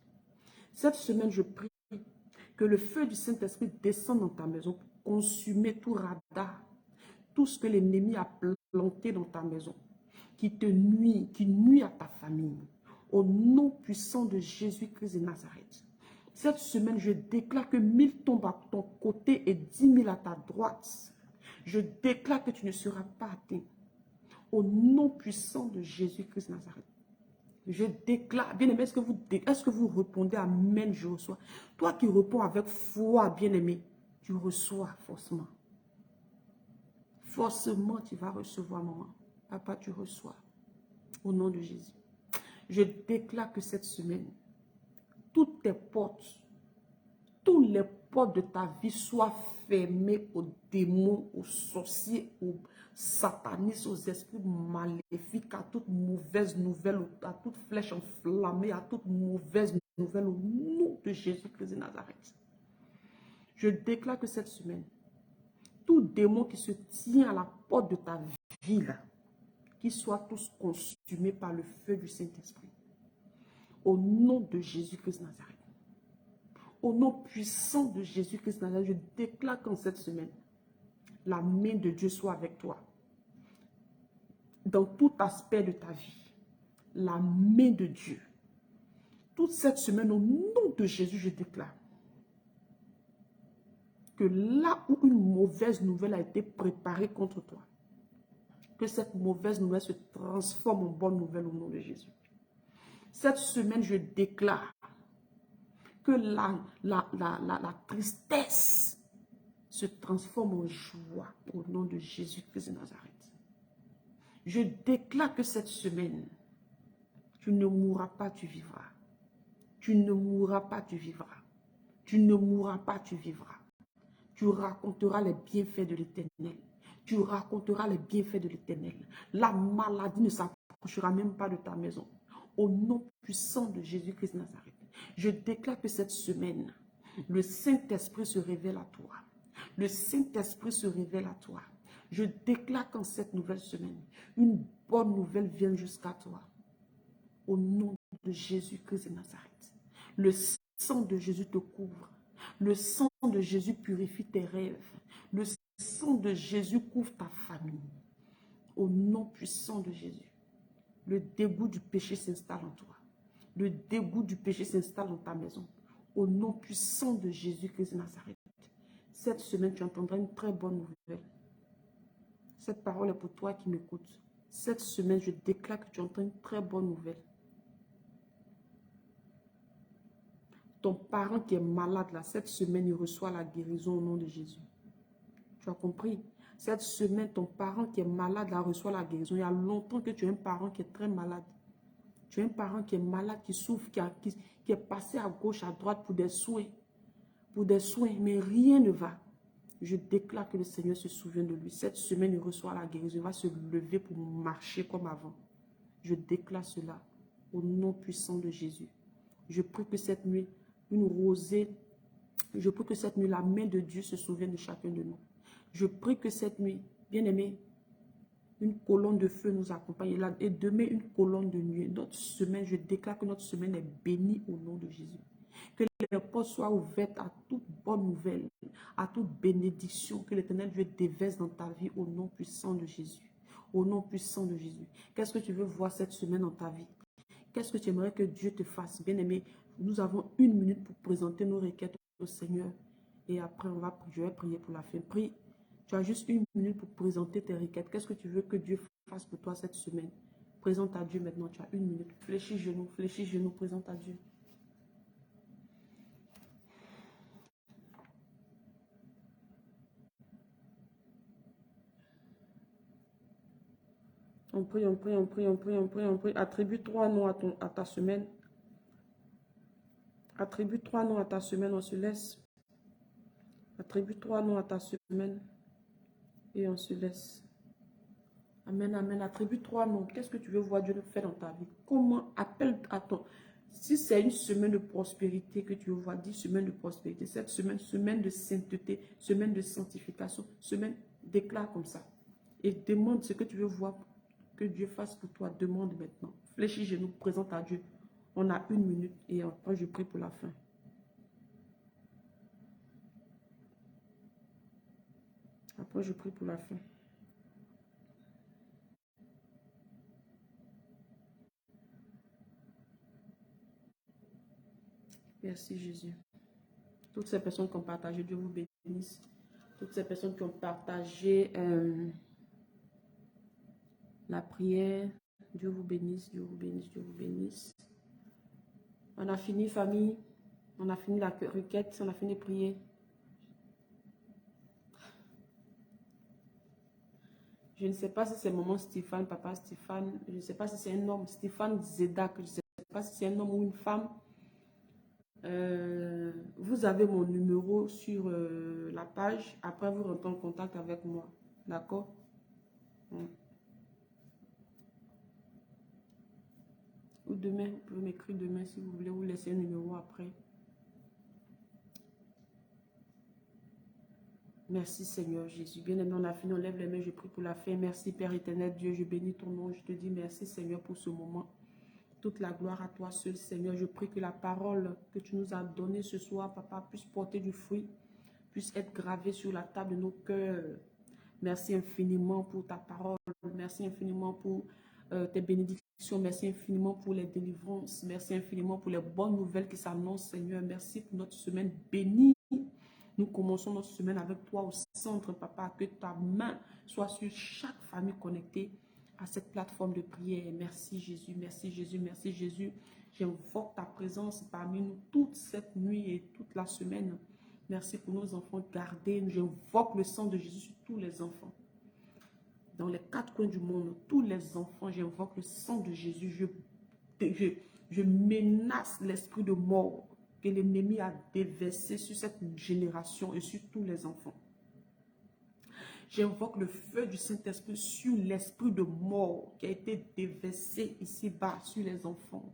Cette semaine, je prie que le feu du Saint-Esprit descende dans ta maison pour consumer tout radar, tout ce que l'ennemi a planté dans ta maison, qui te nuit, qui nuit à ta famille. Au nom puissant de Jésus-Christ de Nazareth. Cette semaine, je déclare que 1000 tombent à ton côté et 10 000 à ta droite. Je déclare que tu ne seras pas atteint. Au nom puissant de Jésus-Christ de Nazareth. Je déclare, bien-aimé, est-ce que vous répondez Amen, je reçois. Toi qui réponds avec foi, bien-aimé, tu reçois forcément. Forcément, tu vas recevoir, maman. Papa, tu reçois. Au nom de Jésus. Je déclare que cette semaine, toutes tes portes, tous les portes de ta vie soient fermées aux démons, aux sorciers, aux satanistes, aux esprits maléfiques, à toute mauvaise nouvelle, à toute flèche enflammée, à toute mauvaise nouvelle au nom de Jésus-Christ de Nazareth. Je déclare que cette semaine, tout démon qui se tient à la porte de ta vie, là, qu'ils soient tous consumés par le feu du Saint-Esprit. Au nom de Jésus-Christ de Nazareth. Au nom puissant de Jésus-Christ de Nazareth, je déclare qu'en cette semaine, la main de Dieu soit avec toi. Dans tout aspect de ta vie, la main de Dieu. Toute cette semaine, au nom de Jésus, je déclare que là où une mauvaise nouvelle a été préparée contre toi, que cette mauvaise nouvelle se transforme en bonne nouvelle au nom de Jésus. Cette semaine, je déclare que la tristesse se transforme en joie au nom de Jésus-Christ de Nazareth. Je déclare que cette semaine, tu ne mourras pas, tu vivras. Tu ne mourras pas, tu vivras. Tu ne mourras pas, tu vivras. Tu raconteras les bienfaits de l'Éternel. Tu raconteras les bienfaits de l'Éternel. La maladie ne s'approchera même pas de ta maison. Au nom puissant de Jésus-Christ de Nazareth, je déclare que cette semaine, le Saint-Esprit se révèle à toi. Le Saint-Esprit se révèle à toi. Je déclare qu'en cette nouvelle semaine, une bonne nouvelle vient jusqu'à toi. Au nom de Jésus-Christ de Nazareth. Le sang de Jésus te couvre. Le sang de Jésus purifie tes rêves. Le sang de Jésus couvre ta famille. Au nom puissant de Jésus. Le dégoût du péché s'installe en toi. Le dégoût du péché s'installe dans ta maison. Au nom puissant de Jésus-Christ de Nazareth. Cette semaine, tu entendras une très bonne nouvelle. Cette parole est pour toi qui m'écoutes. Cette semaine, je déclare que tu entends une très bonne nouvelle. Ton parent qui est malade, là, cette semaine, il reçoit la guérison au nom de Jésus. Tu as compris? Cette semaine, ton parent qui est malade, là, reçoit la guérison. Il y a longtemps que tu as un parent qui est très malade. Tu as un parent qui est malade, qui souffre, qui est passé à gauche, à droite pour des soins. Pour des soins, mais rien ne va. Je déclare que le Seigneur se souvient de lui. Cette semaine, il reçoit la guérison. Il va se lever pour marcher comme avant. Je déclare cela au nom puissant de Jésus. Je prie que cette nuit, une rosée, je prie que cette nuit, la main de Dieu se souvienne de chacun de nous. Je prie que cette nuit, bien-aimé, une colonne de feu nous accompagne. Et demain, une colonne de nuit. Notre semaine, je déclare que notre semaine est bénie au nom de Jésus. Que les portes soient ouvertes à toute bonne nouvelle, à toute bénédiction que l'Éternel Dieu déverse dans ta vie au nom puissant de Jésus. Au nom puissant de Jésus. Qu'est-ce que tu veux voir cette semaine dans ta vie? Qu'est-ce que tu aimerais que Dieu te fasse? Bien-aimé, nous avons 1 minute pour présenter nos requêtes au Seigneur. Et après, je vais prier pour la fin. Prie. Tu as juste 1 minute pour présenter tes requêtes. Qu'est-ce que tu veux que Dieu fasse pour toi cette semaine? Présente à Dieu maintenant. Tu as 1 minute. Fléchis genoux, présente à Dieu. On prie, on prie, on prie, on prie, on prie, on prie. Attribue 3 noms à ta semaine. Attribue 3 noms à ta semaine, on se laisse. Attribue 3 noms à ta semaine et on se laisse. Amen, amen. Attribue 3 noms. Qu'est-ce que tu veux voir Dieu faire dans ta vie? Comment appelle à ton... Si c'est une semaine de prospérité que tu veux voir, 10 semaines de prospérité. Cette semaine, semaine de sainteté, semaine de sanctification, semaine, déclare comme ça. Et demande ce que tu veux voir que Dieu fasse pour toi. Demande maintenant. Fléchis genoux, présente à Dieu. On a 1 minute et après je prie pour la fin. Après je prie pour la fin. Merci Jésus. Toutes ces personnes qui ont partagé, Dieu vous bénisse. Toutes ces personnes qui ont partagé la prière, Dieu vous bénisse, Dieu vous bénisse, Dieu vous bénisse. On a fini, famille. On a fini la requête, on a fini de prier. Je ne sais pas si c'est maman Stéphane, papa Stéphane. Je ne sais pas si c'est un homme, Stéphane Zedak. Je ne sais pas si c'est un homme ou une femme. Vous avez mon numéro sur la page. Après, vous rentrez en contact avec moi. D'accord? Ou demain, vous pouvez m'écrire demain si vous voulez. Vous laisser un numéro après. Merci Seigneur Jésus. Bien-aimé, on a fini, on lève les mains, je prie pour la fin. Merci Père éternel, Dieu, je bénis ton nom. Je te dis merci Seigneur pour ce moment. Toute la gloire à toi seul Seigneur. Je prie que la parole que tu nous as donnée ce soir, Papa, puisse porter du fruit, puisse être gravée sur la table de nos cœurs. Merci infiniment pour ta parole. Merci infiniment pour tes bénédictions. Merci infiniment pour les délivrances. Merci infiniment pour les bonnes nouvelles qui s'annoncent Seigneur. Merci pour notre semaine bénie. Nous commençons notre semaine avec toi au centre, Papa. Que ta main soit sur chaque famille connectée à cette plateforme de prière. Merci Jésus, merci Jésus, merci Jésus. J'invoque ta présence parmi nous toute cette nuit et toute la semaine. Merci pour nos enfants gardés. J'invoque le sang de Jésus sur tous les enfants. Dans les 4 coins du monde, tous les enfants, j'invoque le sang de Jésus. Je menace l'esprit de mort que l'ennemi a déversé sur cette génération et sur tous les enfants. J'invoque le feu du Saint-Esprit sur l'esprit de mort qui a été déversé ici-bas sur les enfants.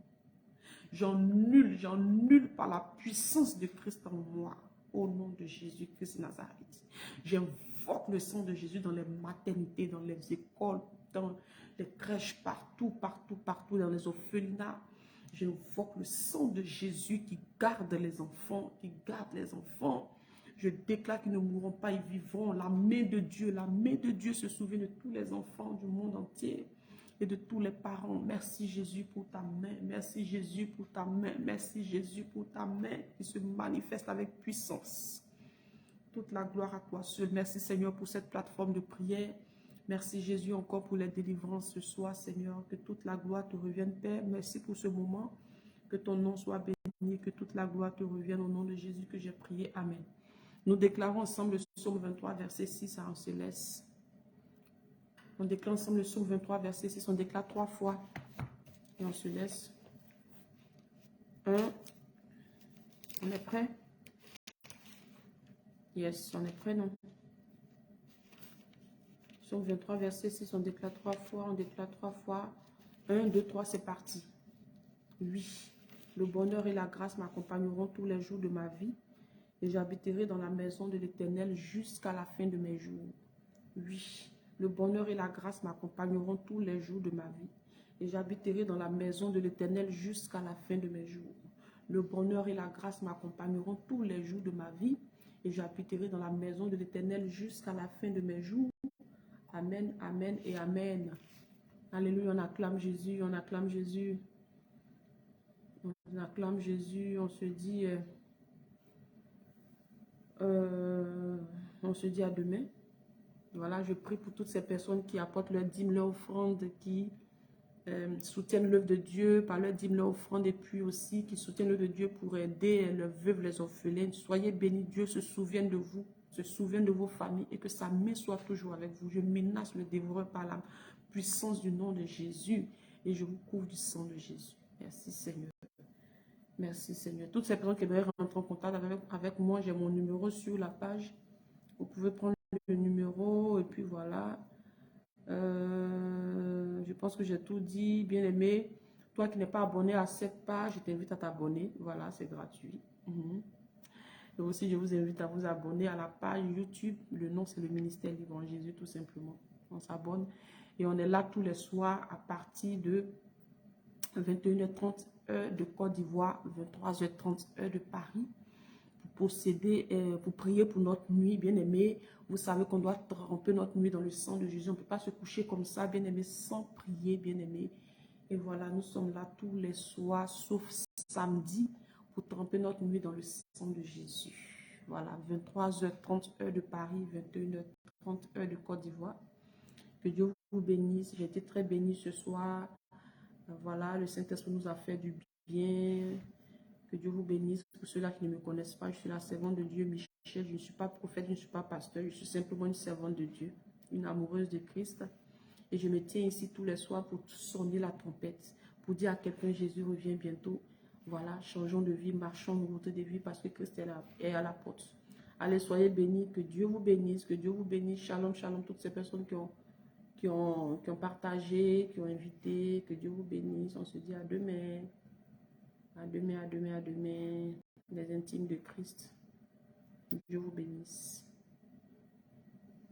J'annule par la puissance de Christ en moi, au nom de Jésus-Christ de Nazareth. J'invoque le sang de Jésus dans les maternités, dans les écoles, dans les crèches, partout, partout, partout, dans les orphelinats. J'invoque le sang de Jésus qui garde les enfants, qui garde les enfants. Je déclare qu'ils ne mourront pas, ils vivront. La main de Dieu se souvient de tous les enfants du monde entier et de tous les parents. Merci Jésus pour ta main. Merci Jésus pour ta main. Merci Jésus pour ta main qui se manifeste avec puissance. Toute la gloire à toi seul. Merci Seigneur pour cette plateforme de prière. Merci Jésus encore pour les délivrances ce soir, Seigneur. Que toute la gloire te revienne, Père. Merci pour ce moment. Que ton nom soit béni. Que toute la gloire te revienne au nom de Jésus que j'ai prié. Amen. Nous déclarons ensemble le psaume 23, verset 6, on se laisse. On déclare ensemble le psaume 23, verset 6, on déclare 3 fois et on se laisse. 1, on est prêt? Yes, on est prêt, non? Psaume 23, verset 6, on déclare 3 fois, on déclare 3 fois. 1, 2, 3, c'est parti. Oui, le bonheur et la grâce m'accompagneront tous les jours de ma vie et j'habiterai dans la maison de l'Éternel jusqu'à la fin de mes jours. Oui, le bonheur et la grâce m'accompagneront tous les jours de ma vie et j'habiterai dans la maison de l'Éternel jusqu'à la fin de mes jours. Le bonheur et la grâce m'accompagneront tous les jours de ma vie et j'habiterai dans la maison de l'Éternel jusqu'à la fin de mes jours. Amen, amen et amen. Alléluia, on acclame Jésus, on acclame Jésus. On acclame Jésus, on se dit à demain. Voilà, je prie pour toutes ces personnes qui apportent leur dîme, leur offrande, qui soutiennent l'œuvre de Dieu par leur dîme, leur offrande, et puis aussi qui soutiennent l'œuvre de Dieu pour aider les veuves, les orphelins. Soyez bénis, Dieu se souvient de vous, se souvient de vos familles et que sa main soit toujours avec vous. Je menace le dévoreur par la puissance du nom de Jésus et je vous couvre du sang de Jésus. Merci Seigneur. Merci Seigneur. Toutes ces personnes qui veulent rentrer en contact avec moi, j'ai mon numéro sur la page. Vous pouvez prendre le numéro et puis voilà. Je pense que j'ai tout dit. Bien aimé, toi qui n'es pas abonné à cette page, je t'invite à t'abonner. Voilà, c'est gratuit. Et aussi, je vous invite à vous abonner à la page YouTube. Le nom, c'est le ministère Libre en Jésus, tout simplement. On s'abonne et on est là tous les soirs à partir de 21h30 heure de Côte d'Ivoire, 23h30 heure de Paris, pour posséder, pour prier pour notre nuit, bien aimé. Vous savez qu'on doit tremper notre nuit dans le sang de Jésus. On ne peut pas se coucher comme ça, bien aimé, sans prier, bien aimé. Et voilà, nous sommes là tous les soirs, sauf samedi, pour tremper notre nuit dans le sang de Jésus. Voilà, 23h30 heure de Paris, 21h30 heure de Côte d'Ivoire. Que Dieu vous bénisse. J'ai été très bénie ce soir. Voilà, le Saint-Esprit nous a fait du bien. Que Dieu vous bénisse. Pour ceux-là qui ne me connaissent pas, je suis la servante de Dieu, Michel. Je ne suis pas prophète, je ne suis pas pasteur. Je suis simplement une servante de Dieu, une amoureuse de Christ. Et je me tiens ici tous les soirs pour sonner la trompette, pour dire à quelqu'un, Jésus revient bientôt. Voilà, changeons de vie, marchons de route de vie parce que Christ est à la porte. Allez, soyez bénis. Que Dieu vous bénisse. Que Dieu vous bénisse. Shalom, shalom, toutes ces personnes qui ont partagé, qui ont invité. Que Dieu vous bénisse. On se dit à demain. À demain, à demain, à demain. Les intimes de Christ. Que Dieu vous bénisse.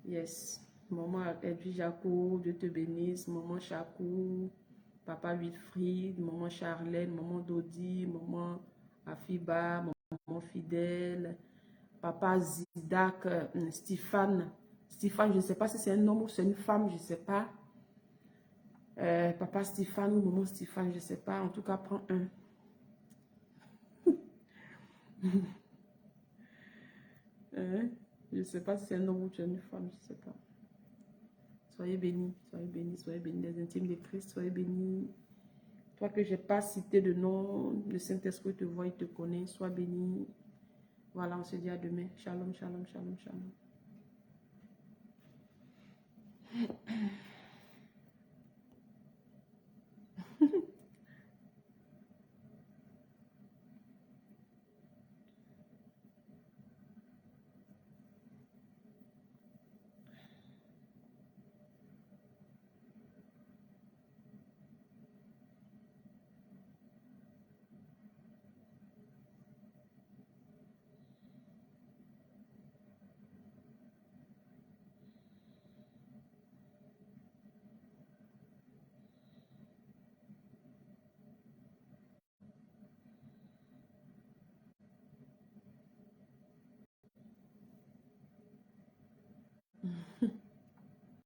Yes. Maman Edwige Jaco, Dieu te bénisse. Maman Chakou, Papa Wilfried, Maman Charlène, Maman Dodi, Maman Afiba, Maman Fidèle, Papa Zidak, Stéphane. Stéphane, je ne sais pas si c'est un homme ou c'est une femme, je ne sais pas. Papa Stéphane ou Maman Stéphane, je ne sais pas. En tout cas, prends un. Je ne sais pas si c'est un homme ou c'est une femme, je ne sais pas. Soyez bénis, soyez bénis, soyez bénis, les intimes de Christ, soyez bénis. Toi que je n'ai pas cité de nom, le Saint-Esprit te voit, il te connaît, sois béni. Voilà, on se dit à demain. Shalom, shalom, shalom, shalom.